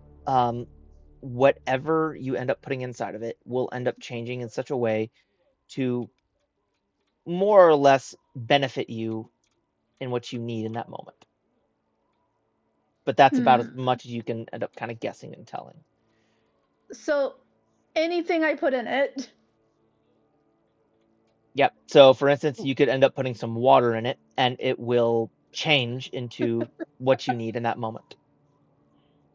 whatever you end up putting inside of it will end up changing in such a way to more or less benefit you in what you need in that moment. But that's about as much as you can end up kind of guessing and telling. So, anything I put in it. Yep. So, for instance, you could end up putting some water in it, and it will change into what you need in that moment.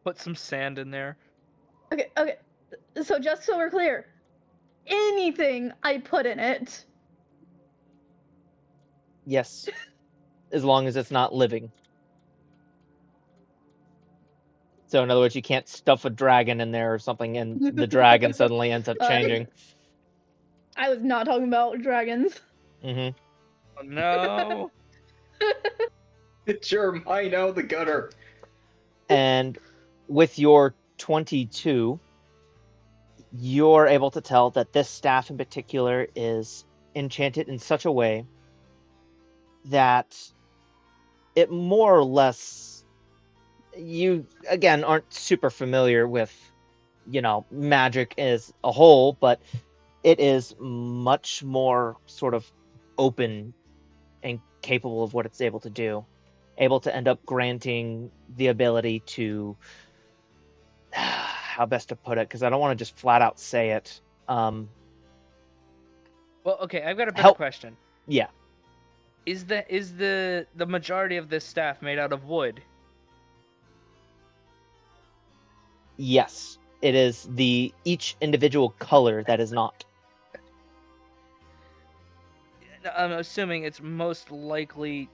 Put some sand in there. Okay. So, just so we're clear, anything I put in it. Yes. As long as it's not living. So, in other words, you can't stuff a dragon in there or something, and the dragon suddenly ends up changing. I was not talking about dragons. Mm-hmm. Oh, no. It's your mind out the gutter. And with your 22, you're able to tell that this staff in particular is enchanted in such a way that it more or less, you again aren't super familiar with, magic as a whole, but it is much more sort of open and capable of what it's able to do. Able to end up granting the ability to, how best to put it, because I don't want to just flat out say it. Well, okay, I've got a better Help. question. Yeah. Is the majority of this staff made out of wood? Yes. It is each individual color that is not. I'm assuming it's most likely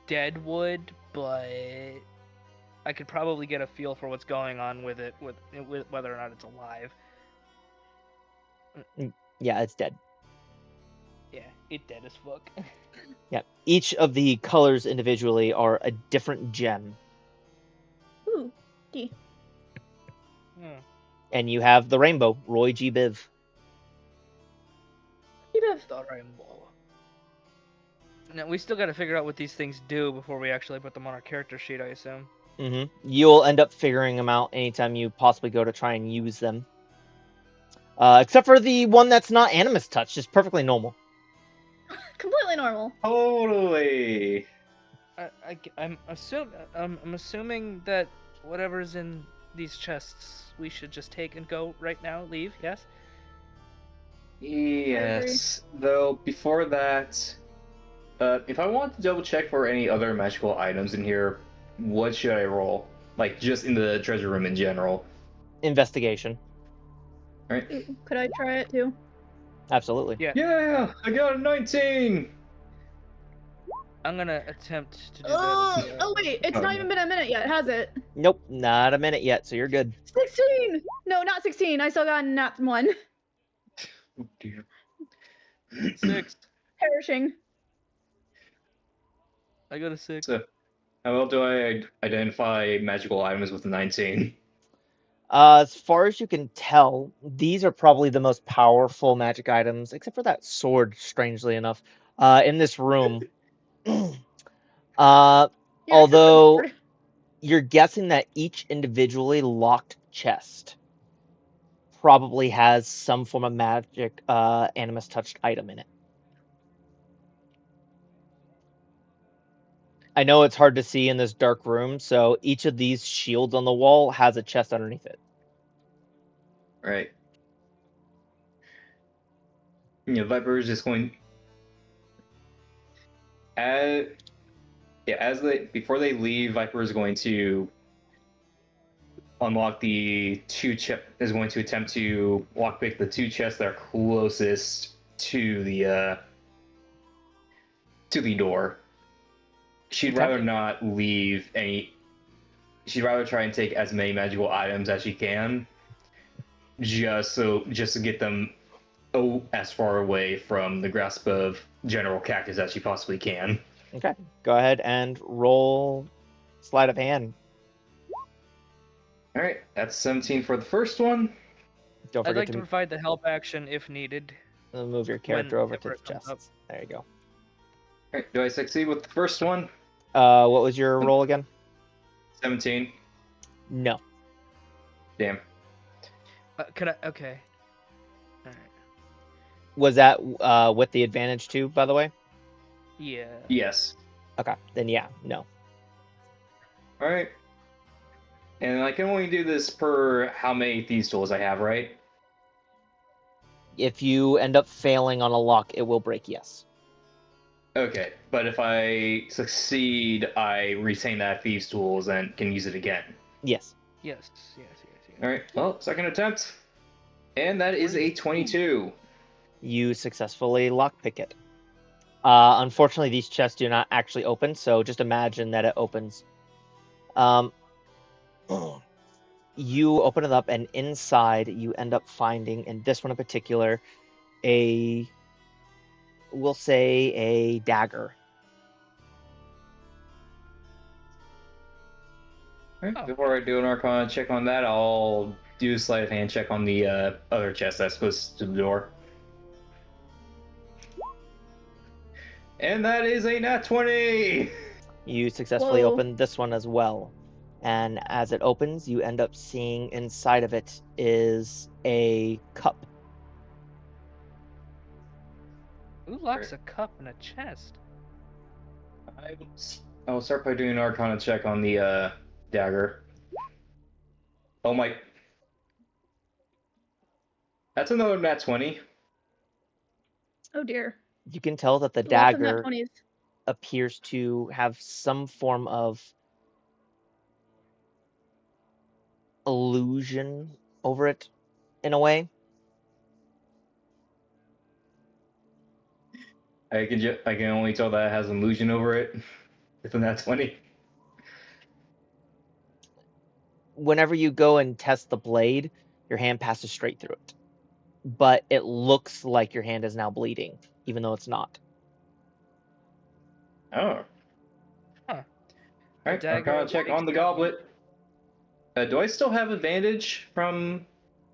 dead wood, but I could probably get a feel for what's going on with it, with whether or not it's alive. Yeah, it's dead. Yeah, it dead as fuck. Yeah. Each of the colors individually are a different gem. Ooh, D. And you have the rainbow, Roy G. Biv. The rainbow. Now, we still got to figure out what these things do before we actually put them on our character sheet, I assume. You'll end up figuring them out anytime you possibly go to try and use them. Except for the one that's not animus touch, just perfectly normal. Completely normal. Totally. I'm assuming that whatever's in these chests we should just take and go right now. Leave, yes? Yes. Though before that, if I want to double check for any other magical items in here, what should I roll? Like just in the treasure room in general. Investigation. Right? Could I try it too? Absolutely. Yeah. Yeah, I got a 19. I'm gonna attempt to do that. Oh wait, it's not even been a minute yet, has it? Nope, not a minute yet, so you're good. 16! No, not 16. I still got a nat 1. Oh dear. 6. Perishing. I got a 6. So, how well do I identify magical items with a 19? As far as you can tell, these are probably the most powerful magic items, except for that sword, strangely enough, in this room. Yeah, Although except you're guessing that each individually locked chest probably has some form of magic animus touched item in it. I know it's hard to see in this dark room, so each of these shields on the wall has a chest underneath it. Right. Viper is just going. Before they leave, Viper is going to unlock the is going to attempt to lockpick the 2 chests that are closest to the door. She'd rather not leave any. She'd rather try and take as many magical items as she can, just to get them as far away from the grasp of General Cactus as she possibly can. Okay, go ahead and roll sleight of hand. All right, that's 17 for the first one. Don't I'd forget like to provide the help action if needed. move your character over to the whenever it comes up. chests. There you go. All right, do I succeed with the first one? What was your roll again? 17. No. Damn. Can I? Okay. Alright. Was that with the advantage too, by the way? Yeah. Yes. Okay, then yeah, no. All right. And I can only do this per how many thieves tools I have, right? If you end up failing on a lock, it will break, yes. Okay, but if I succeed, I retain that thieves tools and can use it again. Yes. Yes. All right. Well, second attempt, and that is a 22. You successfully lockpick it. Unfortunately, these chests do not actually open, so just imagine that it opens. You open it up, and inside you end up finding, in this one in particular, we'll say a dagger. All right. Before I do an Arcana check on that, I'll do a sleight of hand check on the other chest that's close to the door. And that is a nat 20! You successfully Whoa. open this one as well. And as it opens, you end up seeing inside of it is a cup. Who locks a cup in a chest? I will start by doing an Arcana check on the dagger. Oh my. That's another nat 20. Oh dear. You can tell that the Lots of nat dagger 20s. appears to have some form of illusion over it, in a way. I can only tell that it has an illusion over it. It's a nat 20. Whenever you go and test the blade, your hand passes straight through it. But it looks like your hand is now bleeding, even though it's not. Oh. Huh. Alright, Arcana check on the goblet. Do I still have advantage from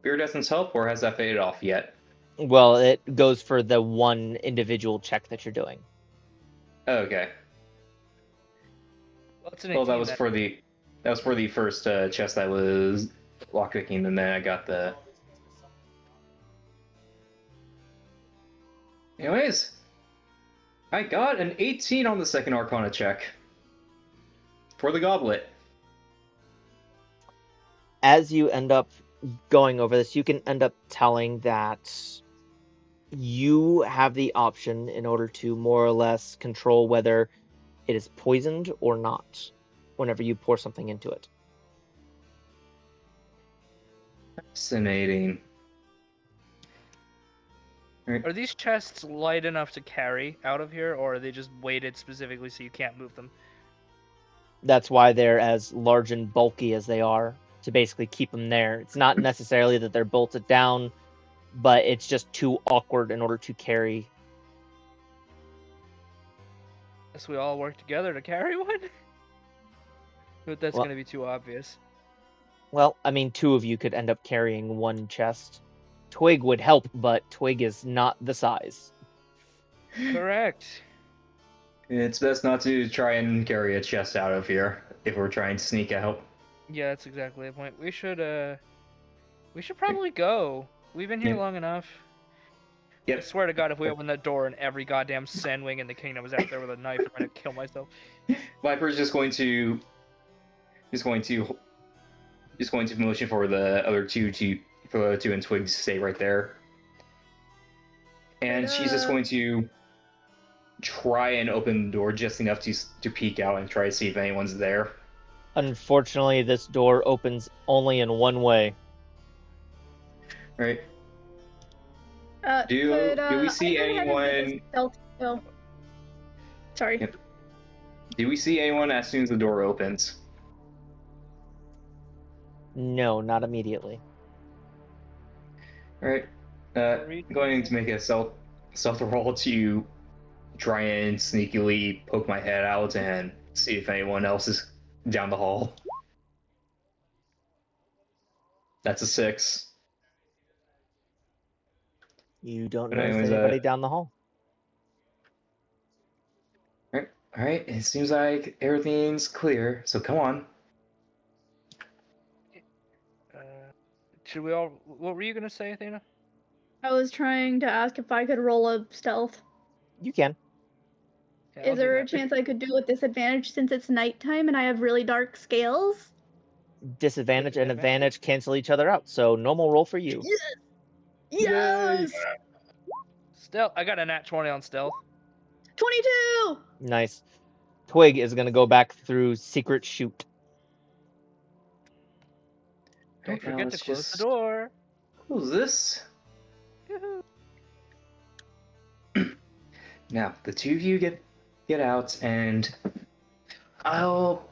Iridescent's help, or has that faded off yet? Well, it goes for the one individual check that you're doing. Okay. Well, it's an Well, 18. that was for the first chest that was lockpicking, and then I got the. Anyways, I got an 18 on the second Arcana check for the goblet. As you end up going over this, you can end up telling that you have the option in order to more or less control whether it is poisoned or not whenever you pour something into it. Fascinating. Are these chests light enough to carry out of here, or are they just weighted specifically so you can't move them? That's why they're as large and bulky as they are, to basically keep them there. It's not necessarily that they're bolted down, but it's just too awkward in order to carry. Guess we all work together to carry one? But that's Well- gonna be too obvious. Well, I mean, two of you could end up carrying one chest. Twig would help, but Twig is not the size. Correct. It's best not to try and carry a chest out of here if we're trying to sneak out. Yeah, that's exactly the point. We should probably go. We've been here Yeah. long enough. I Yep. swear to God, if we open that door and every goddamn Sandwing in the kingdom was out there with a knife, I'm gonna kill myself. Viper's just going to motion for the other two and Twig to stay right there. And she's just going to try and open the door just enough to peek out and try to see if anyone's there. Unfortunately, this door opens only in one way. Right? Could, do we see I go ahead and make a anyone? stealth kill? Sorry. Yep. Do we see anyone as soon as the door opens? No, not immediately. Alright. Going to make a stealth roll to try and sneakily poke my head out and see if anyone else is down the hall. That's a 6. You don't But notice anyways, anybody down the hall. Alright, it seems like everything's clear, so come on. Should we all? What were you gonna say, Athena? I was trying to ask if I could roll a stealth. You can. Yeah, I'll Is do there a that. chance I could do with disadvantage since it's nighttime and I have really dark scales? Disadvantage and advantage cancel each other out, so normal roll for you. Yes! Stealth. I got a nat 20 on stealth. 22! Nice. Twig is going to go back through secret chute. Don't Right, now forget to let's close just the door. close this. Yoo-hoo. Now, the two of you get out, and I'll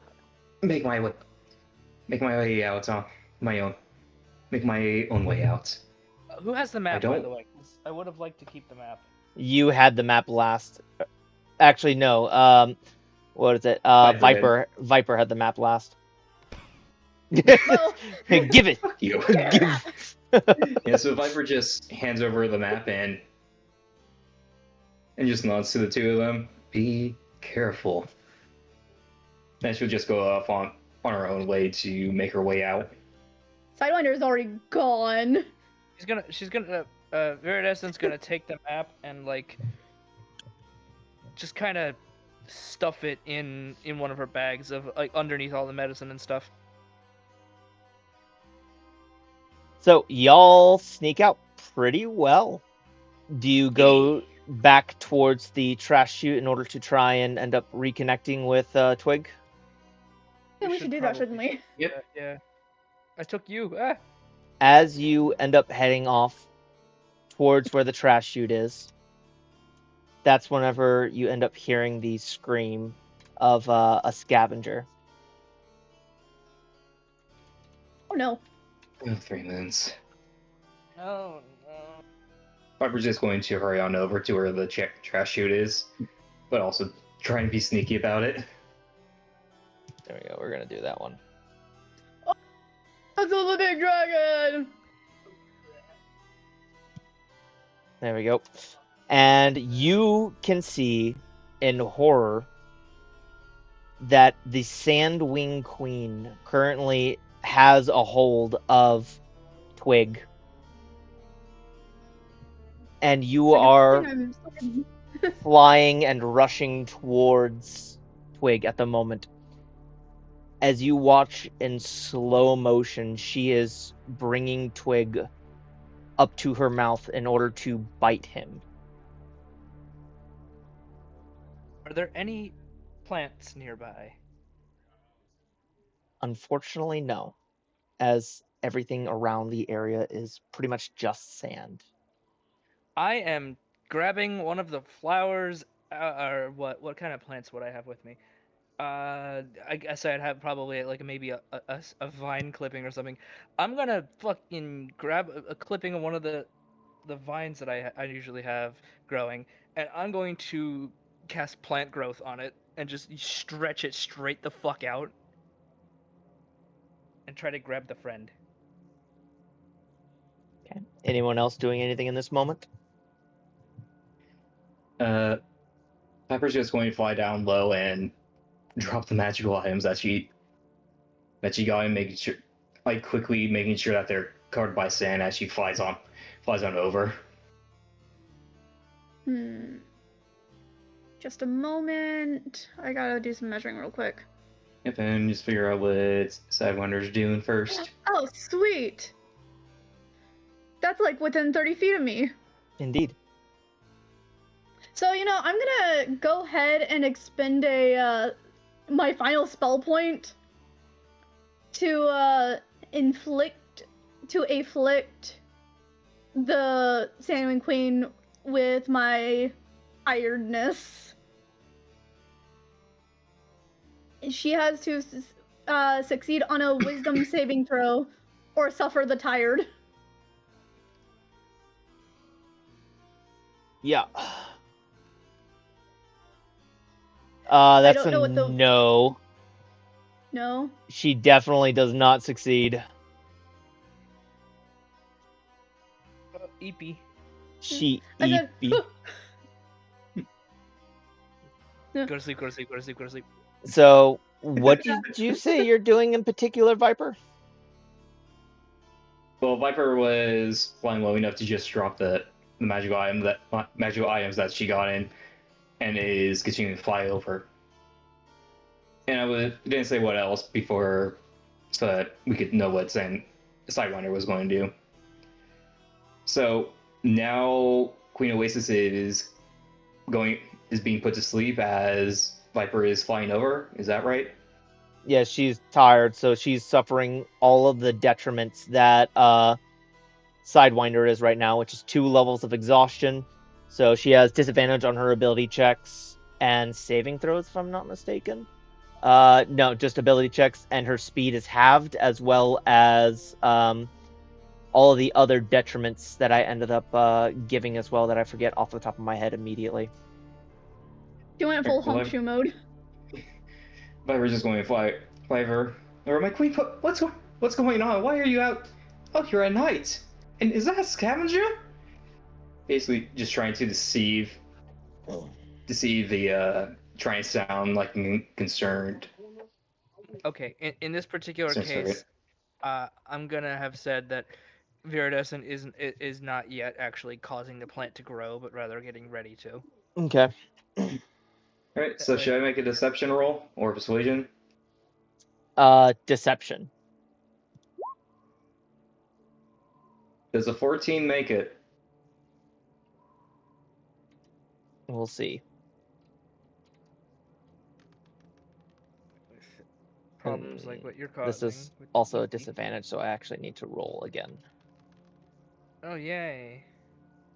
make my way out on my own. Make my own way out. Who has the map, by don't- the way? 'Cause I would have liked to keep the map. You had the map last. Actually, no. What is it? Viper had the map last. Well, Give it. Fuck you. Give. Yeah, so Viper just hands over the map and just nods to the two of them. Be careful. Then she'll just go off on her own way to make her way out. Sidewinder is already gone. She's gonna Viridescent's gonna take the map and like just kind of stuff it in one of her bags of like underneath all the medicine and stuff. So y'all sneak out pretty well. Do you go back towards the trash chute in order to try and end up reconnecting with Twig? Yeah, we should do that, shouldn't we? Yep. Yeah. I took you. As you end up heading off towards where the trash chute is, that's whenever you end up hearing the scream of a scavenger. Oh no. 3 minutes. Oh no. Viper's just going to hurry on over to where the trash chute is, but also trying to be sneaky about it. There we go. We're gonna do that one. That's a big dragon! There we go. And you can see in horror that the Sandwing Queen currently has a hold of Twig. And you I guess are I'm flying and rushing towards Twig at the moment. As you watch in slow motion, she is bringing Twig up to her mouth in order to bite him. Are there any plants nearby? Unfortunately, no, as everything around the area is pretty much just sand. I am grabbing one of the flowers, or what kind of plants would I have with me? I guess I'd have probably like maybe a vine clipping or something. I'm gonna fucking grab a clipping of one of the vines that I usually have growing, and I'm going to cast plant growth on it and just stretch it straight the fuck out and try to grab the friend. Okay. Anyone else doing anything in this moment? Pepper's just going to fly down low and drop the magical items that she got, and making sure, like quickly making sure that they're covered by sand as she flies on over. Just a moment. I gotta do some measuring real quick. Yep, and just figure out what Sidewander's doing first. Oh, sweet. That's like within 30 feet of me. Indeed. So, I'm gonna go ahead and expend my final spell point to afflict the Sandwing Queen with my ironess. She has to succeed on a wisdom saving throw or suffer the tired. Yeah. That's don't know a what the- no. No? She definitely does not succeed. Eepy. She I said, eepy. Go to sleep, go to sleep, go to sleep, go to sleep. So, what did you say you're doing in particular, Viper? Well, Viper was flying low enough to just drop the magical items that she got in, and is continuing to fly over. And I didn't say what else before, so that we could know what Sidewinder was going to do. So now Queen Oasis is being put to sleep as Viper is flying over. Is that right? Yeah, she's tired, so she's suffering all of the detriments that Sidewinder is right now, which is 2 levels of exhaustion. So she has disadvantage on her ability checks and saving throws, if I'm not mistaken. No, just ability checks, and her speed is halved, as well as all of the other detriments that I ended up giving as well that I forget off the top of my head immediately. You went full honkshoe mode. Viper's just going to fly over. Or my queen, what's going on? Why are you out? Oh, you're at night. And is that a scavenger? Basically, just trying to deceive the trying to sound like concerned. Okay, in this particular case, I'm gonna have said that Viridescent is not yet actually causing the plant to grow, but rather getting ready to. Okay. Alright, so should I make a deception roll or persuasion? Deception. Does a 14 make it? We'll see. Problems like what you're causing. This is also a disadvantage, so I actually need to roll again. Oh, yay.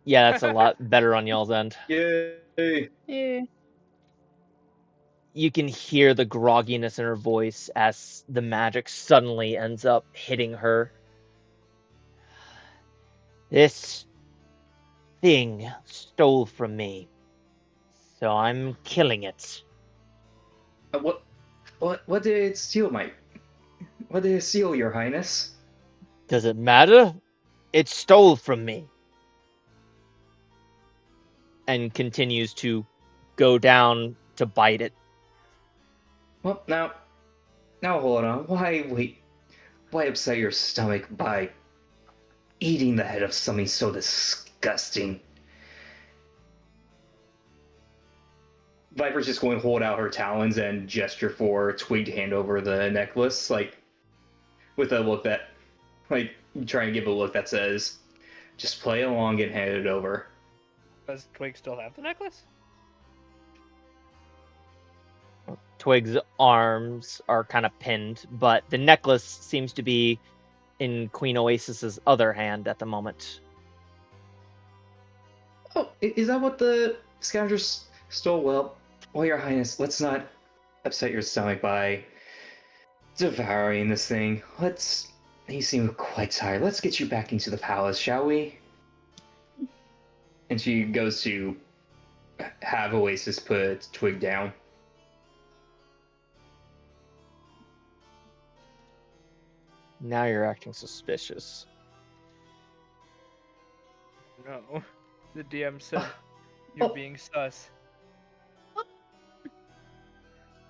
Yeah, that's a lot better on y'all's end. Yay! Yeah. You can hear the grogginess in her voice as the magic suddenly ends up hitting her. This thing stole from me, so I'm killing it. What did it steal, What did it steal, Your Highness? Does it matter? It stole from me. And continues to go down to bite it. Well, now hold on. Why upset your stomach by eating the head of something so disgusting? Viper's just going to hold out her talons and gesture for Twig to hand over the necklace, like, with a look that, like, trying to give a look that says, just play along and hand it over. Does Twig still have the necklace? Twig's arms are kind of pinned, but the necklace seems to be in Queen Oasis's other hand at the moment. Oh, is that what the scavengers stole? Well, Your Highness, let's not upset your stomach by devouring this thing. You seem quite tired. Let's get you back into the palace, shall we? And she goes to have Oasis put Twig down. Now you're acting suspicious. No. The DM said you're being sus.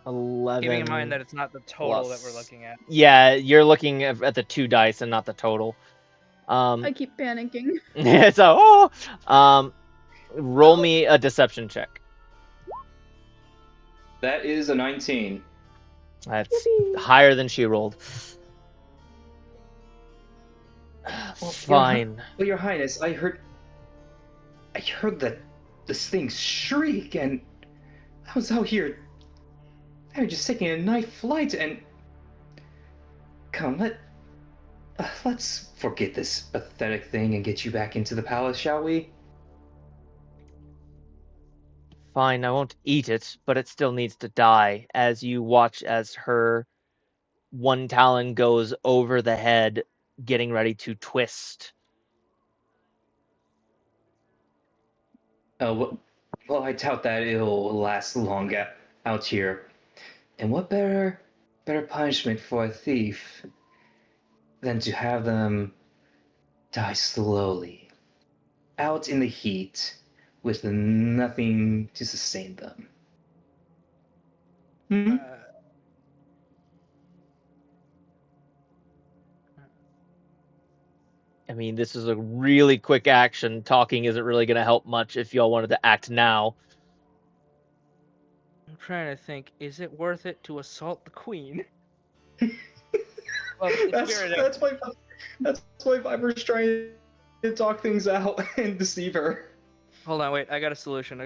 11. Keeping in mind that it's not the total that we're looking at. Yeah, you're looking at the 2 dice and not the total. I keep panicking. So, roll me a deception check. That is a 19. That's Yippee. higher than she rolled. Fine. Well, Your Highness, I heard that this thing shriek, and I was out here. I was just taking a night flight, and come, let's forget this pathetic thing and get you back into the palace, shall we? Fine, I won't eat it, but it still needs to die, as you watch as her one talon goes over the head, getting ready to twist. Well, I doubt that it'll last long out here. And what better punishment for a thief than to have them die slowly, out in the heat, with nothing to sustain them? Hmm? I mean, this is a really quick action. Talking isn't really going to help much if y'all wanted to act now. I'm trying to think, is it worth it to assault the queen? Well, That's why Viper's trying to talk things out and deceive her. Hold on, wait, I got a solution.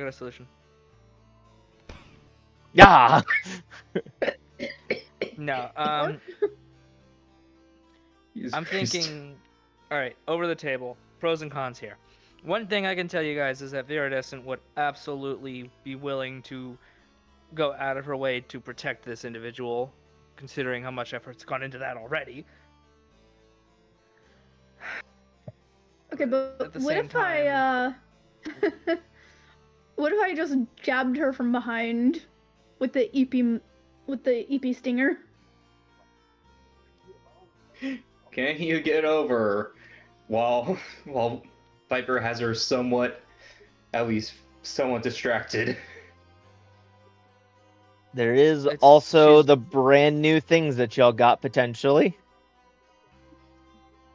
Yeah. No, I'm thinking, alright, over the table, pros and cons here. One thing I can tell you guys is that Viridescent would absolutely be willing to go out of her way to protect this individual, considering how much effort's gone into that already. Okay, but At the what same if I what if I just jabbed her from behind with the EP stinger? Can you get over while Viper has her at least somewhat distracted? There is also the brand new things that y'all got potentially.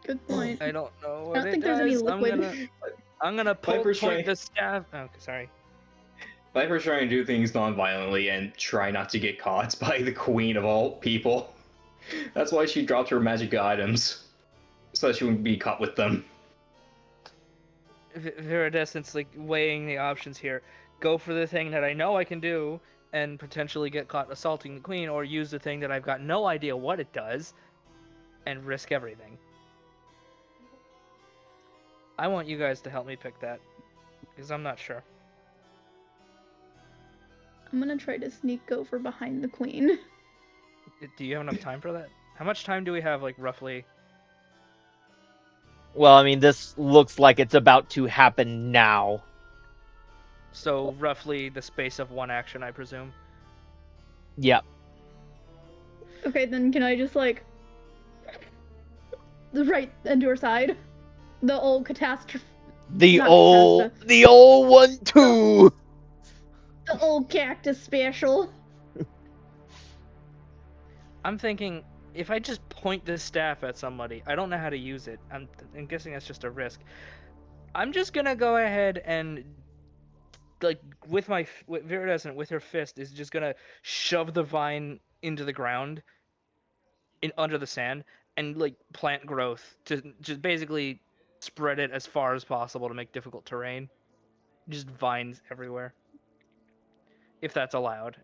Good point. I don't know what I don't think there's any liquid. I'm gonna point the staff. Oh, sorry. Viper's trying to do things non-violently and try not to get caught by the queen of all people. That's why she dropped her magic items, so that she wouldn't be caught with them. Viridescent's like weighing the options here. Go for the thing that I know I can do and potentially get caught assaulting the queen, or use the thing that I've got no idea what it does and risk everything. I want you guys to help me pick that, because I'm not sure. I'm gonna try to sneak over behind the queen. Do you have enough time for that? How much time do we have, like, roughly? Well, I mean, this looks like it's about to happen now. So, roughly the space of one action, I presume? Yep. Okay, then can I just, like, right into her side? The old catastrophe. The old 1-2. The old cactus special. I'm thinking, if I just point this staff at somebody, I don't know how to use it. I'm guessing that's just a risk. I'm just gonna go ahead and, like, with Viridescent, with her fist, is just gonna shove the vine into the ground, under the sand, and like plant growth to just basically spread it as far as possible to make difficult terrain. Just vines everywhere, if that's allowed.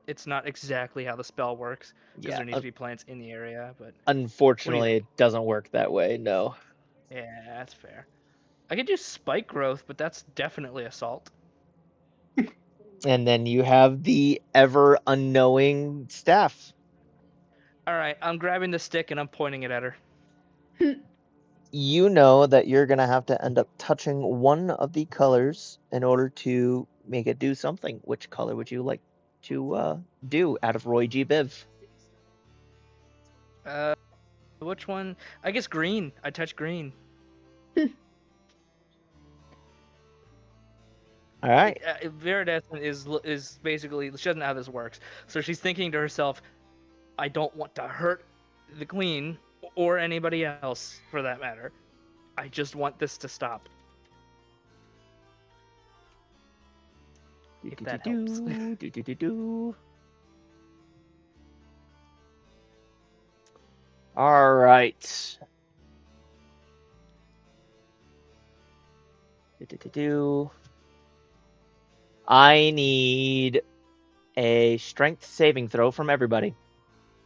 It's not exactly how the spell works because Yeah, there needs to be plants in the area, but unfortunately, it doesn't work that way. No. yeah, that's fair. I could do spike growth, but that's definitely assault. And then you have the ever unknowing staff. All right, I'm grabbing the stick and I'm pointing it at her. You know that you're gonna have to end up touching one of the colors in order to make it do something. Which color would you like to do out of Roy G. Biv? Which one? I guess green. I touch green. All right. Viridescent is basically, she doesn't know how this works, so she's thinking to herself, I don't want to hurt the queen or anybody else for that matter. I just want this to stop. If that helps. All right. I need a strength saving throw from everybody,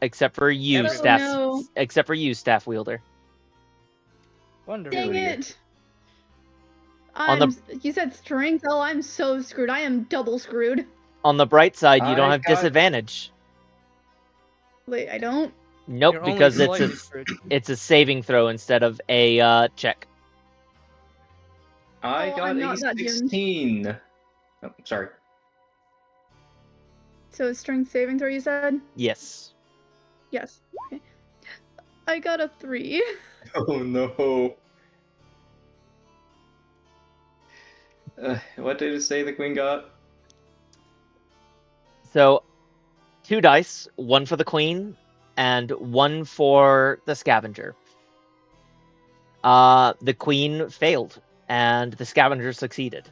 except for you, Everybody. staff. No. Except for you, staff wielder. Wonderful. Dang dear. it. On You said strength? Oh, I'm so screwed. I am double screwed. On the bright side, you don't I have got- disadvantage. Wait, I don't? Nope, You're only because slightly screwed. it's a saving throw instead of a check. I Oh, got I'm a not that doomed. 16. Oh, sorry. So it's strength saving throw, you said? Yes. Yes. Okay. I got a 3. Oh no. What did it say the queen got? So, 2 dice, 1 for the queen, and 1 for the scavenger. The queen failed, and the scavenger succeeded.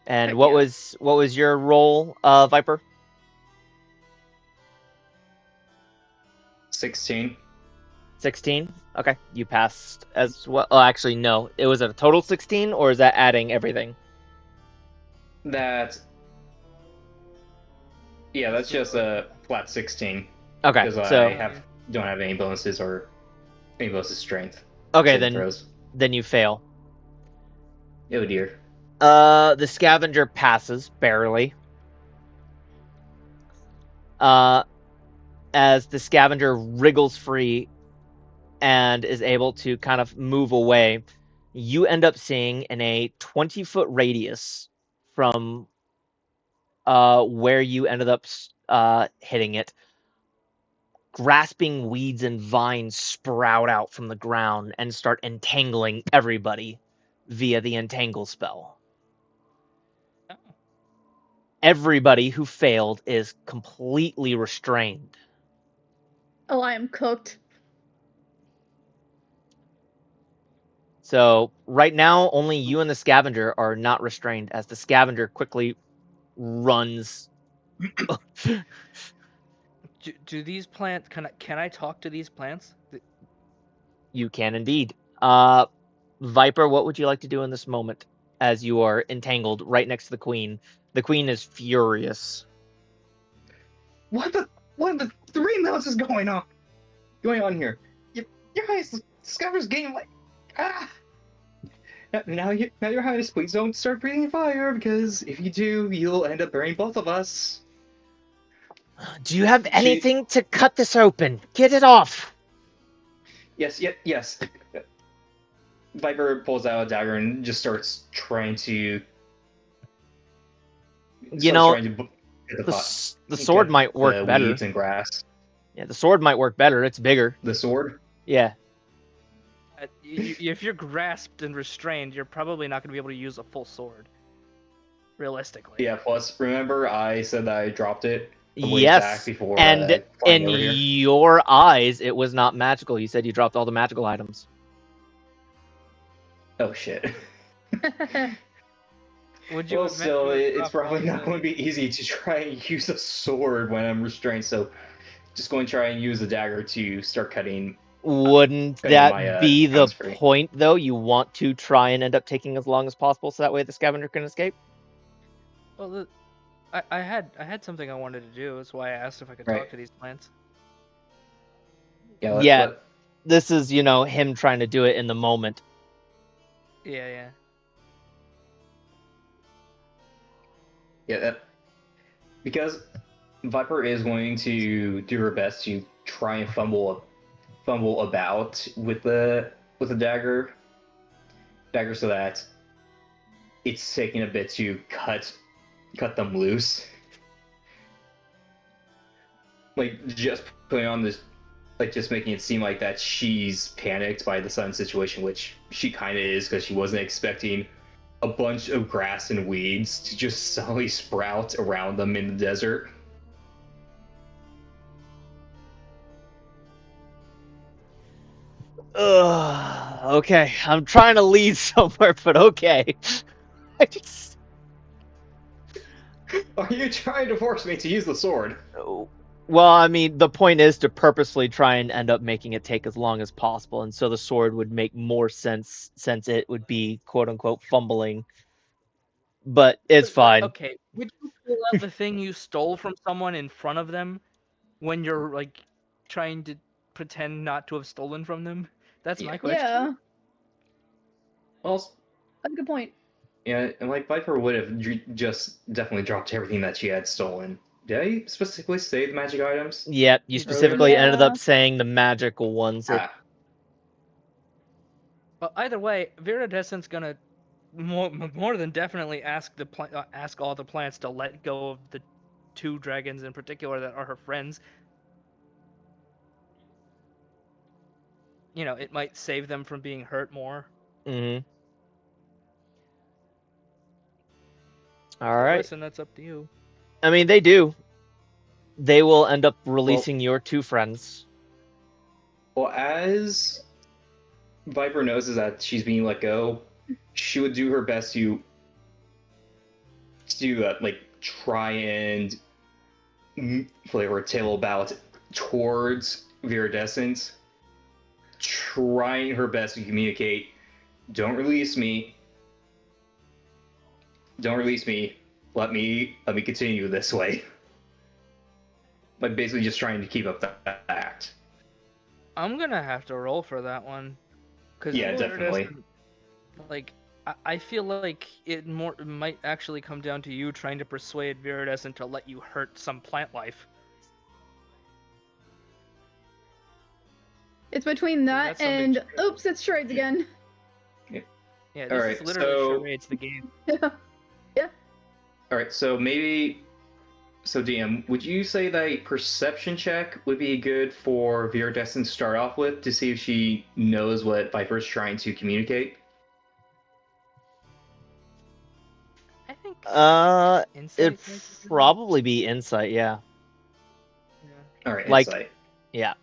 And Heck what yeah. was your roll, Viper? 16. 16? Okay, you passed as well. Oh, actually, no. It was a total 16, or is that adding everything? That's just a flat 16. Okay, Because so I don't have any bonuses or any bonuses strength. okay, saving throws. then you fail. Oh dear. The scavenger passes barely. As the scavenger wriggles free and is able to kind of move away, you end up seeing in a 20-foot radius from where you ended up hitting it, grasping weeds and vines sprout out from the ground and start entangling everybody via the entangle spell. Oh. Everybody who failed is completely restrained. Oh, I am cooked. So right now, only you and the scavenger are not restrained, as the scavenger quickly runs. Do these plants, can I talk to these plants? You can indeed. Viper, what would you like to do in this moment as you are entangled right next to the queen? The queen is furious. What the 3 mounts is going on here? Your Highness, the Scavenger's game like Now your Highness, please don't start breathing fire, because if you do, you'll end up burning both of us. Do you have anything to cut this open? Get it off! Yes. Viper pulls out a dagger and just starts trying to. The sword might work better. Weeds and grass. Yeah, the sword might work better. It's bigger. The sword? Yeah. If you're grasped and restrained, you're probably not going to be able to use a full sword. realistically. Yeah. Plus, remember I said that I dropped it a ways back Yes, before and flying in over here. your eyes, it was not magical. You said you dropped all the magical items. Oh shit. Would you Well, have meant still, to have it's dropped probably all not the- going to be easy to try and use a sword when I'm restrained. So, just going to try and use a dagger to start cutting. Wouldn't Cutting that my, be the hounds free. point, though? You want to try and end up taking as long as possible, so that way the scavenger can escape? Well, I had something I wanted to do. That's why I asked if I could Right. talk to these plants. Yeah. Yeah. This is, him trying to do it in the moment. Yeah. Yeah. Because Viper is going to do her best to try and fumble about with the dagger, so that it's taking a bit to cut them loose. Like just putting on this, like just making it seem like that she's panicked by the sun situation, which she kind of is because she wasn't expecting a bunch of grass and weeds to just suddenly sprout around them in the desert. Ugh, okay, I'm trying to lead somewhere, but okay. I just... Are you trying to force me to use the sword? Well, I mean, the point is to purposely try and end up making it take as long as possible, and so the sword would make more sense since it would be quote-unquote fumbling. But it's fine. Okay, would you pull out the thing you stole from someone in front of them when you're like trying to pretend not to have stolen from them? That's my question. Yeah, Well, that's a good point. yeah, and like Viper would have just definitely dropped everything that she had stolen. Did I specifically say the magic items? Yep, you You specifically did. ended Yeah. up saying the magical ones. Ah, Well, either way, Viridescent's gonna more than definitely ask ask all the plants to let go of the two dragons in particular that are her friends. You know, it might save them from being hurt more. Mm-hmm. So Alright. listen, that's up to you. I mean, they do. They will end up releasing your two friends. well, as Viper knows is that she's being let go, she would do her best to like try and flavor a tail about towards Viridescent, trying her best to communicate, don't release me. Don't release me. Let me continue this way. Like basically just trying to keep up that act. I'm gonna have to roll for that one. Cause Yeah, definitely. Like, I feel like it might actually come down to you trying to persuade Viridescent to let you hurt some plant life. It's between that that's something and oops, it's charades again. Yeah, this Alright, is literally so- charades the game. Alright, so maybe so DM, would you say that a perception check would be good for Viridescent to start off with to see if she knows what Viper's trying to communicate? I think It'd insight might be good. probably be insight, yeah. Yeah. Alright, Like- insight. Yeah.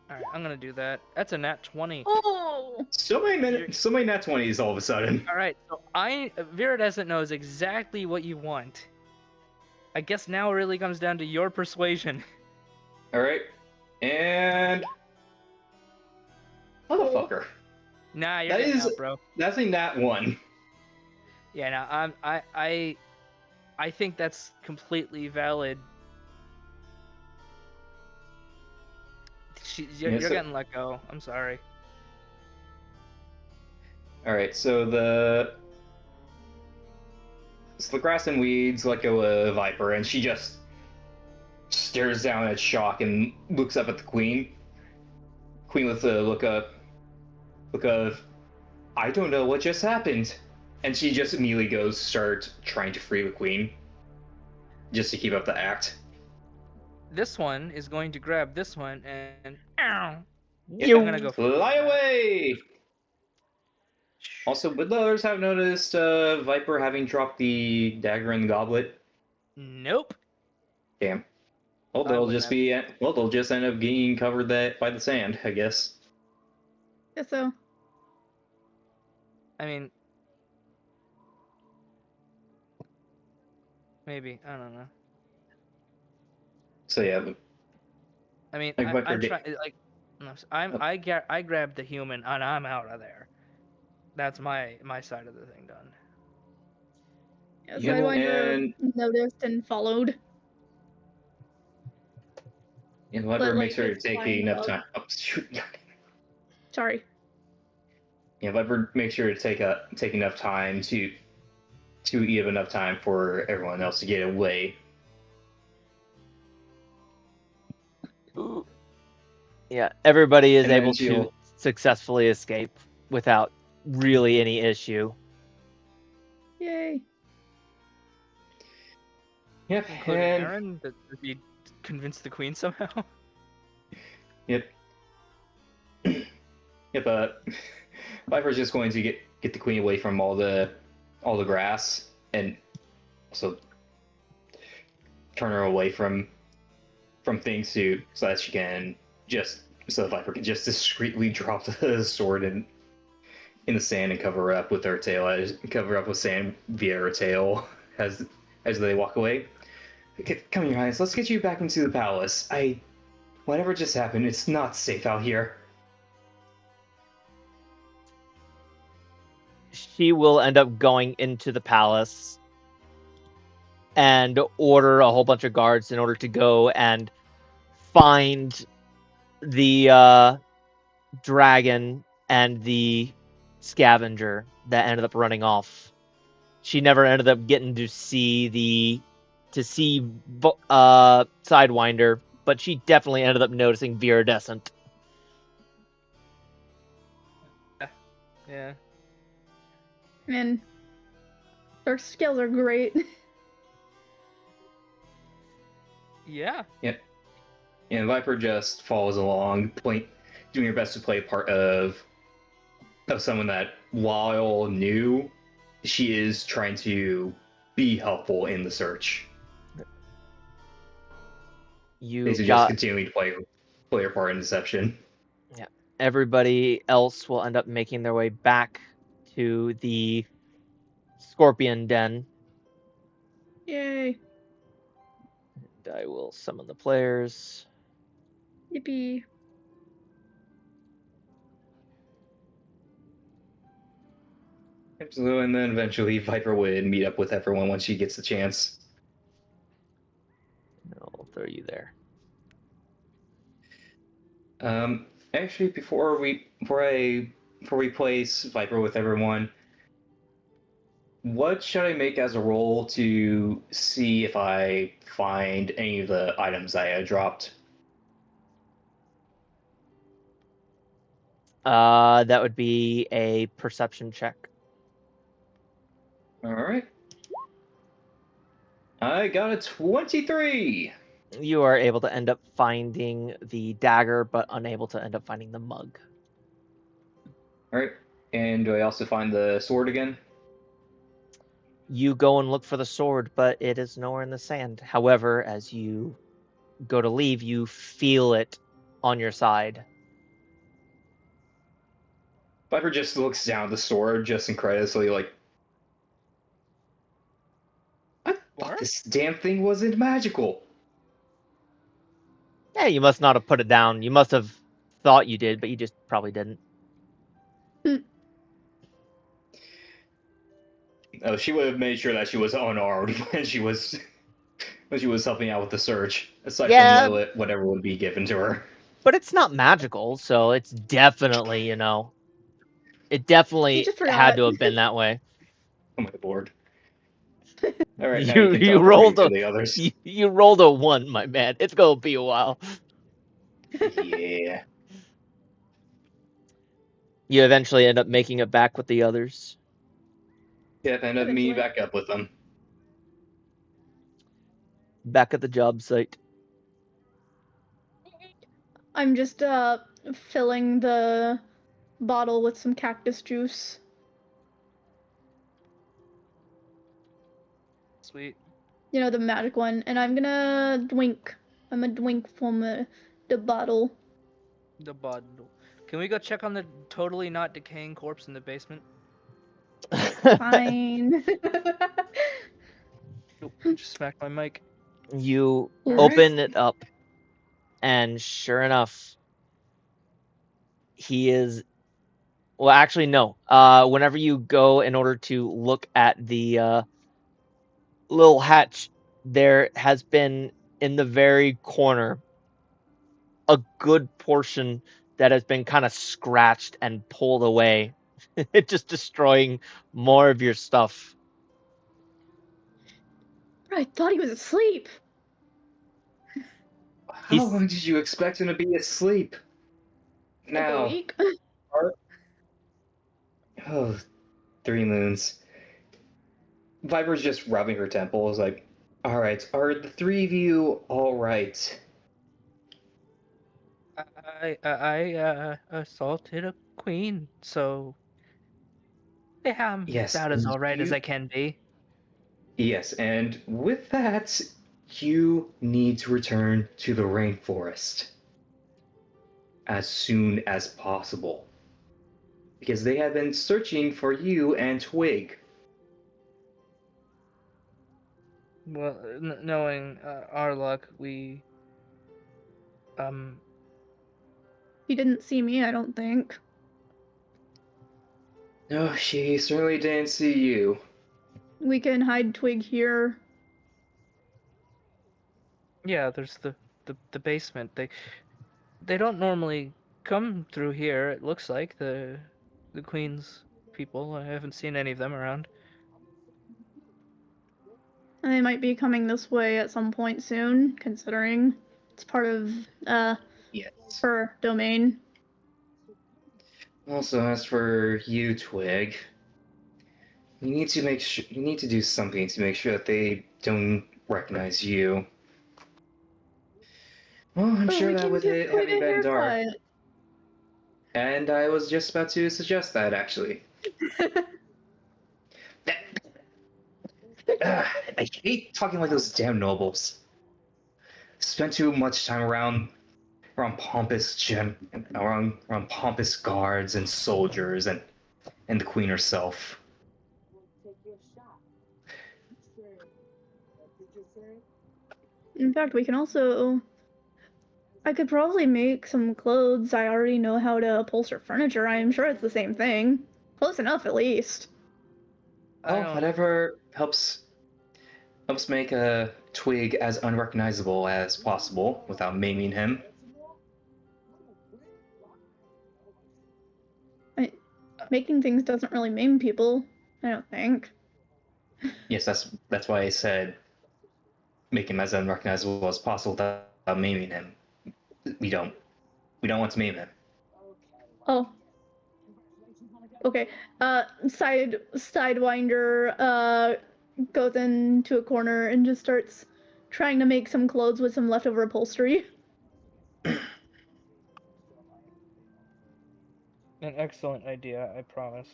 Alright, I'm gonna do that. That's a nat 20. Oh, So many nat 20s all of a sudden. Alright, so Viridescent knows exactly what you want. I guess now it really comes down to your persuasion. Alright. And motherfucker. Nah, you're That getting is- out, bro. That's a nat 1. Yeah, no, I think that's completely valid. You're Yeah, so- getting let go. I'm sorry. Alright, so the grass and weeds let go of Viper, and she just stares down at shock and looks up at the queen. Queen with a look of I don't know what just happened. And she just immediately goes start trying to free the queen. Just to keep up the act. This one is going to grab this one and ow. Yeah, I'm gonna go fly away! Also, would the others have noticed Viper having dropped the dagger in the goblet? Nope. Damn. Well, I they'll wouldn't just have. be they'll just end up getting covered by the sand, I guess. Guess so. I mean, maybe. I don't know. So yeah, I mean, like I Viper try like, I grabbed the human and I'm out of there. That's my side of the thing done. Yeah, Yep, Sidewinder and noticed and followed. Viper makes sure to is take flying enough above. time. Oh, shoot. Sorry. Yeah, Viper makes sure to take enough time to give enough time for everyone else to get away. Yeah, everybody is And then able to she'll successfully escape without really any issue. Yay. Yep, Including and Aaron. Did he convince the queen somehow? yep. Yep, Viper's just going to get the queen away from all the grass and also turn her away from things so that she can just so Viper can just discreetly drop the sword in the sand and cover her up with her tail, cover up with sand via her tail as they walk away. Come here, Highness, let's get you back into the palace. Whatever just happened, it's not safe out here. She will end up going into the palace and order a whole bunch of guards in order to go and find the dragon and the scavenger that ended up running off. She never ended up getting to see Sidewinder, but she definitely ended up noticing Viridescent. Yeah. Man, their skills are great. Yeah. Yep. And Viper just follows along, doing her best to play a part of someone that, while new, she is trying to be helpful in the search. You Basically, just got continuing to play her part in deception. everybody else will end up making their way back to the Scorpion Den. Yay. And I will summon the players. Yippee. So, and then eventually Viper would meet up with everyone once she gets the chance. I'll throw you there. Actually, before we place Viper with everyone, what should I make as a roll to see if I find any of the items I had dropped? That would be a perception check. All right. I got a 23. You are able to end up finding the dagger, but unable to end up finding the mug. All right. And do I also find the sword again? You go and look for the sword, but it is nowhere in the sand. However, as you go to leave, you feel it on your side. Viper just looks down at the sword, just incredulously, like, I thought What? this damn thing wasn't magical. Yeah, you must not have put it down. You must have thought you did, but you just probably didn't. Oh, she would have made sure that she was unarmed when she was helping out with the search, aside Yeah. from whatever would be given to her. But it's not magical, so it's definitely, it definitely just had forgot. to have been that way. Oh my lord. All right, now you can You teleport me rolled to the others. you rolled a 1, my man. It's gonna be a while. Yeah. You eventually end up making it back with the others. Yep, end up me Eventually. back up with them. Back at the job site. I'm just filling the bottle with some cactus juice. Sweet. You know, the magic one. And I'm gonna drink. I'm gonna drink from the bottle. The bottle. Can we go check on the totally not decaying corpse in the basement? Fine. Nope, I just smacked my mic. You Alright. open it up, and sure enough, he is. Well, actually, no. Whenever you go in order to look at the little hatch, there has been in the very corner a good portion that has been kind of scratched and pulled away. Just destroying more of your stuff. I thought he was asleep. How He's- long did you expect him to be asleep? Like a Now, week. oh, 3 moons. Viper's just rubbing her temples, like, alright, are the 3 of you alright? I assaulted a queen, so yeah, I'm Yes, about as and alright as you- I can be. Yes, and with that, you need to return to the rainforest as soon as possible. Because they have been searching for you and Twig. Well, knowing our luck, we He didn't see me, I don't think. No, she certainly didn't see you. We can hide Twig here. yeah, there's the basement. They don't normally come through here. It looks like the queen's people. I haven't seen any of them around. And they might be coming this way at some point soon, considering it's part of Yes. her domain. Also, as for you, Twig, you need to you need to do something to make sure that they don't recognize you. Well, I'm Oh, sure we that can with give it Twig having a been dark, haircut. and I was just about to suggest that actually. I hate talking like those damn nobles. Spend too much time around around pompous guards and soldiers and the queen herself. In fact, we can also. I could probably make some clothes. I already know how to upholster furniture. I am sure it's the same thing. Close enough, at least. Well, whatever helps make a Twig as unrecognizable as possible without maiming him. Making things doesn't really maim people, I don't think. Yes, that's why I said make him as unrecognizable as possible without maiming him. We don't want to maim him. Oh. Okay. Sidewinder goes into a corner and just starts trying to make some clothes with some leftover upholstery. An excellent idea, I promise.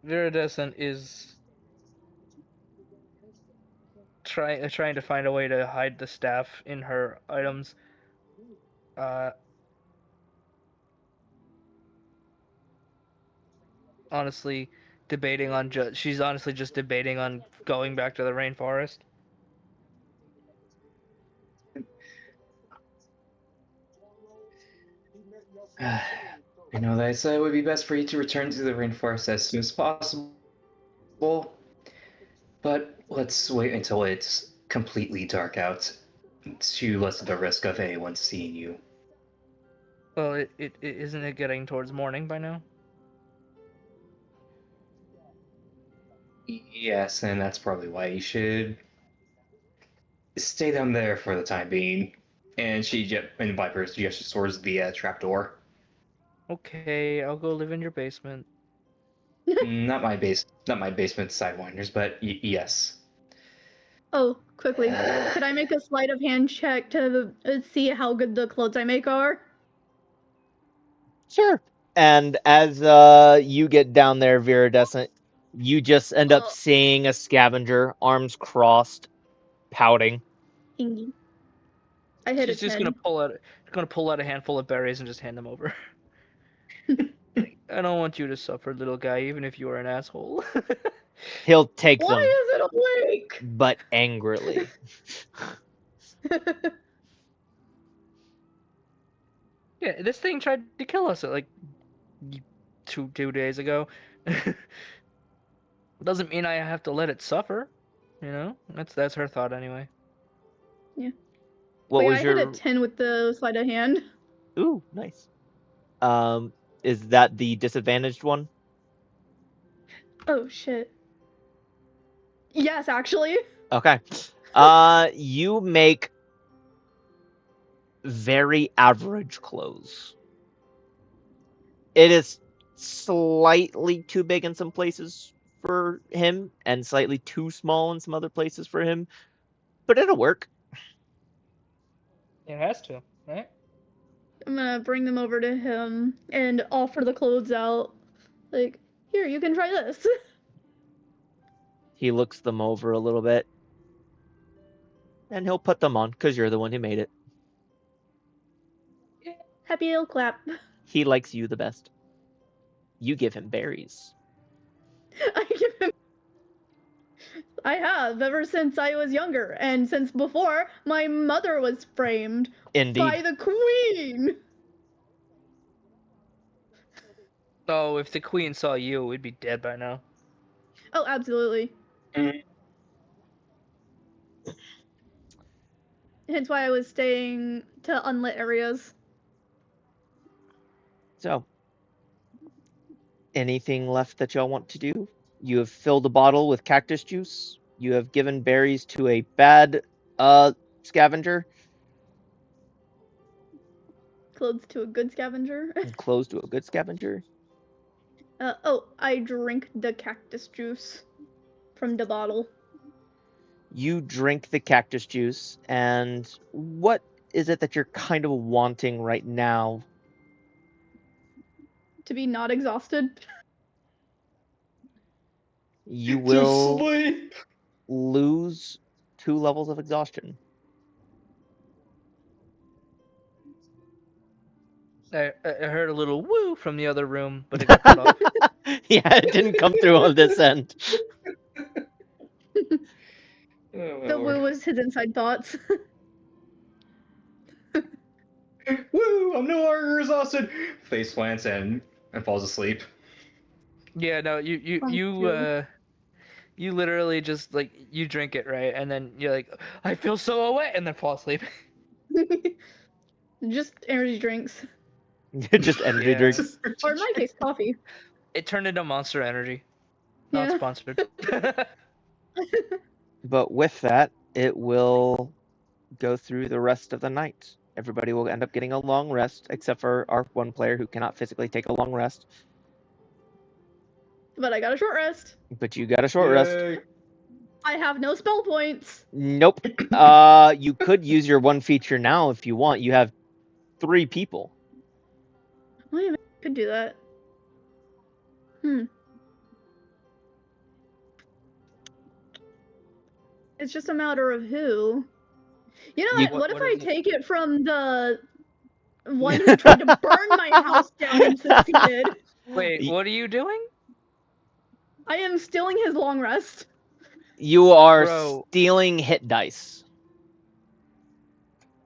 Viridescent is trying to find a way to hide the staff in her items. Honestly, she's honestly just debating on going back to the rainforest. I know that I said it would be best for you to return to the rainforest as soon as possible, but let's wait until it's completely dark out to lessen the risk of anyone seeing you. Well, it isn't it getting towards morning by now? Yes, and that's probably why you should stay down there for the time being. And and Viper gestures towards the trapdoor. Okay, I'll go live in your basement. Not my basement, Sidewinders, but yes. Oh, quickly. Could I make a sleight of hand check to see how good the clothes I make are? Sure. And as you get down there, Viridescent, you just end up seeing a scavenger, arms crossed, pouting. Ingy. I hit She's a just 10. gonna pull out a handful of berries and just hand them over. Like, I don't want you to suffer, little guy, even if you are an asshole. He'll take them, Why is it awake? but angrily. Yeah, this thing tried to kill us like two days ago. Doesn't mean I have to let it suffer. You know, that's her thought anyway. Yeah. What Wait, was I your? hit a 10 with the sleight of hand. Ooh, nice. Is that the disadvantaged one? Oh shit. Yes, actually. Okay. You make very average clothes. It is slightly too big in some places for him, and slightly too small in some other places for him, but it'll work. It has to, right? I'm gonna bring them over to him and offer the clothes out. Like, here, you can try this. He looks them over a little bit, and he'll put them on because you're the one who made it. Happy ale clap. He likes you the best. You give him berries. I give him. I have ever since I was younger, and since before my mother was framed Indeed. by the queen. Oh, if the queen saw you, we'd be dead by now. Oh, absolutely. Hence why I was staying to unlit areas. So, anything left that y'all want to do? You have filled a bottle with cactus juice. You have given berries to a bad scavenger. Clothes to a good scavenger. And clothes to a good scavenger. I drink the cactus juice from the bottle. You drink the cactus juice, and what is it that you're kind of wanting right now? To be not exhausted. You To will sleep. lose 2 levels of exhaustion. I heard a little woo from the other room, but it got cut off. Yeah, it didn't come through on this end. Oh, my The lord. woo was his inside thoughts. Woo! I'm no longer exhausted. Face plants and falls asleep. Yeah, no, you literally just like you drink it, right, and then you're like, I feel so away, and then fall asleep. Just energy drinks. Just energy Yeah. drinks. Or in my case, coffee. It turned into Monster Energy. Not Yeah. sponsored. But with that, it will go through the rest of the night. Everybody will end up getting a long rest, except for our one player who cannot physically take a long rest. But I got a short rest. But you got a short rest. Yay. I have no spell points. Nope. You could use your one feature now if you want. You have 3 people. Well, yeah, I could do that. It's just a matter of who. You know You- what if What I is it? take it from the one who tried to burn my house down and succeeded? Wait, Y- what are you doing? I am stealing his long rest. You are Bro. stealing hit dice.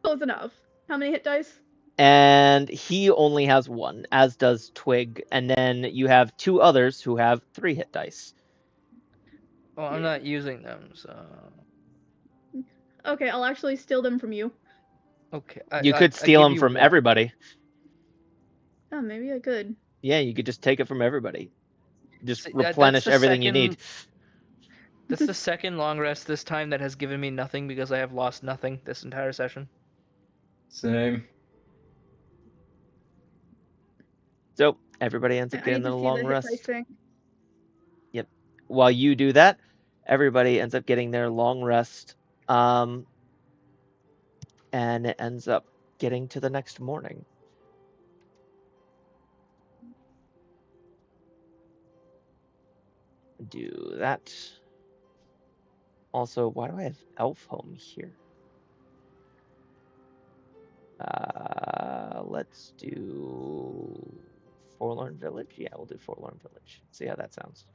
Close enough. How many hit dice? And he only has 1, as does Twig. And then you have 2 others who have 3 hit dice. Well, I'm not using them, so Okay, I'll actually steal them from you. okay. You could I steal give them you from 1. everybody. Oh, maybe I could. Yeah, you could just take it from everybody. Just See, replenish everything you need. That's the second long rest this time that has given me nothing because I have lost nothing this entire session. Same. So everybody ends up I getting need the to see long the hit dice rest. thing. Yep. While you do that, everybody ends up getting their long rest. And it ends up getting to the next morning. do that. Also, why do I have Elf Home here? Let's do Forlorn Village. Yeah, we'll do Forlorn Village. See how that sounds.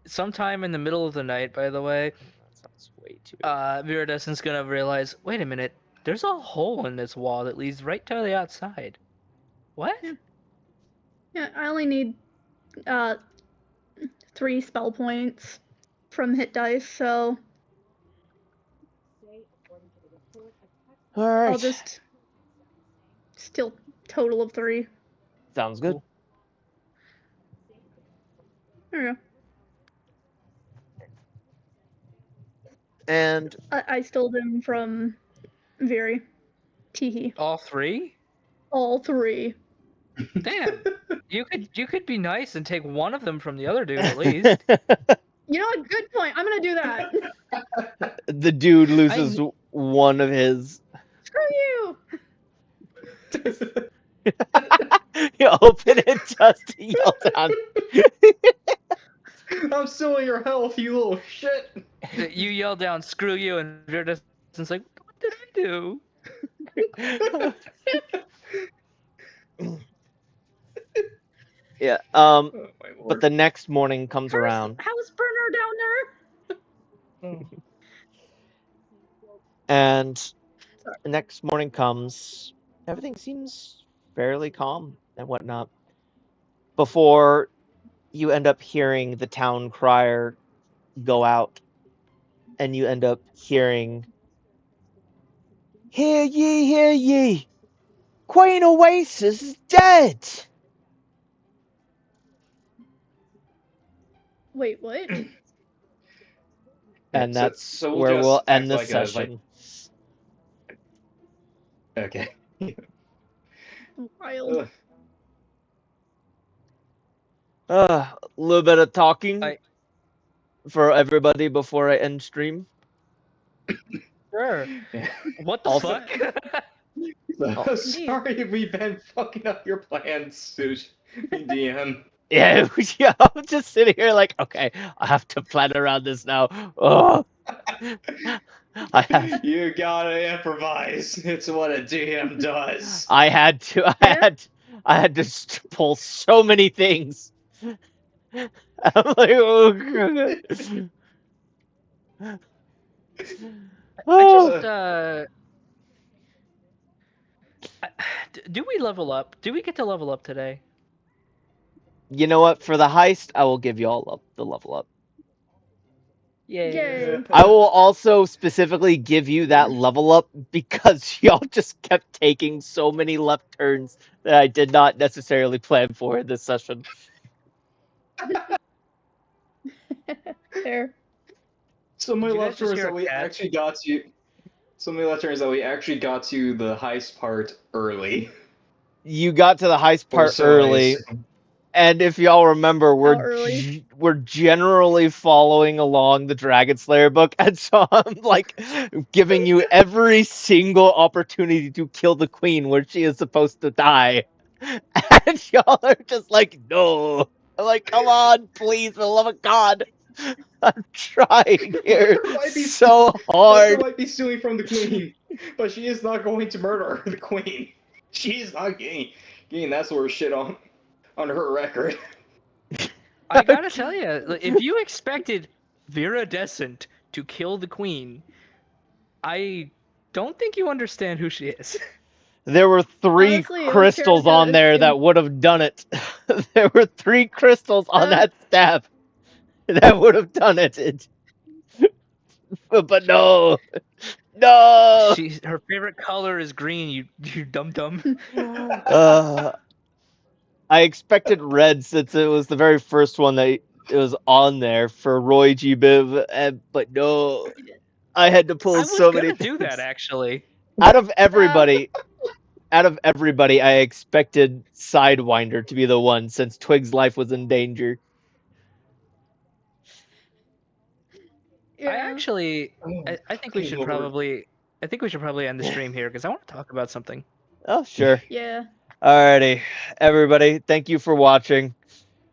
Sometime in the middle of the night, by the way, That sounds way too. Viridescent's gonna realize, wait a minute, there's a hole in this wall that leads right to the outside. What? Yeah, I only need 3 spell points from hit dice, so All right. I'll just still total of 3. Sounds good. Cool. There you go. And I stole them from Viri. Teehee. All 3? All 3. Damn. You could be nice and take one of them from the other dude at least. You know what? Good point. I'm gonna do that. the dude loses one of his. Screw you! You open it just to yell down. I'm stealing your health, you little shit. You yell down, screw you, and Viridescent's like, what did I do? Yeah. Oh, my lord. But the next morning comes around, House burner down there. and the next morning comes. Everything seems fairly calm and whatnot. Before you end up hearing the town crier go out, and you end up hearing, "Hear ye, hear ye! Queen Oasis is dead!" Wait, what? And So- that's so we'll where just we'll act end the like a, session. Okay. Wild. Ugh. A little bit of talking I- for everybody before I end stream. Sure. Yeah. What the Also- fuck? Oh. Sorry if we've been fucking up your plans, Sush. DM. Yeah, yeah, I'm just sitting here like, okay, I have to plan around this now. Oh, I have. You gotta improvise. It's what a DM does. I had to. I had to pull so many things. I'm like, oh god. I just, do we level up? Do we get to level up today? You know what? For the heist, I will give you all up the level up. Yay. I will also specifically give you that level up because y'all just kept taking so many left turns that I did not necessarily plan for in this session. There. So many Did you guys left just turns hear that a we cat? actually got to. So many left turns that we actually got to the heist part early. You got to the heist Or part so I early, assume. and if y'all remember, How early? we're generally following along the Dragon Slayer book, and so I'm like giving you every single opportunity to kill the queen where she is supposed to die, and y'all are just like, no. I'm like, come on, please, for the love of God. I'm trying here Might be- so Lester hard. might be suing from the queen, but she is not going to murder the queen. She is not getting that sort of shit on her record. I gotta tell you, if you expected Viridescent to kill the queen, I don't think you understand who she is. There were 3 Honestly, it was crystals fair to on there assume. that would have done it. There were 3 crystals on that staff that would have done it. But no. No. Her favorite color is green. You dum dum. I expected red since it was the very first one that it was on there for Roy G. Biv, but no. I had to pull I was so gonna many do that things. actually. Out of everybody, I expected Sidewinder to be the one since Twig's life was in danger. Yeah. I think we should probably end the stream here because I want to talk about something. Oh, sure. Yeah. Alrighty, everybody, thank you for watching.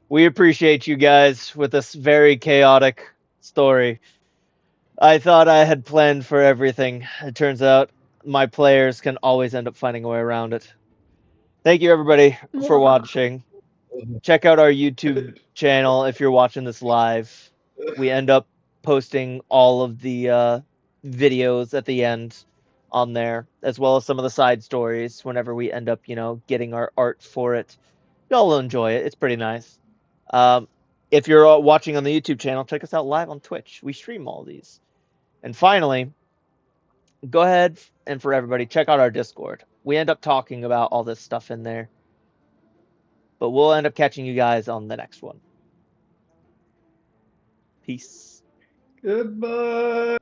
We appreciate you guys with this very chaotic story. I thought I had planned for everything. It turns out my players can always end up finding a way around it. Thank you, everybody, for watching. Check out our YouTube channel if you're watching this live. We end up posting all of the videos at the end on there, as well as some of the side stories whenever we end up, getting our art for it. Y'all will enjoy it. It's pretty nice. If you're watching on the YouTube channel, check us out live on Twitch. We stream all these. And finally, go ahead and for everybody, check out our Discord. We end up talking about all this stuff in there. But we'll end up catching you guys on the next one. Peace. Goodbye.